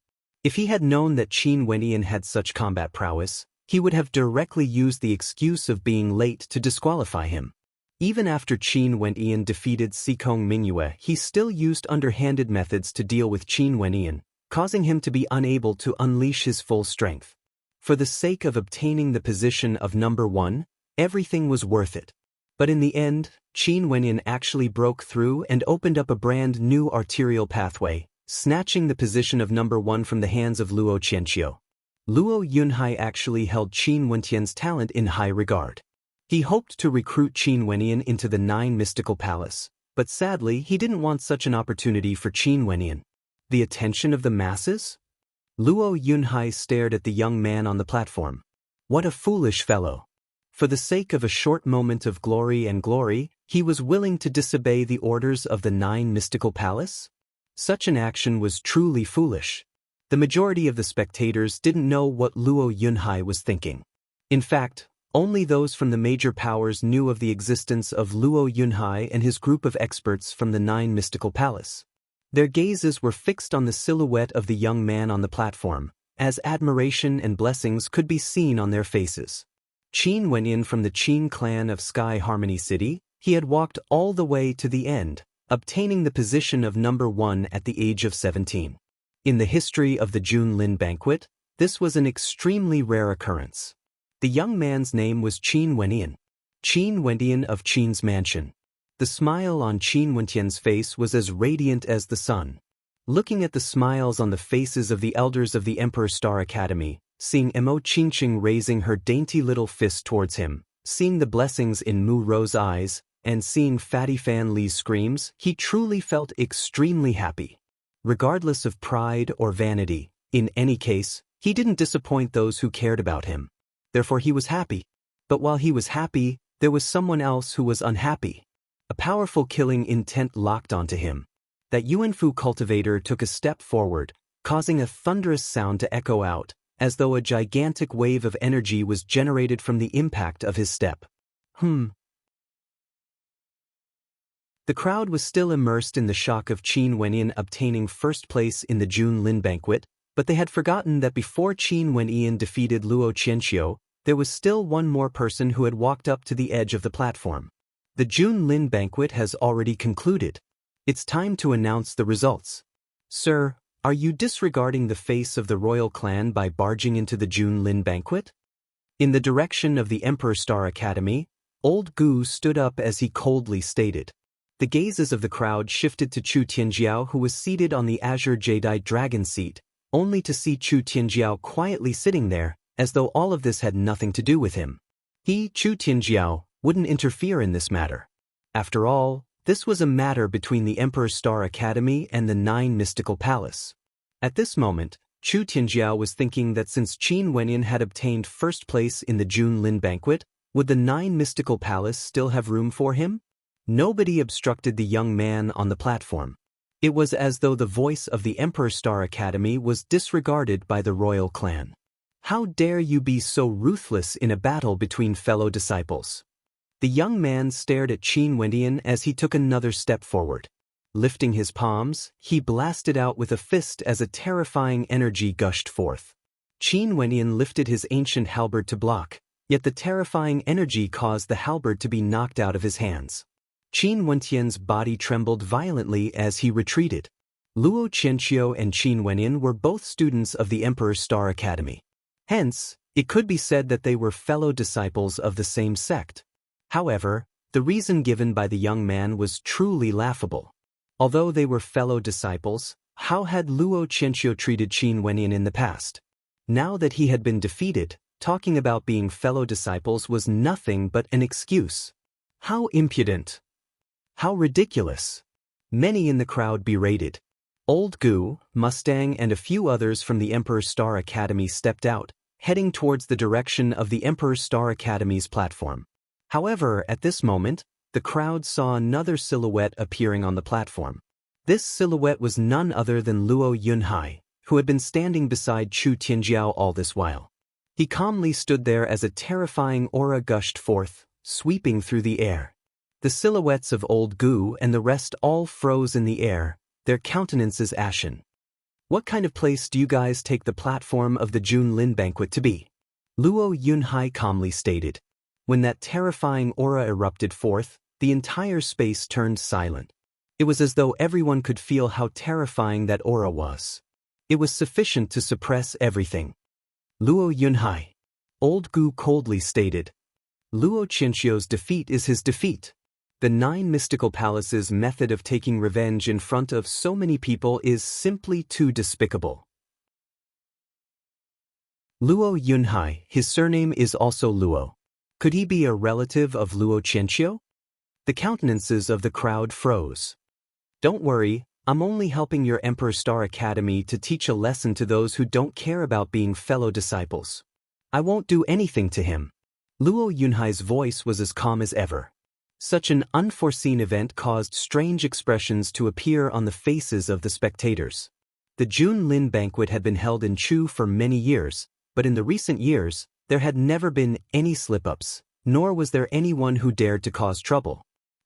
If he had known that Qin Wendian had such combat prowess, he would have directly used the excuse of being late to disqualify him. Even after Qin Wendian defeated Sikong Mingyue, he still used underhanded methods to deal with Qin Wendian, causing him to be unable to unleash his full strength. For the sake of obtaining the position of number 1, everything was worth it. But in the end, Qin Wendian actually broke through and opened up a brand new arterial pathway, snatching the position of number 1 from the hands of Luo Qianqiu. Luo Yunhai actually held Qin Wendian's talent in high regard. He hoped to recruit Qin Wendian into the 9 Mystical Palace, but sadly he didn't want such an opportunity for Qin Wendian. The attention of the masses? Luo Yunhai stared at the young man on the platform. What a foolish fellow. For the sake of a short moment of glory, he was willing to disobey the orders of the 9 Mystical Palace? Such an action was truly foolish. The majority of the spectators didn't know what Luo Yunhai was thinking. In fact, only those from the major powers knew of the existence of Luo Yunhai and his group of experts from the 9 Mystical Palace. Their gazes were fixed on the silhouette of the young man on the platform, as admiration and blessings could be seen on their faces. Qin Wendian from the Qin clan of Sky Harmony City, he had walked all the way to the end, obtaining the position of number 1 at the age of 17. In the history of the June Lin banquet, this was an extremely rare occurrence. The young man's name was Qin Wendian of Qin's mansion. The smile on Qin Wendian's face was as radiant as the sun. Looking at the smiles on the faces of the elders of the Emperor Star Academy, seeing Mo Qingqing raising her dainty little fist towards him, seeing the blessings in Mu Ro's eyes, and seeing Fatty Fan Lee's screams, he truly felt extremely happy. Regardless of pride or vanity, in any case, he didn't disappoint those who cared about him. Therefore he was happy. But while he was happy, there was someone else who was unhappy. A powerful killing intent locked onto him. That Yuanfu cultivator took a step forward, causing a thunderous sound to echo out, as though a gigantic wave of energy was generated from the impact of his step. The crowd was still immersed in the shock of Qin Wenyan obtaining first place in the Jun Lin banquet, but they had forgotten that before Qin Wenyan defeated Luo Qianxiu, there was still one more person who had walked up to the edge of the platform. The Jun Lin banquet has already concluded. It's time to announce the results. Sir, are you disregarding the face of the royal clan by barging into the Jun Lin banquet? In the direction of the Emperor Star Academy, Old Gu stood up as he coldly stated. The gazes of the crowd shifted to Chu Tianjiao, who was seated on the azure jadeite dragon seat, only to see Chu Tianjiao quietly sitting there, as though all of this had nothing to do with him. He, Chu Tianjiao, wouldn't interfere in this matter. After all, this was a matter between the Emperor's Star Academy and the Nine Mystical Palace. At this moment, Chu Tianjiao was thinking that since Qin Wenyan had obtained first place in the Jun Lin banquet, would the Nine Mystical Palace still have room for him? Nobody obstructed the young man on the platform. It was as though the voice of the Emperor's Star Academy was disregarded by the royal clan. How dare you be so ruthless in a battle between fellow disciples? The young man stared at Qin Wenyan as he took another step forward. Lifting his palms, he blasted out with a fist as a terrifying energy gushed forth. Qin Wenyan lifted his ancient halberd to block, yet the terrifying energy caused the halberd to be knocked out of his hands. Qin Wenyan's body trembled violently as he retreated. Luo Qianxiu and Qin Wenyan were both students of the Emperor's Star Academy. Hence, it could be said that they were fellow disciples of the same sect. However, the reason given by the young man was truly laughable. Although they were fellow disciples, how had Luo Qianxiu treated Qin Wenyan in the past? Now that he had been defeated, talking about being fellow disciples was nothing but an excuse. How impudent! How ridiculous! Many in the crowd berated. Old Gu, Mustang and a few others from the Emperor's Star Academy stepped out, heading towards the direction of the Emperor's Star Academy's platform. However, at this moment, the crowd saw another silhouette appearing on the platform. This silhouette was none other than Luo Yunhai, who had been standing beside Chu Tianjiao all this while. He calmly stood there as a terrifying aura gushed forth, sweeping through the air. The silhouettes of Old Gu and the rest all froze in the air, their countenances ashen. What kind of place do you guys take the platform of the Jun Lin banquet to be? Luo Yunhai calmly stated. When that terrifying aura erupted forth, the entire space turned silent. It was as though everyone could feel how terrifying that aura was. It was sufficient to suppress everything. Luo Yunhai. Old Gu coldly stated. Luo Qianxiu's defeat is his defeat. The Nine Mystical Palace's method of taking revenge in front of so many people is simply too despicable. Luo Yunhai, his surname is also Luo. Could he be a relative of Luo Qianxiu? The countenances of the crowd froze. Don't worry, I'm only helping your Emperor Star Academy to teach a lesson to those who don't care about being fellow disciples. I won't do anything to him. Luo Yunhai's voice was as calm as ever. Such an unforeseen event caused strange expressions to appear on the faces of the spectators. The Jun Lin banquet had been held in Chu for many years, but in the recent years, there had never been any slip-ups, nor was there anyone who dared to cause trouble.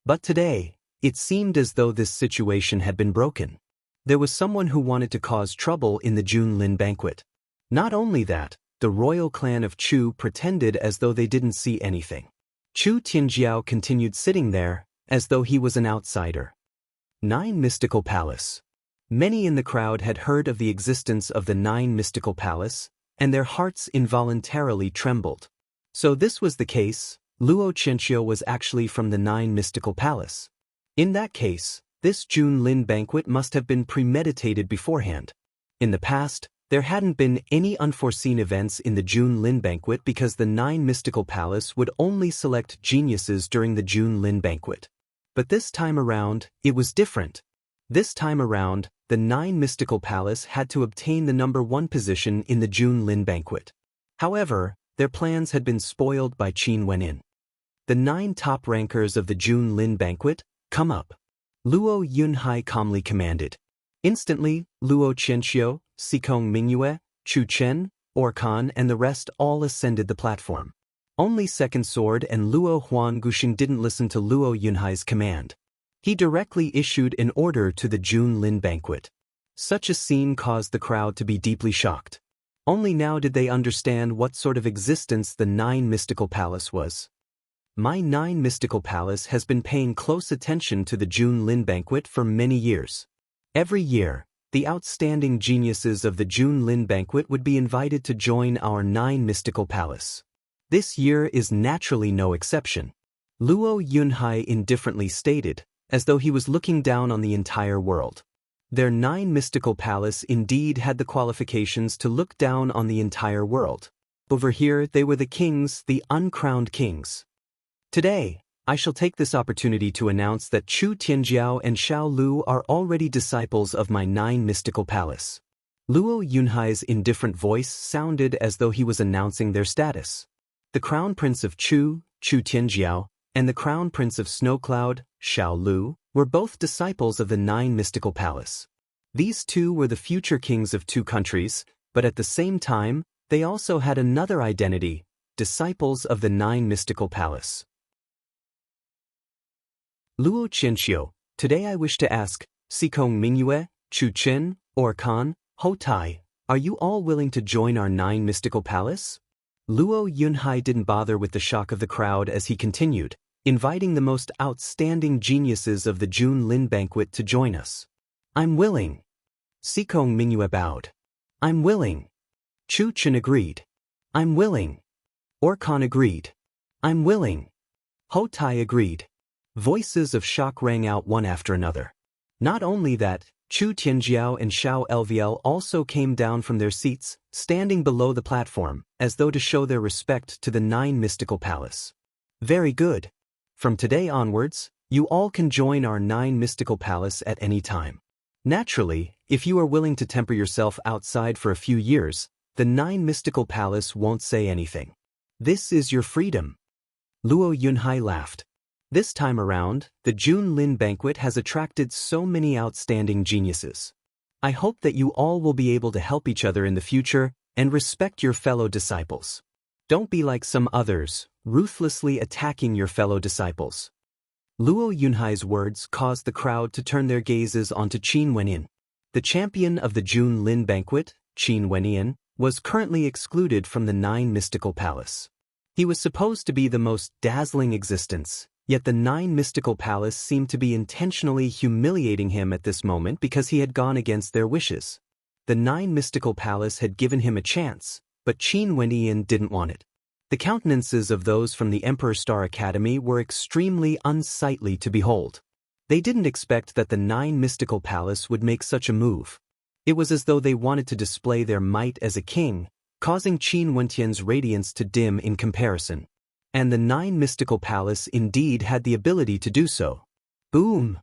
But today, it seemed as though this situation had been broken. There was someone who wanted to cause trouble in the Jun Lin banquet. Not only that, the royal clan of Chu pretended as though they didn't see anything. Chu Tianjiao continued sitting there, as though he was an outsider. Nine Mystical Palace. Many in the crowd had heard of the existence of the Nine Mystical Palace, and their hearts involuntarily trembled. So this was the case, Luo Qianxiu was actually from the Nine Mystical Palace. In that case, this Jun Lin banquet must have been premeditated beforehand. In the past, There hadn't been any unforeseen events in the June Lin banquet because the 9 Mystical Palace would only select geniuses during the June Lin banquet. But this time around, it was different. This time around, the 9 Mystical Palace had to obtain the number 1 position in the June Lin banquet. However, their plans had been spoiled by Qin Wenyin. The 9 top rankers of the June Lin banquet, come up. Luo Yunhai calmly commanded. Instantly, Luo Qianxiu, Sikong Mingyue, Chu Chen, Orkan and the rest all ascended the platform. Only Second Sword and Luo Huan Guxing didn't listen to Luo Yunhai's command. He directly issued an order to the June Lin banquet. Such a scene caused the crowd to be deeply shocked. Only now did they understand what sort of existence the 9 Mystical Palace was. My 9 Mystical Palace has been paying close attention to the June Lin banquet for many years. Every year, the outstanding geniuses of the June Lin banquet would be invited to join our 9 Mystical Palace. This year is naturally no exception. Luo Yunhai indifferently stated, as though he was looking down on the entire world. Their 9 Mystical Palace indeed had the qualifications to look down on the entire world. Over here they were the kings, the uncrowned kings. Today, I shall take this opportunity to announce that Chu Tianjiao and Xiao Lu are already disciples of my 9 Mystical Palace. Luo Yunhai's indifferent voice sounded as though he was announcing their status. The Crown Prince of Chu Tianjiao, and the Crown Prince of Snowcloud, Xiao Lu, were both disciples of the 9 Mystical Palace. These two were the future kings of 2 countries, but at the same time, they also had another identity, disciples of the 9 Mystical Palace. Luo Qianxiu, today I wish to ask, Sikong Mingyue, Chu Chen, Orkan, Ho Tai, are you all willing to join our 9 Mystical Palace? Luo Yunhai didn't bother with the shock of the crowd as he continued, inviting the most outstanding geniuses of the June Lin banquet to join us. I'm willing. Sikong Mingyue bowed. I'm willing. Chu Chen agreed. I'm willing. Orkan agreed. I'm willing. Ho Tai agreed. Voices of shock rang out one after another. Not only that, Chu Tianjiao and Xiao Lvl also came down from their seats, standing below the platform, as though to show their respect to the 9 Mystical Palace. Very good. From today onwards, you all can join our 9 Mystical Palace at any time. Naturally, if you are willing to temper yourself outside for a few years, the 9 Mystical Palace won't say anything. This is your freedom. Luo Yunhai laughed. This time around, the June Lin banquet has attracted so many outstanding geniuses. I hope that you all will be able to help each other in the future and respect your fellow disciples. Don't be like some others, ruthlessly attacking your fellow disciples. Luo Yunhai's words caused the crowd to turn their gazes onto Qin Wenyin. The champion of the June Lin banquet, Qin Wenyin, was currently excluded from the 9 Mystical Palace. He was supposed to be the most dazzling existence. Yet the 9 Mystical Palace seemed to be intentionally humiliating him at this moment because he had gone against their wishes. The 9 Mystical Palace had given him a chance, but Qin Wenyin didn't want it. The countenances of those from the Emperor Star Academy were extremely unsightly to behold. They didn't expect that the 9 Mystical Palace would make such a move. It was as though they wanted to display their might as a king, causing Qin Wentian's radiance to dim in comparison. And the 9 Mystical Palace indeed had the ability to do so. Boom!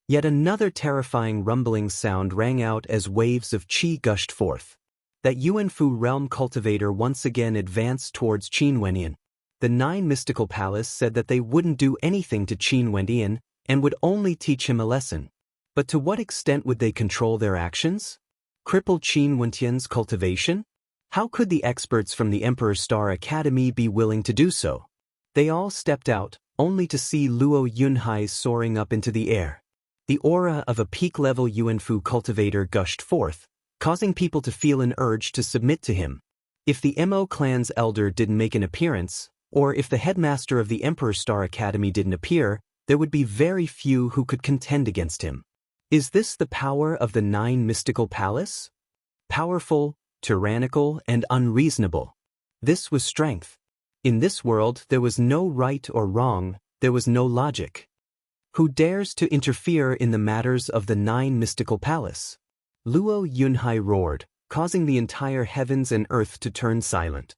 Yet another terrifying rumbling sound rang out as waves of qi gushed forth. That Yuanfu realm cultivator once again advanced towards Qin Wenyin. The 9 Mystical Palace said that they wouldn't do anything to Qin Wenyin and would only teach him a lesson. But to what extent would they control their actions? Cripple Qin Wentian's cultivation? How could the experts from the Emperor Star Academy be willing to do so? They all stepped out, only to see Luo Yunhai soaring up into the air. The aura of a peak-level Yuanfu cultivator gushed forth, causing people to feel an urge to submit to him. If the Mo clan's elder didn't make an appearance, or if the headmaster of the Emperor Star Academy didn't appear, there would be very few who could contend against him. Is this the power of the 9 Mystical Palace? Powerful, tyrannical, and unreasonable. This was strength. In this world there was no right or wrong, there was no logic. Who dares to interfere in the matters of the 9 Mystical Palace? Luo Yunhai roared, causing the entire heavens and earth to turn silent.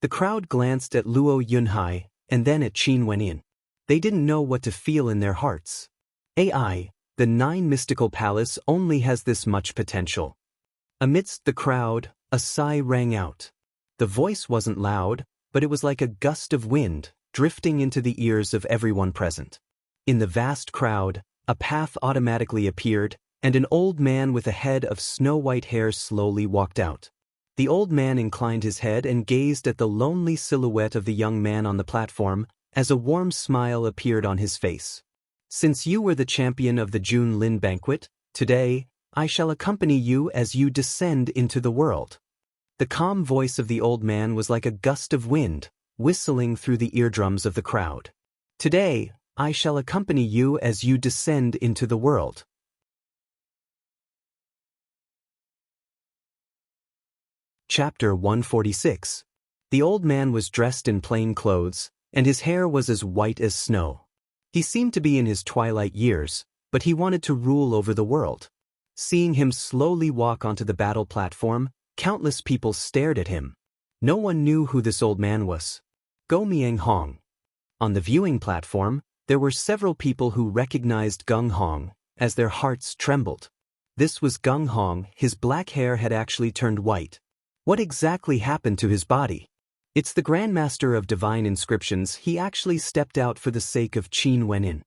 The crowd glanced at Luo Yunhai and then at Qin Wenyin. They didn't know what to feel in their hearts. AI, the Nine Mystical Palace only has this much potential. Amidst the crowd, a sigh rang out. The voice wasn't loud, but it was like a gust of wind, drifting into the ears of everyone present. In the vast crowd, a path automatically appeared, and an old man with a head of snow-white hair slowly walked out. The old man inclined his head and gazed at the lonely silhouette of the young man on the platform, as a warm smile appeared on his face. "Since you were the champion of the June Lin banquet, today, I shall accompany you as you descend into the world." The calm voice of the old man was like a gust of wind, whistling through the eardrums of the crowd. "Today, I shall accompany you as you descend into the world." Chapter 146. The old man was dressed in plain clothes, and his hair was as white as snow. He seemed to be in his twilight years, but he wanted to rule over the world. Seeing him slowly walk onto the battle platform, countless people stared at him. No one knew who this old man was. Go Miang Hong. On the viewing platform, there were several people who recognized Gung Hong, as their hearts trembled. This was Gung Hong. His black hair had actually turned white. What exactly happened to his body? It's the Grandmaster of Divine Inscriptions. He actually stepped out for the sake of Qin Wenyin.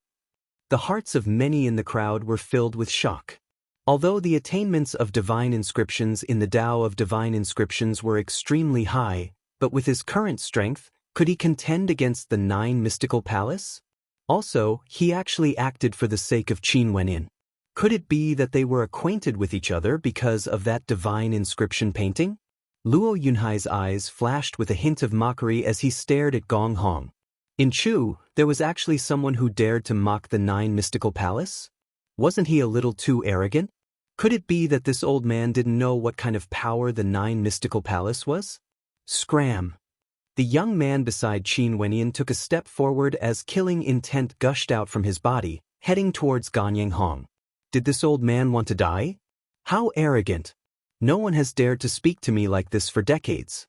The hearts of many in the crowd were filled with shock. Although the attainments of divine inscriptions in the Tao of Divine Inscriptions were extremely high, but with his current strength, could he contend against the Nine Mystical Palace? Also, he actually acted for the sake of Qin Wenyin. Could it be that they were acquainted with each other because of that divine inscription painting? Luo Yunhai's eyes flashed with a hint of mockery as he stared at Gong Hong. In Chu, there was actually someone who dared to mock the Nine Mystical Palace? Wasn't he a little too arrogant? Could it be that this old man didn't know what kind of power the Nine Mystical Palace was? Scram! The young man beside Qin Wenyin took a step forward as killing intent gushed out from his body, heading towards Ganyang Hong. Did this old man want to die? How arrogant! No one has dared to speak to me like this for decades.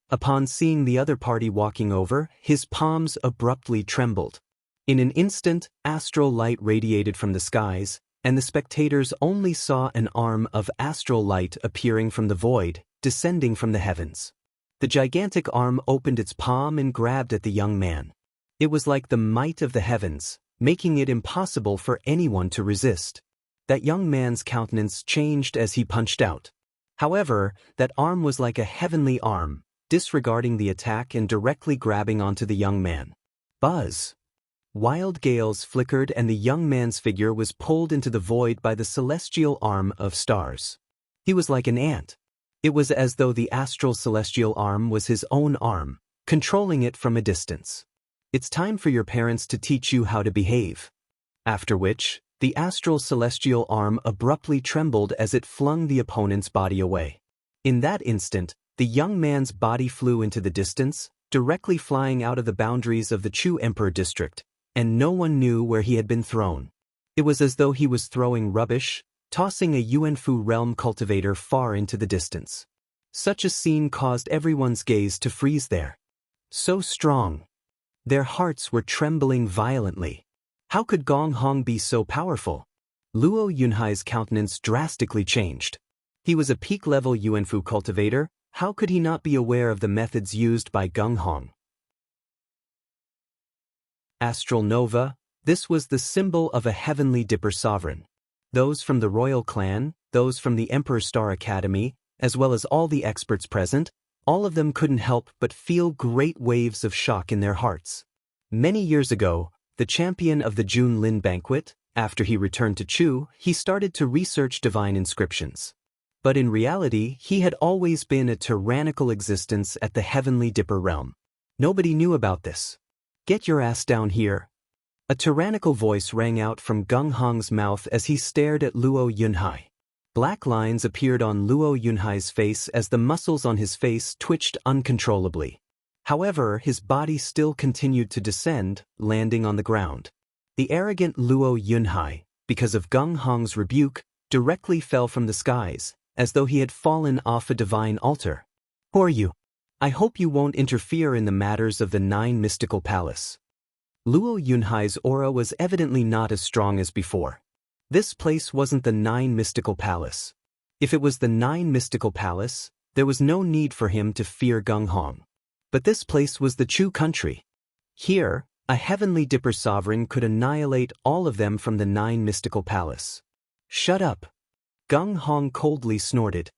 Upon seeing the other party walking over, his palms abruptly trembled. In an instant, astral light radiated from the skies, and the spectators only saw an arm of astral light appearing from the void, descending from the heavens. The gigantic arm opened its palm and grabbed at the young man. It was like the might of the heavens, making it impossible for anyone to resist. That young man's countenance changed as he punched out. However, that arm was like a heavenly arm, disregarding the attack and directly grabbing onto the young man. Buzz! Wild gales flickered and the young man's figure was pulled into the void by the celestial arm of stars. He was like an ant. It was as though the astral celestial arm was his own arm, controlling it from a distance. "It's time for your parents to teach you how to behave." After which, the astral celestial arm abruptly trembled as it flung the opponent's body away. In that instant, the young man's body flew into the distance, directly flying out of the boundaries of the Chu Emperor district, and no one knew where he had been thrown. It was as though he was throwing rubbish, tossing a Yuanfu realm cultivator far into the distance. Such a scene caused everyone's gaze to freeze there. So strong. Their hearts were trembling violently. How could Gong Hong be so powerful? Luo Yunhai's countenance drastically changed. He was a peak-level Yuanfu cultivator. How could he not be aware of the methods used by Gung Hong? Astral Nova, this was the symbol of a heavenly dipper sovereign. Those from the royal clan, those from the Emperor Star Academy, as well as all the experts present, all of them couldn't help but feel great waves of shock in their hearts. Many years ago, the champion of the June Lin banquet, after he returned to Chu, he started to research divine inscriptions. But in reality, he had always been a tyrannical existence at the heavenly dipper realm. Nobody knew about this. "Get your ass down here." A tyrannical voice rang out from Gung Hong's mouth as he stared at Luo Yunhai. Black lines appeared on Luo Yunhai's face as the muscles on his face twitched uncontrollably. However, his body still continued to descend, landing on the ground. The arrogant Luo Yunhai, because of Gung Hong's rebuke, directly fell from the skies, as though he had fallen off a divine altar. Who are you? I hope you won't interfere in the matters of the 9 mystical palace. Luo Yunhai's aura was evidently not as strong as before. This place wasn't the 9 mystical palace. If it was the 9 mystical palace, there was no need for him to fear Gung Hong. But this place was the Chu country. Here, a heavenly dipper sovereign could annihilate all of them from the 9 mystical palace. Shut up. Gung Hong coldly snorted.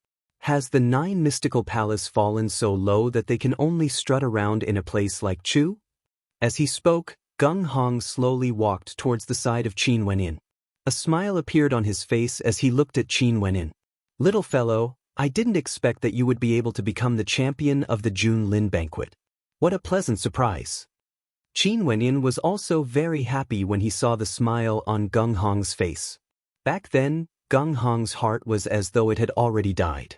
Has the 9 mystical palace fallen so low that they can only strut around in a place like Chu? As he spoke, Gung Hong slowly walked towards the side of Qin Wenin. A smile appeared on his face as he looked at Qin Wenin. Little fellow, I didn't expect that you would be able to become the champion of the Jun Lin banquet. What a pleasant surprise. Qin Wenin was also very happy when he saw the smile on Gung Hong's face. Back then, Gung Hong's heart was as though it had already died.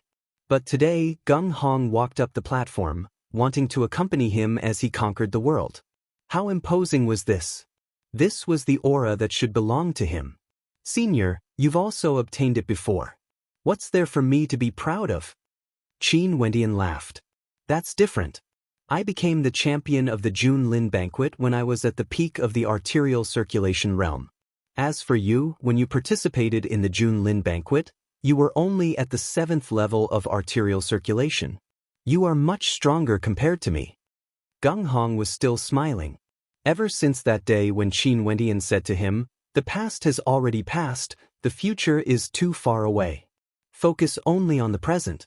But today, Gung Hong walked up the platform, wanting to accompany him as he conquered the world. How imposing was this? This was the aura that should belong to him. Senior, you've also obtained it before. What's there for me to be proud of? Qin Wendian laughed. That's different. I became the champion of the Jun Lin banquet when I was at the peak of the arterial circulation realm. As for you, when you participated in the Jun Lin banquet, you were only at the 7th level of arterial circulation. You are much stronger compared to me. Gung Hong was still smiling. Ever since that day when Qin Wendian said to him, the past has already passed, the future is too far away. Focus only on the present.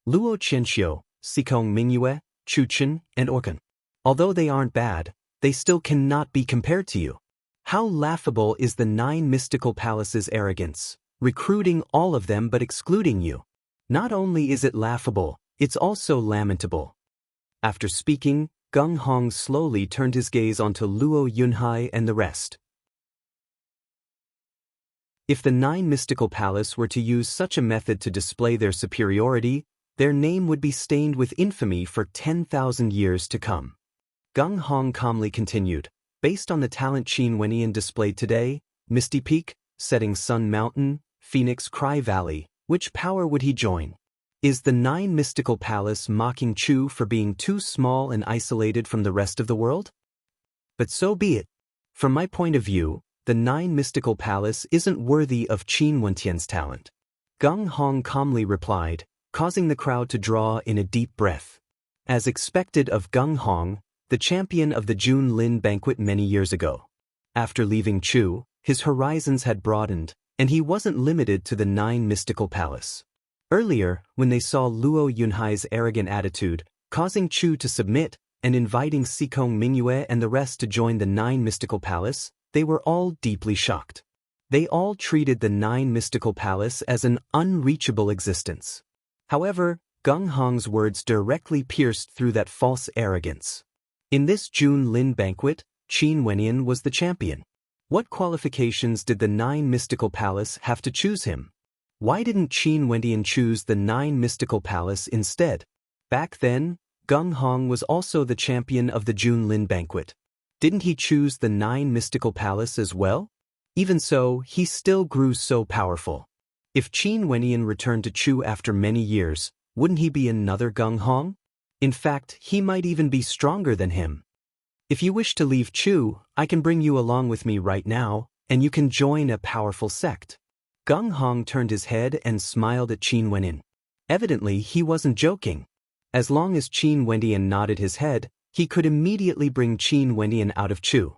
Luo Qianxiu, Sikong Mingyue, Chuchen, and Orkan. Although they aren't bad, they still cannot be compared to you. How laughable is the 9 mystical palaces' arrogance, recruiting all of them but excluding you. Not only is it laughable, it's also lamentable. After speaking, Gung Hong slowly turned his gaze onto Luo Yunhai and the rest. If the 9 mystical palace were to use such a method to display their superiority, their name would be stained with infamy for 10,000 years to come. Gung Hong calmly continued, based on the talent Qin Wendian displayed today, Misty Peak, Setting Sun Mountain, Phoenix Cry Valley, which power would he join? Is the 9 mystical palace mocking Chu for being too small and isolated from the rest of the world? But so be it. From my point of view, the 9 mystical palace isn't worthy of Qin Wentian's talent. Gung Hong calmly replied, causing the crowd to draw in a deep breath. As expected of Gung Hong, the champion of the Jun Lin banquet many years ago. After leaving Chu, his horizons had broadened, and he wasn't limited to the 9 mystical palace. Earlier, when they saw Luo Yunhai's arrogant attitude, causing Chu to submit, and inviting Sikong Mingyue and the rest to join the 9 mystical palace, they were all deeply shocked. They all treated the 9 mystical palace as an unreachable existence. However, Gung Hong's words directly pierced through that false arrogance. In this Jun Lin banquet, Qin Wendian was the champion. What qualifications did the 9 mystical palace have to choose him? Why didn't Qin Wendian choose the 9 mystical palace instead? Back then, Gung Hong was also the champion of the Jun Lin banquet. Didn't he choose the 9 mystical palace as well? Even so, he still grew so powerful. If Qin Wendian returned to Chu after many years, wouldn't he be another Gung Hong? In fact, he might even be stronger than him. If you wish to leave Chu, I can bring you along with me right now, and you can join a powerful sect. Gung Hong turned his head and smiled at Qin Wendian. Evidently, he wasn't joking. As long as Qin Wendian nodded his head, he could immediately bring Qin Wendian out of Chu.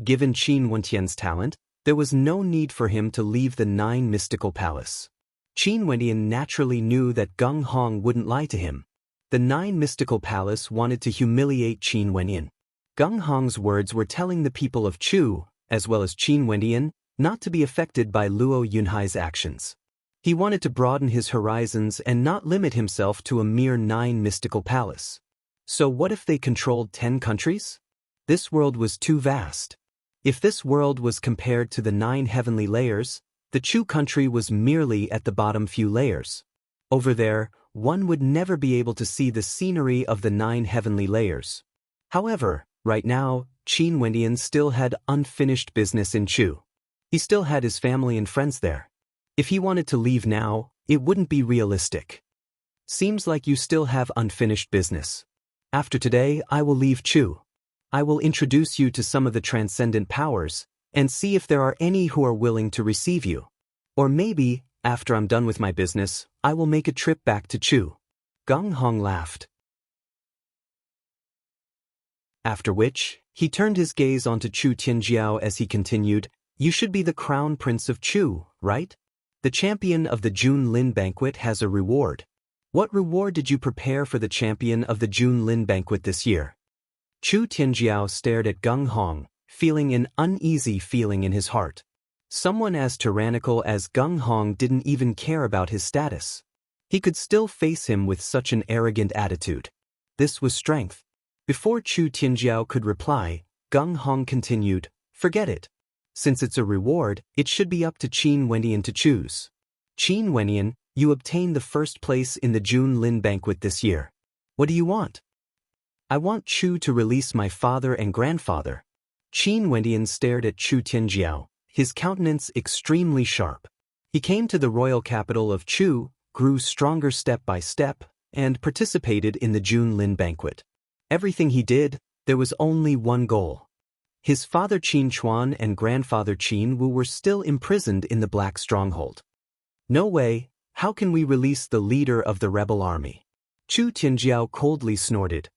Given Qin Wentian's talent, there was no need for him to leave the 9 mystical palace. Qin Wendian naturally knew that Gung Hong wouldn't lie to him. The 9 mystical palace wanted to humiliate Qin Wendian. Gung Hong's words were telling the people of Chu, as well as Qin Wendian, not to be affected by Luo Yunhai's actions. He wanted to broaden his horizons and not limit himself to a mere 9 mystical palace. So what if they controlled 10 countries? This world was too vast. If this world was compared to the 9 heavenly layers, the Chu country was merely at the bottom few layers. Over there, one would never be able to see the scenery of the 9 heavenly layers. However, right now, Qin Wendian still had unfinished business in Chu. He still had his family and friends there. If he wanted to leave now, it wouldn't be realistic. Seems like you still have unfinished business. After today, I will leave Chu. I will introduce you to some of the transcendent powers, and see if there are any who are willing to receive you. Or maybe, after I'm done with my business, I will make a trip back to Chu. Gung Hong laughed. After which, he turned his gaze onto Chu Tianjiao as he continued, "You should be the crown prince of Chu, right? The champion of the Junlin banquet has a reward. What reward did you prepare for the champion of the Junlin banquet this year?" Chu Tianjiao stared at Gung Hong, feeling an uneasy feeling in his heart. Someone as tyrannical as Gung Hong didn't even care about his status. He could still face him with such an arrogant attitude. This was strength. Before Chu Tianjiao could reply, Gung Hong continued, "Forget it. Since it's a reward, it should be up to Qin Wenyan to choose. Qin Wenyan, you obtained the first place in the Junlin banquet this year. What do you want?" "I want Chu to release my father and grandfather." Qin Wenyan stared at Chu Tianjiao, his countenance extremely sharp. He came to the royal capital of Chu, grew stronger step by step, and participated in the Junlin banquet. Everything he did, there was only one goal. His father Qin Chuan and grandfather Qin Wu were still imprisoned in the Black Stronghold. "No way, how can we release the leader of the rebel army?" Chu Tianjiao coldly snorted.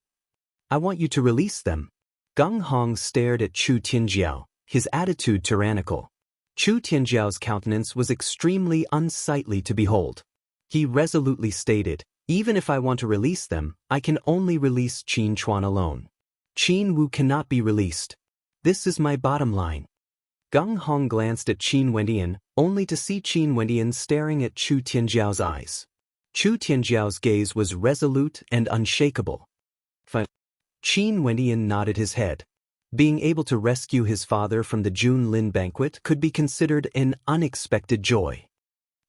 "I want you to release them." Gung Hong stared at Chu Tianjiao, his attitude tyrannical. Chu Tianjiao's countenance was extremely unsightly to behold. He resolutely stated, "Even if I want to release them, I can only release Qin Chuan alone. Qin Wu cannot be released. This is my bottom line." Gung Hong glanced at Qin Wenyan, only to see Qin Wenyan staring at Chu Tianjiao's eyes. Chu Tianjiao's gaze was resolute and unshakable. Qin Wenyan nodded his head. Being able to rescue his father from the Junlin banquet could be considered an unexpected joy.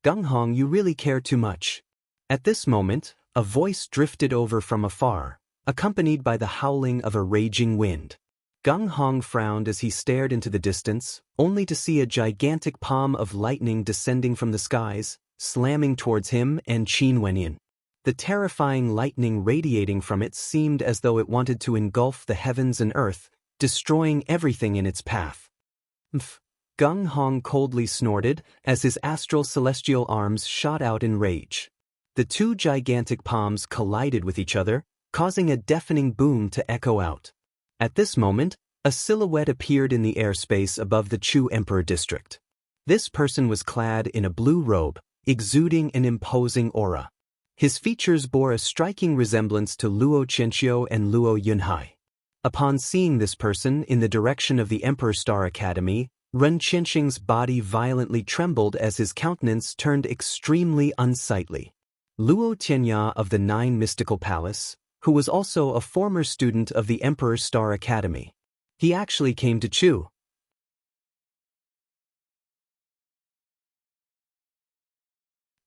"Gung Hong, you really care too much." At this moment, a voice drifted over from afar, accompanied by the howling of a raging wind. Gung Hong frowned as he stared into the distance, only to see a gigantic palm of lightning descending from the skies, slamming towards him and Qin Wenyan. The terrifying lightning radiating from it seemed as though it wanted to engulf the heavens and earth, destroying everything in its path. "Mph!" Gung Hong coldly snorted as his astral celestial arms shot out in rage. The two gigantic palms collided with each other, causing a deafening boom to echo out. At this moment, a silhouette appeared in the airspace above the Chu Emperor district. This person was clad in a blue robe, exuding an imposing aura. His features bore a striking resemblance to Luo Qianqiu and Luo Yunhai. Upon seeing this person in the direction of the Emperor Star Academy, Ren Qianxing's body violently trembled as his countenance turned extremely unsightly. Luo Tianya of the Nine Mystical Palace, who was also a former student of the Emperor Star Academy. He actually came to Chu.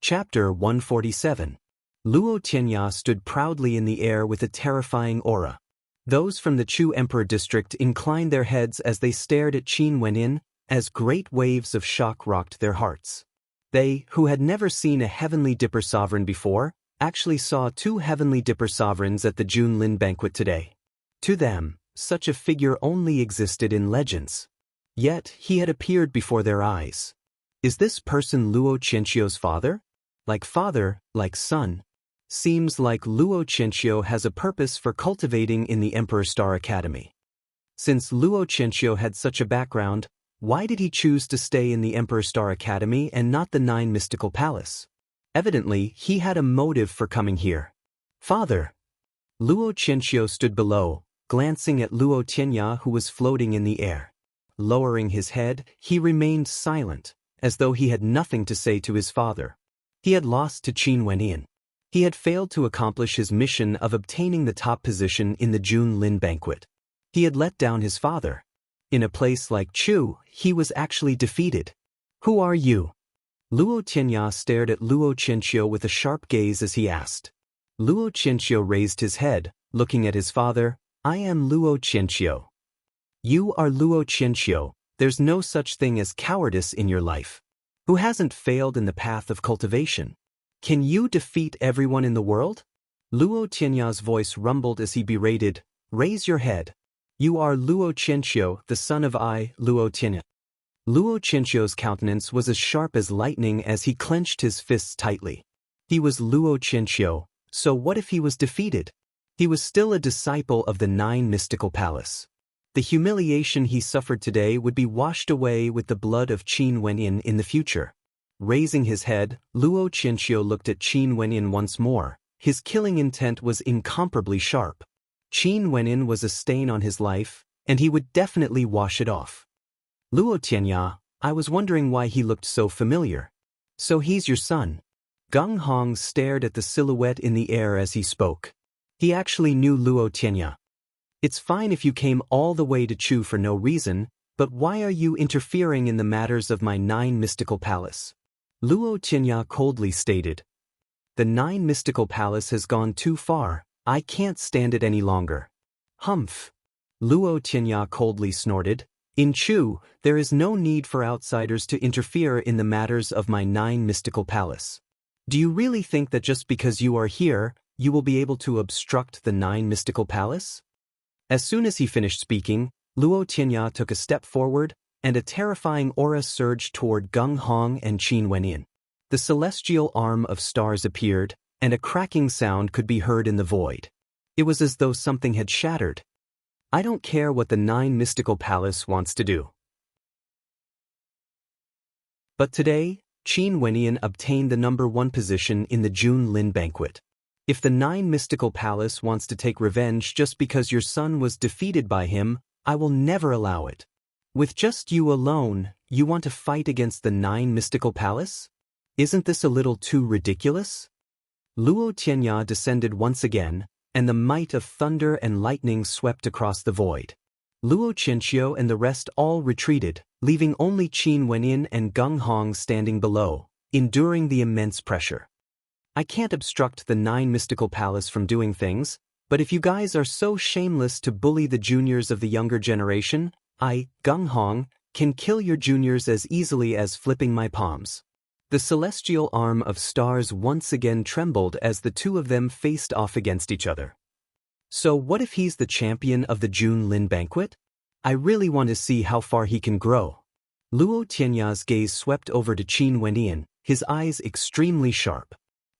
Chapter 147. Luo Tianya stood proudly in the air with a terrifying aura. Those from the Chu Emperor district inclined their heads as they stared at Qin Wenyan, as great waves of shock rocked their hearts. They, who had never seen a Heavenly Dipper sovereign before, actually saw two Heavenly Dipper sovereigns at the Junlin banquet today. To them, such a figure only existed in legends. Yet, he had appeared before their eyes. Is this person Luo Qianqiu's father? Like son. Seems like Luo Qianqiu has a purpose for cultivating in the Emperor Star Academy. Since Luo Qianqiu had such a background, why did he choose to stay in the Emperor Star Academy and not the Nine Mystical Palace? Evidently, he had a motive for coming here. "Father!" Luo Qianqiu stood below, glancing at Luo Tianya who was floating in the air. Lowering his head, he remained silent, as though he had nothing to say to his father. He had lost to Qin Wenyan. He had failed to accomplish his mission of obtaining the top position in the Junlin banquet. He had let down his father. In a place like Chu, he was actually defeated. "Who are you?" Luo Tianya stared at Luo Qianqiu with a sharp gaze as he asked. Luo Qianqiu raised his head, looking at his father. "I am Luo Qianqiu." "You are Luo Qianqiu. There's no such thing as cowardice in your life. Who hasn't failed in the path of cultivation? Can you defeat everyone in the world? Luo Tianya's voice rumbled as he berated, "Raise your head. You are Luo Qianxiu, the son of Luo Tianya." Luo Qianxiu's countenance was as sharp as lightning as he clenched his fists tightly. He was Luo Qianxiu, so what if he was defeated? He was still a disciple of the Nine Mystical Palace. The humiliation he suffered today would be washed away with the blood of Qin Wenyin in the future. Raising his head, Luo Qianxiu looked at Qin Wenyin once more. His killing intent was incomparably sharp. Qin Wenyin was a stain on his life, and he would definitely wash it off. Luo Tianya, I was wondering why he looked so familiar. So he's your son. Gung Hong stared at the silhouette in the air as he spoke. He actually knew Luo Tianya. It's fine if you came all the way to Chu for no reason, but why are you interfering in the matters of my Nine Mystical Palace? Luo Tianya coldly stated. The Nine Mystical Palace has gone too far. I can't stand it any longer. Humph. Luo Tianya coldly snorted. In Chu, there is no need for outsiders to interfere in the matters of my Nine Mystical Palace. Do you really think that just because you are here, you will be able to obstruct the Nine Mystical Palace? As soon as he finished speaking, Luo Tianya took a step forward, and a terrifying aura surged toward Gung Hong and Qin Wenyin. The celestial arm of stars appeared, and a cracking sound could be heard in the void. It was as though something had shattered. I don't care what the Nine Mystical Palace wants to do. But today, Qin Wenyin obtained the #1 position in the Jun Lin banquet. If the Nine Mystical Palace wants to take revenge just because your son was defeated by him, I will never allow it. With just you alone, you want to fight against the Nine Mystical Palace? Isn't this a little too ridiculous? Luo Tianya descended once again, and the might of thunder and lightning swept across the void. Luo Qianxiu and the rest all retreated, leaving only Qin Wenyin and Gung Hong standing below, enduring the immense pressure. I can't obstruct the Nine Mystical Palace from doing things, but if you guys are so shameless to bully the juniors of the younger generation, I, Gung Hong, can kill your juniors as easily as flipping my palms. The celestial arm of stars once again trembled as the two of them faced off against each other. So what if he's the champion of the Jun Lin banquet? I really want to see how far he can grow. Luo Tianya's gaze swept over to Qin Wenyin, his eyes extremely sharp.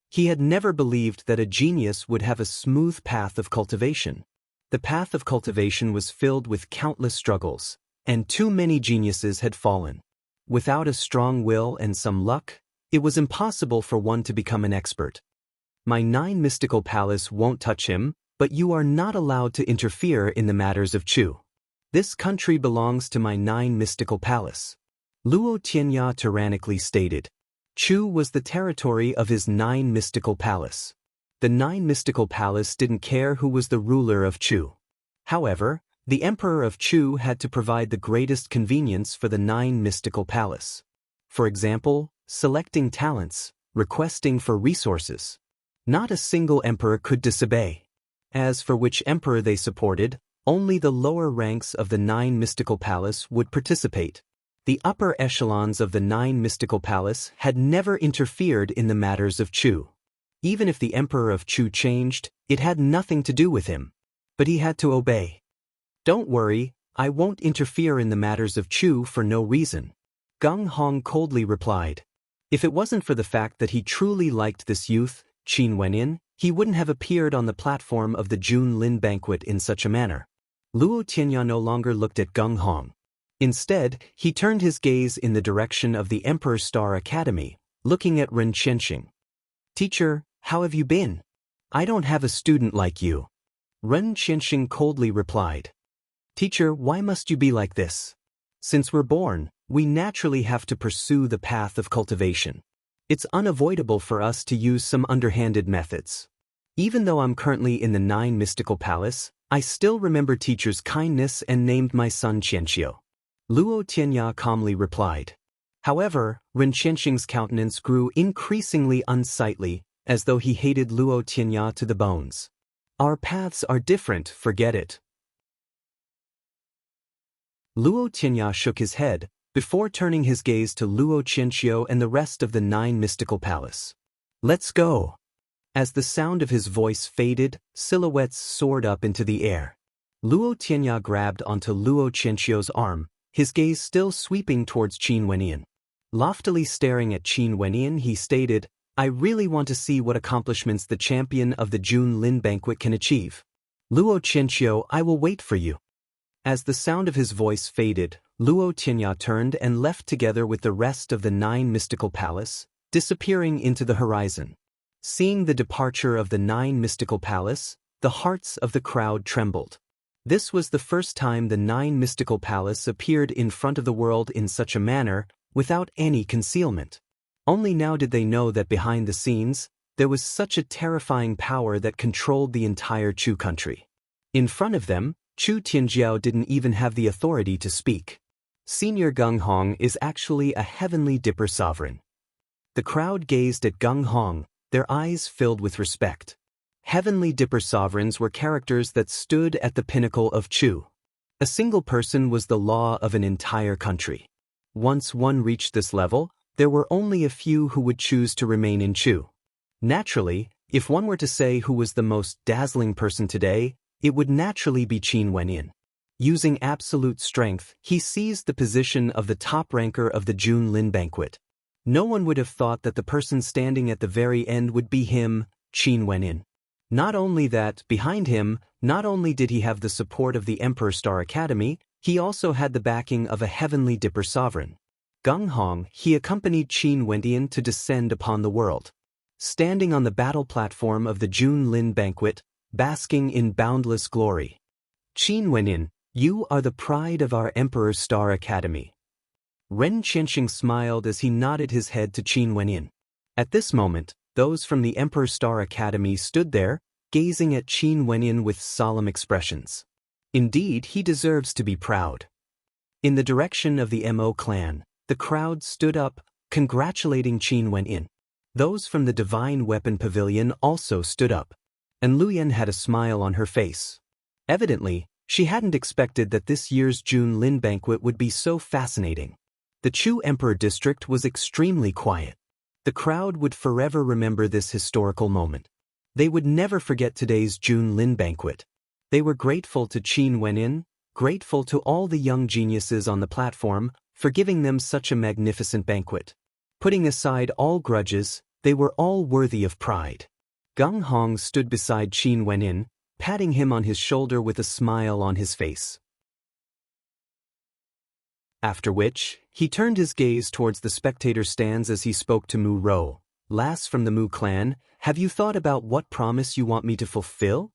He had never believed that a genius would have a smooth path of cultivation. The path of cultivation was filled with countless struggles, and too many geniuses had fallen. Without a strong will and some luck, it was impossible for one to become an expert. My Nine Mystical Palace won't touch him, but you are not allowed to interfere in the matters of Chu. This country belongs to my Nine Mystical Palace. Luo Tianya tyrannically stated. Chu was the territory of his Nine Mystical Palace. The Nine Mystical Palace didn't care who was the ruler of Chu. However, the Emperor of Chu had to provide the greatest convenience for the Nine Mystical Palace. For example, selecting talents, requesting for resources. Not a single emperor could disobey. As for which emperor they supported, only the lower ranks of the Nine Mystical Palace would participate. The upper echelons of the Nine Mystical Palace had never interfered in the matters of Chu. Even if the Emperor of Chu changed, it had nothing to do with him. But he had to obey. Don't worry, I won't interfere in the matters of Chu for no reason. Gung Hong coldly replied. If it wasn't for the fact that he truly liked this youth, Qin Wenyin, he wouldn't have appeared on the platform of the Jun Lin banquet in such a manner. Luo Tianya no longer looked at Gung Hong. Instead, he turned his gaze in the direction of the Emperor Star Academy, looking at Ren Qianxing. Teacher, how have you been? I don't have a student like you. Ren Qianxing coldly replied. Teacher, why must you be like this? Since we're born, we naturally have to pursue the path of cultivation. It's unavoidable for us to use some underhanded methods. Even though I'm currently in the Nine Mystical Palace, I still remember teacher's kindness and named my son Qianxiu. Luo Tianya calmly replied. However, Ren Qianxing's countenance grew increasingly unsightly, as though he hated Luo Tianya to the bones. Our paths are different, forget it. Luo Tianya shook his head, before turning his gaze to Luo Qianqiu and the rest of the 9 mystical palace. Let's go. As the sound of his voice faded, silhouettes soared up into the air. Luo Tianya grabbed onto Luo Qianqiu's arm, his gaze still sweeping towards Qin Wenyan. Loftily staring at Qin Wenyan, he stated, I really want to see what accomplishments the champion of the June Lin banquet can achieve. Luo Qianqiu, I will wait for you. As the sound of his voice faded, Luo Tianya turned and left together with the rest of the 9 mystical palace, disappearing into the horizon. Seeing the departure of the 9 mystical palace, the hearts of the crowd trembled. This was the first time the 9 mystical palace appeared in front of the world in such a manner, without any concealment. Only now did they know that behind the scenes, there was such a terrifying power that controlled the entire Chu country. In front of them, Chu Tianjiao didn't even have the authority to speak. Senior Gung Hong is actually a heavenly dipper sovereign. The crowd gazed at Gung Hong, their eyes filled with respect. Heavenly dipper sovereigns were characters that stood at the pinnacle of Chu. A single person was the law of an entire country. Once one reached this level, there were only a few who would choose to remain in Chu. Naturally, if one were to say who was the most dazzling person today, it would naturally be Qin Wenyan. Using absolute strength, he seized the position of the top ranker of the June Lin banquet. No one would have thought that the person standing at the very end would be him, Qin Wenyan. Not only that, behind him, not only did he have the support of the Emperor Star Academy, he also had the backing of a heavenly dipper sovereign. Gung Hong, he accompanied Qin Wenyan to descend upon the world. Standing on the battle platform of the June Lin banquet, basking in boundless glory. Qin Wenyan, you are the pride of our Emperor Star Academy. Ren Qianxing smiled as he nodded his head to Qin Wenyan. At this moment, those from the Emperor Star Academy stood there, gazing at Qin Wenyan with solemn expressions. Indeed, he deserves to be proud. In the direction of the Mo clan, the crowd stood up, congratulating Qin Wenyan. Those from the Divine Weapon Pavilion also stood up. And Luyan had a smile on her face. Evidently, she hadn't expected that this year's June Lin banquet would be so fascinating. The Chu Emperor District was extremely quiet. The crowd would forever remember this historical moment. They would never forget today's June Lin banquet. They were grateful to Qin Wenyan, grateful to all the young geniuses on the platform, for giving them such a magnificent banquet. Putting aside all grudges, they were all worthy of pride. Gung Hong stood beside Qin Wenyan, patting him on his shoulder with a smile on his face. After which, he turned his gaze towards the spectator stands as he spoke to Mu Rou. Lass from the Mu clan, have you thought about what promise you want me to fulfill?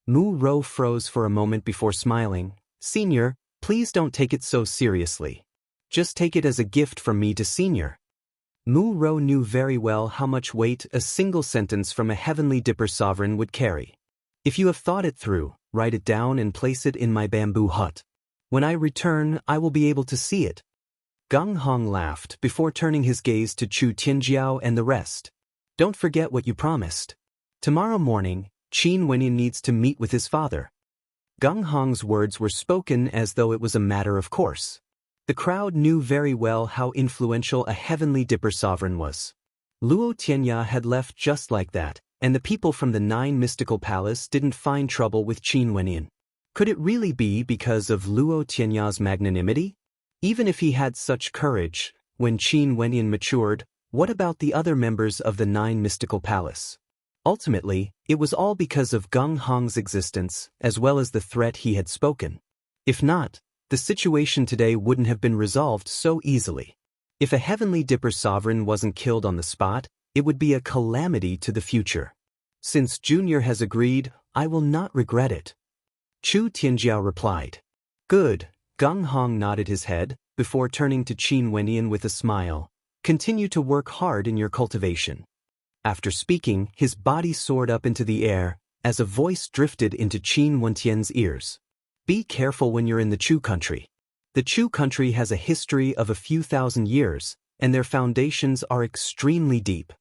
Mu Rou froze for a moment before smiling. Senior, please don't take it so seriously. Just take it as a gift from me to Senior. Mu Rou knew very well how much weight a single sentence from a heavenly dipper sovereign would carry. If you have thought it through, write it down and place it in my bamboo hut. When I return, I will be able to see it. Gung Hong laughed before turning his gaze to Chu Tianjiao and the rest. Don't forget what you promised. Tomorrow morning, Qin Wenyan needs to meet with his father. Gung Hong's words were spoken as though it was a matter of course. The crowd knew very well how influential a heavenly dipper sovereign was. Luo Tianya had left just like that, and the people from the 9 mystical palace didn't find trouble with Qin Wenyan. Could it really be because of Luo Tianya's magnanimity? Even if he had such courage, when Qin Wenyan matured, what about the other members of the 9 mystical palace? Ultimately, it was all because of Gung Hong's existence, as well as the threat he had spoken. If not, the situation today wouldn't have been resolved so easily. If a heavenly dipper sovereign wasn't killed on the spot, it would be a calamity to the future. Since Junior has agreed, I will not regret it. Chu Tianjiao replied. Good. Gung Hong nodded his head, before turning to Qin Wenyan with a smile. Continue to work hard in your cultivation. After speaking, his body soared up into the air, as a voice drifted into Qin Wentian's ears. Be careful when you're in the Chu country. The Chu country has a history of a few thousand years, and their foundations are extremely deep.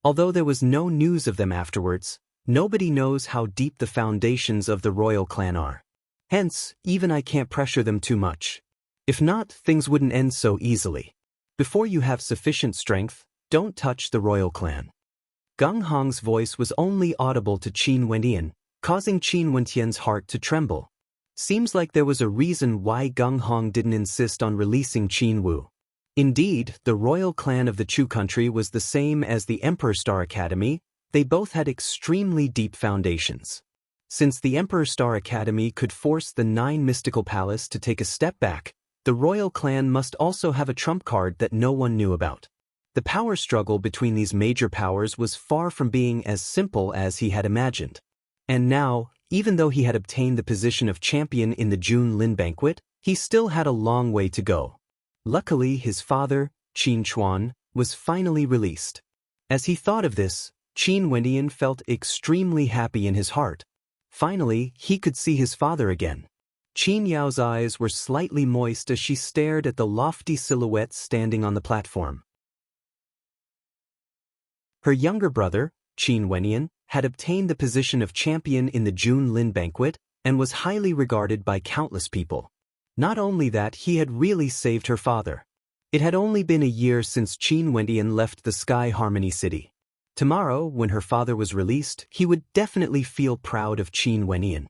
Although there was no news of them afterwards, nobody knows how deep the foundations of the royal clan are. Hence, even I can't pressure them too much. If not, things wouldn't end so easily. Before you have sufficient strength, don't touch the royal clan. Gung Hong's voice was only audible to Qin Wendian, causing Qin Wentian's heart to tremble. Seems like there was a reason why Gung Hong didn't insist on releasing Qin Wu. Indeed, the royal clan of the Chu country was the same as the Emperor Star Academy. They both had extremely deep foundations. Since the Emperor Star Academy could force the 9 Mystical Palace to take a step back, the royal clan must also have a trump card that no one knew about. The power struggle between these major powers was far from being as simple as he had imagined. And now, even though he had obtained the position of champion in the June Lin banquet, he still had a long way to go. Luckily, his father, Qin Chuan, was finally released. As he thought of this, Qin Wendian felt extremely happy in his heart. Finally, he could see his father again. Qin Yao's eyes were slightly moist as she stared at the lofty silhouette standing on the platform. Her younger brother, Qin Wenyan, had obtained the position of champion in the June Lin banquet and was highly regarded by countless people. Not only that, he had really saved her father. It had only been a year since Qin Wendian left the Sky Harmony City. Tomorrow, when her father was released, he would definitely feel proud of Qin Wenyan.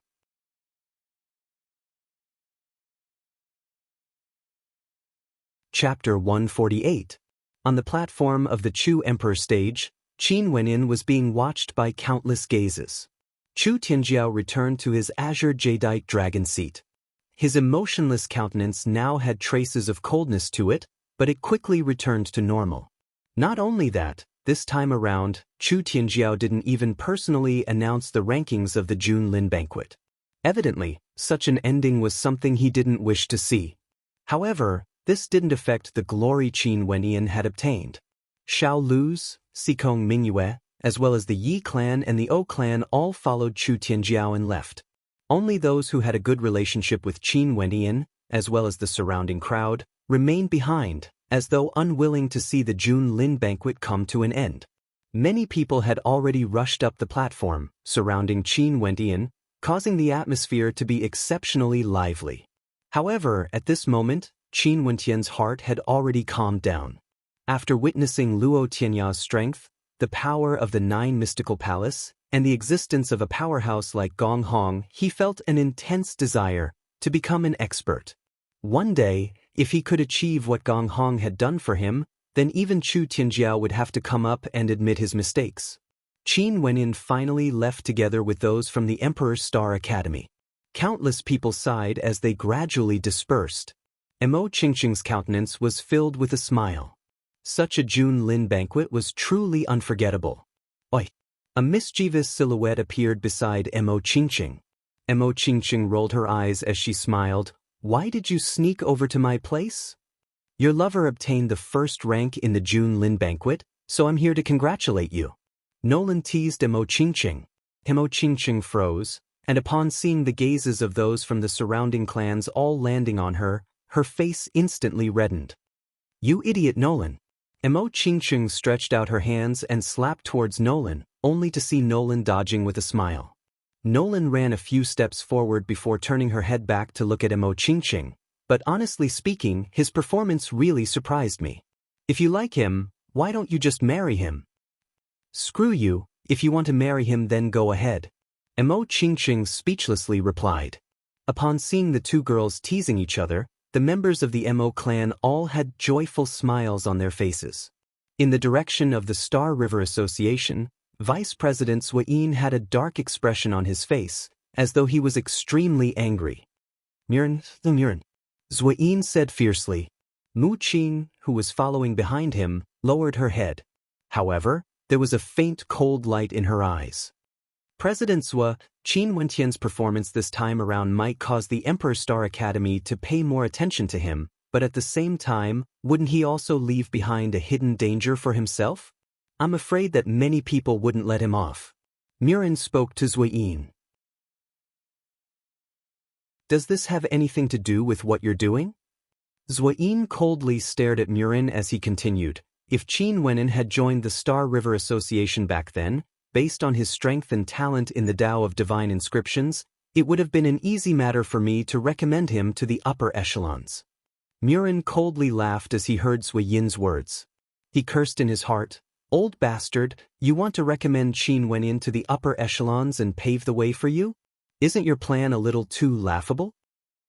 Chapter 148. On the platform of the Chu Emperor stage, Qin Wenyan was being watched by countless gazes. Chu Tianjiao returned to his azure jadeite dragon seat. His emotionless countenance now had traces of coldness to it, but it quickly returned to normal. Not only that, this time around, Chu Tianjiao didn't even personally announce the rankings of the June Lin banquet. Evidently, such an ending was something he didn't wish to see. However, this didn't affect the glory Qin Wendian had obtained. Xiao Lu's, Sikong Mingyue, as well as the Yi clan and the O clan all followed Chu Tianjiao and left. Only those who had a good relationship with Qin Wendian, as well as the surrounding crowd, remained behind, as though unwilling to see the June Lin banquet come to an end. Many people had already rushed up the platform, surrounding Qin Wendian, causing the atmosphere to be exceptionally lively. However, at this moment, Qin Wentian's heart had already calmed down. After witnessing Luo Tianya's strength, the power of the 9 Mystical Palace, and the existence of a powerhouse like Gong Hong, he felt an intense desire to become an expert. One day, if he could achieve what Gong Hong had done for him, then even Chu Tianjiao would have to come up and admit his mistakes. Qin Wenyan finally left together with those from the Emperor's Star Academy. Countless people sighed as they gradually dispersed. Mo Qingqing's countenance was filled with a smile. Such a June Lin banquet was truly unforgettable. Oi! A mischievous silhouette appeared beside Mo Qingqing. Mo Qingqing rolled her eyes as she smiled. Why did you sneak over to my place? Your lover obtained the first rank in the June Lin banquet, so I'm here to congratulate you. Nolan teased Mo Qingqing. Mo Qingqing froze, and upon seeing the gazes of those from the surrounding clans all landing on her, her face instantly reddened. You idiot Nolan. Mo Qingqing stretched out her hands and slapped towards Nolan, only to see Nolan dodging with a smile. Nolan ran a few steps forward before turning her head back to look at Mo Qingqing, but honestly speaking, his performance really surprised me. If you like him, why don't you just marry him? Screw you, if you want to marry him then go ahead. Mo Qingqing speechlessly replied. Upon seeing the two girls teasing each other, the members of the Mo clan all had joyful smiles on their faces. In the direction of the Star River Association, Vice President Zhuyin had a dark expression on his face, as though he was extremely angry. Murin, the Murin, Zhuyin said fiercely. Mu Qing, who was following behind him, lowered her head. However, there was a faint cold light in her eyes. President Zhua, Qin Wentian's performance this time around might cause the Emperor Star Academy to pay more attention to him, but at the same time, wouldn't he also leave behind a hidden danger for himself? I'm afraid that many people wouldn't let him off. Murin spoke to Zhuyin. Does this have anything to do with what you're doing? Zhuyin coldly stared at Murin as he continued. If Qin Wenyan had joined the Star River Association back then, based on his strength and talent in the Tao of Divine Inscriptions, it would have been an easy matter for me to recommend him to the upper echelons. Murin coldly laughed as he heard Sui Yin's words. He cursed in his heart, "Old bastard, you want to recommend Qin Wenyin to the upper echelons and pave the way for you? Isn't your plan a little too laughable?"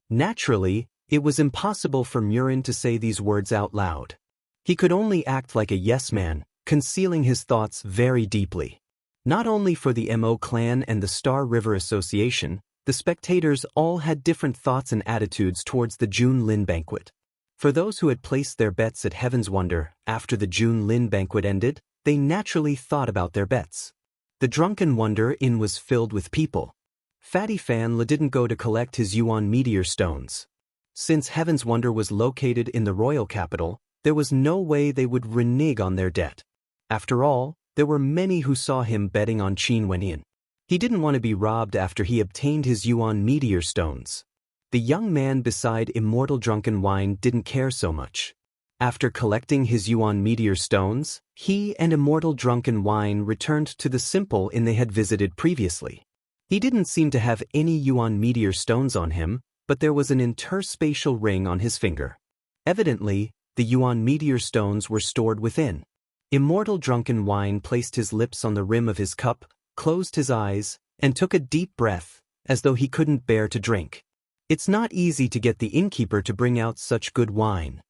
Naturally, it was impossible for Murin to say these words out loud. He could only act like a yes-man, concealing his thoughts very deeply. Not only for the Mo clan and the Star River Association, the spectators all had different thoughts and attitudes towards the June Lin banquet. For those who had placed their bets at Heaven's Wonder, after the June Lin banquet ended, they naturally thought about their bets. The Drunken Wonder Inn was filled with people. Fatty Fan didn't go to collect his Yuan meteor stones. Since Heaven's Wonder was located in the royal capital, there was no way they would renege on their debt. After all, there were many who saw him betting on Qin Wenyin. He didn't want to be robbed after he obtained his Yuan meteor stones. The young man beside Immortal Drunken Wine didn't care so much. After collecting his Yuan meteor stones, he and Immortal Drunken Wine returned to the simple inn they had visited previously. He didn't seem to have any Yuan meteor stones on him, but there was an interspatial ring on his finger. Evidently, the Yuan meteor stones were stored within. Immortal Drunken Wine placed his lips on the rim of his cup, closed his eyes, and took a deep breath, as though he couldn't bear to drink. It's not easy to get the innkeeper to bring out such good wine.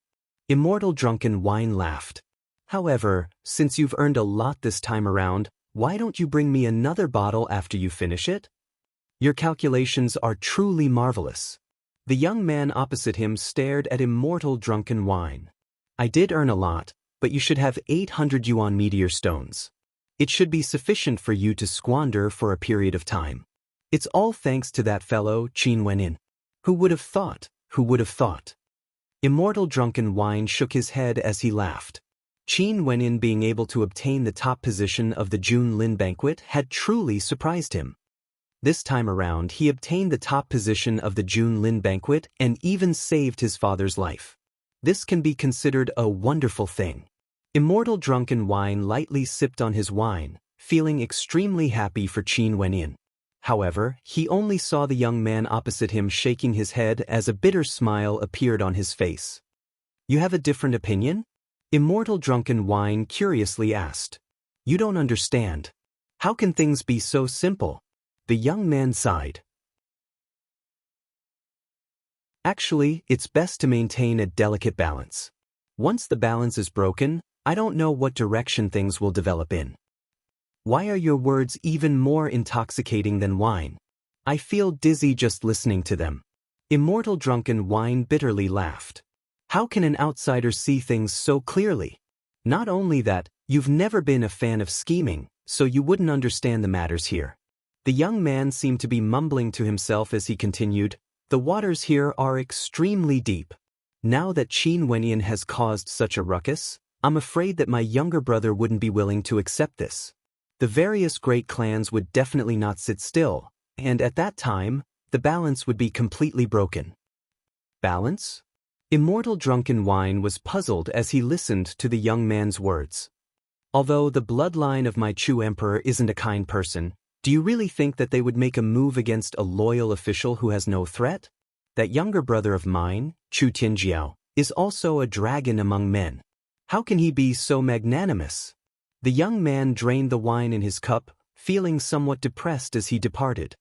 Immortal Drunken Wine laughed. However, since you've earned a lot this time around, why don't you bring me another bottle after you finish it? Your calculations are truly marvelous. The young man opposite him stared at Immortal Drunken Wine. I did earn a lot, but you should have 800 Yuan meteor stones. It should be sufficient for you to squander for a period of time. It's all thanks to that fellow, Qin Wenyin. Who would have thought? Who would have thought? Immortal Drunken Wine shook his head as he laughed. Qin Wenyin being able to obtain the top position of the June Lin banquet had truly surprised him. This time around he obtained the top position of the June Lin banquet and even saved his father's life. This can be considered a wonderful thing. Immortal Drunken Wine lightly sipped on his wine, feeling extremely happy for Qin Wenyin. However, he only saw the young man opposite him shaking his head as a bitter smile appeared on his face. You have a different opinion? Immortal Drunken Wine curiously asked. You don't understand. How can things be so simple? The young man sighed. Actually, it's best to maintain a delicate balance. Once the balance is broken, I don't know what direction things will develop in. Why are your words even more intoxicating than wine? I feel dizzy just listening to them. Immortal Drunken Wine bitterly laughed. How can an outsider see things so clearly? Not only that, you've never been a fan of scheming, so you wouldn't understand the matters here. The young man seemed to be mumbling to himself as he continued, the waters here are extremely deep. Now that Qin Wenyin has caused such a ruckus, I'm afraid that my younger brother wouldn't be willing to accept this. The various great clans would definitely not sit still, and at that time, the balance would be completely broken. Balance? Immortal Drunken Wine was puzzled as he listened to the young man's words. Although the bloodline of my Chu Emperor isn't a kind person, do you really think that they would make a move against a loyal official who has no threat? That younger brother of mine, Chu Tianjiao, is also a dragon among men. How can he be so magnanimous? The young man drained the wine in his cup, feeling somewhat depressed as he departed.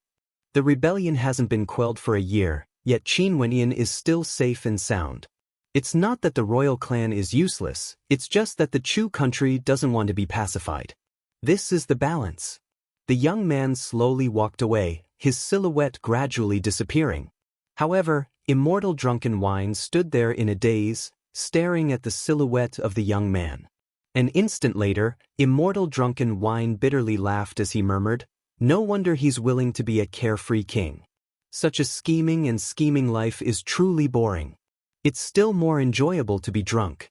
The rebellion hasn't been quelled for a year, yet Qin Wenyin is still safe and sound. It's not that the royal clan is useless, it's just that the Chu country doesn't want to be pacified. This is the balance. The young man slowly walked away, his silhouette gradually disappearing. However, Immortal Drunken Wine stood there in a daze, staring at the silhouette of the young man. An instant later, Immortal Drunken Wine bitterly laughed as he murmured, no wonder he's willing to be a carefree king. Such a scheming life is truly boring. It's still more enjoyable to be drunk.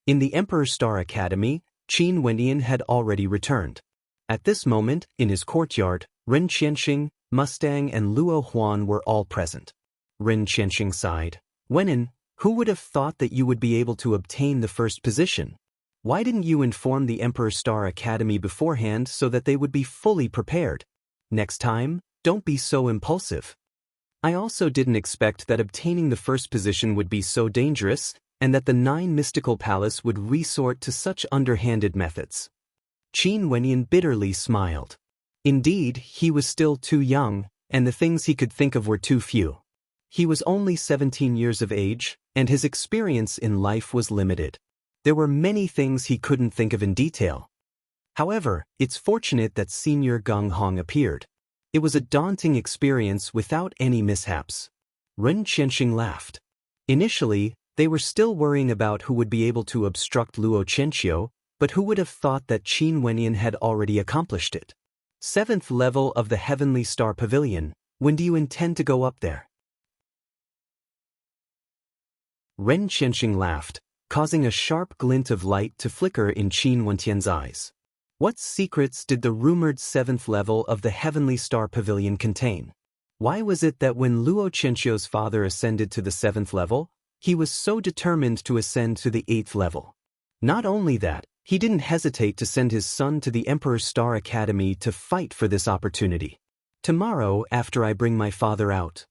In the Emperor Star Academy, Qin Wenyin had already returned. At this moment, in his courtyard, Ren Qianxing, Mustang and Luo Huan were all present. Ren Qianxing sighed. Wenyin, who would have thought that you would be able to obtain the first position? Why didn't you inform the Emperor Star Academy beforehand so that they would be fully prepared? Next time, don't be so impulsive. I also didn't expect that obtaining the first position would be so dangerous, and that the 9 mystical palace would resort to such underhanded methods. Qin Wenyan bitterly smiled. Indeed, he was still too young, and the things he could think of were too few. He was only 17 years of age, and his experience in life was limited. There were many things he couldn't think of in detail. However, it's fortunate that Senior Gung Hong appeared. It was a daunting experience without any mishaps. Ren Qianxing laughed. Initially, they were still worrying about who would be able to obstruct Luo Chenxiu, but who would have thought that Qin Wenyan had already accomplished it? 7th level of the Heavenly Star Pavilion. When do you intend to go up there? Ren Qianxing laughed, causing a sharp glint of light to flicker in Qin Wentian's eyes. What secrets did the rumored 7th level of the Heavenly Star Pavilion contain? Why was it that when Luo Chenxiu's father ascended to the 7th level, he was so determined to ascend to the 8th level? Not only that, he didn't hesitate to send his son to the Emperor's Star Academy to fight for this opportunity. Tomorrow, after I bring my father out.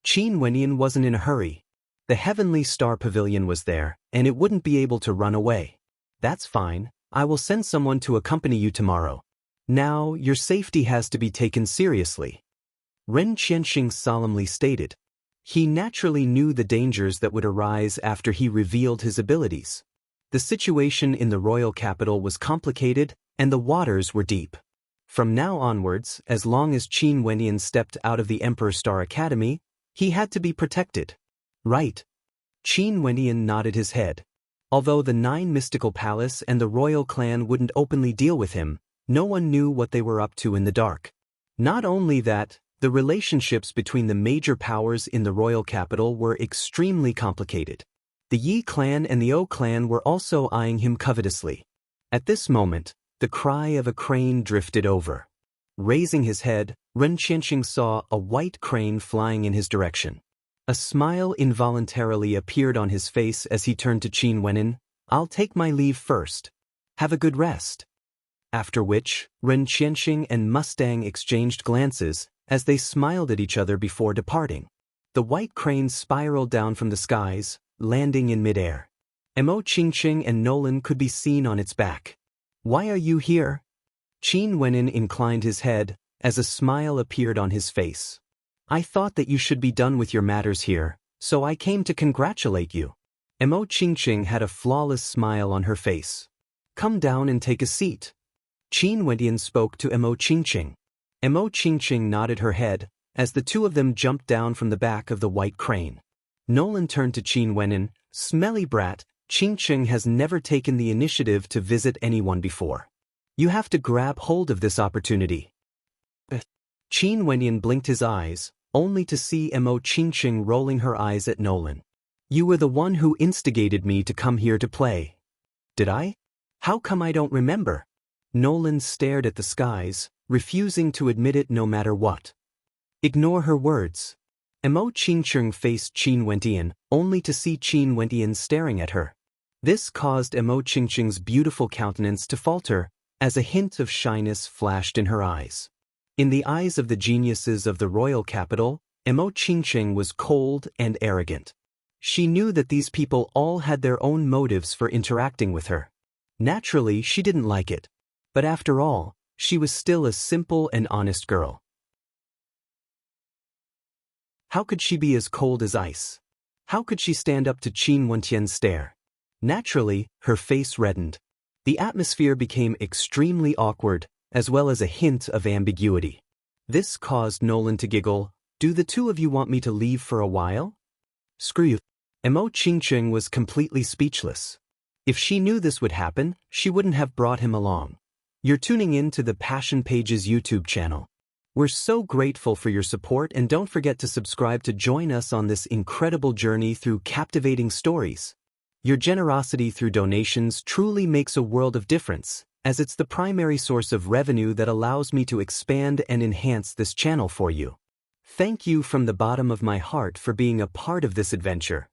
Qin Wenyan wasn't in a hurry. The Heavenly Star Pavilion was there, and it wouldn't be able to run away. That's fine. I will send someone to accompany you tomorrow. Now, your safety has to be taken seriously. Ren Qianxing solemnly stated. He naturally knew the dangers that would arise after he revealed his abilities. The situation in the royal capital was complicated, and the waters were deep. From now onwards, as long as Qin Wenyan stepped out of the Emperor's Star Academy, he had to be protected. Right. Qin Wenyan nodded his head. Although the 9 mystical palace and the royal clan wouldn't openly deal with him, no one knew what they were up to in the dark. Not only that, the relationships between the major powers in the royal capital were extremely complicated. The Yi clan and the O clan were also eyeing him covetously. At this moment, the cry of a crane drifted over. Raising his head, Ren Qianxing saw a white crane flying in his direction. A smile involuntarily appeared on his face as he turned to Qin Wenyan. I'll take my leave first. Have a good rest. After which, Ren Qianxing and Mustang exchanged glances as they smiled at each other before departing. The white crane spiraled down from the skies, landing in midair. Mo Qingqing and Nolan could be seen on its back. Why are you here? Qin Wenyan inclined his head as a smile appeared on his face. I thought that you should be done with your matters here, so I came to congratulate you. Mo Qingqing had a flawless smile on her face. Come down and take a seat. Qin Wenyan spoke to Mo Qingqing. Mo Qingqing nodded her head as the two of them jumped down from the back of the white crane. Nolan turned to Qin Wenyan. Smelly brat, Qingqing has never taken the initiative to visit anyone before. You have to grab hold of this opportunity. Qin Wenyan blinked his eyes, only to see Mo Qingqing rolling her eyes at Nolan. You were the one who instigated me to come here to play. Did I? How come I don't remember? Nolan stared at the skies, refusing to admit it no matter what. Ignore her words. Mo Qingqing faced Qin Wenyan, only to see Qin Wenyan staring at her. This caused Mo Qingqing's beautiful countenance to falter, as a hint of shyness flashed in her eyes. In the eyes of the geniuses of the royal capital, Mo Qingqing was cold and arrogant. She knew that these people all had their own motives for interacting with her. Naturally, she didn't like it. But after all, she was still a simple and honest girl. How could she be as cold as ice? How could she stand up to Qin Wentian's stare? Naturally, her face reddened. The atmosphere became extremely awkward, as well as a hint of ambiguity. This caused Nolan to giggle. Do the two of you want me to leave for a while? Screw you. Mo Qingqing was completely speechless. If she knew this would happen, she wouldn't have brought him along. You're tuning in to the Passion Pages YouTube channel. We're so grateful for your support, and don't forget to subscribe to join us on this incredible journey through captivating stories. Your generosity through donations truly makes a world of difference, as it's the primary source of revenue that allows me to expand and enhance this channel for you. Thank you from the bottom of my heart for being a part of this adventure.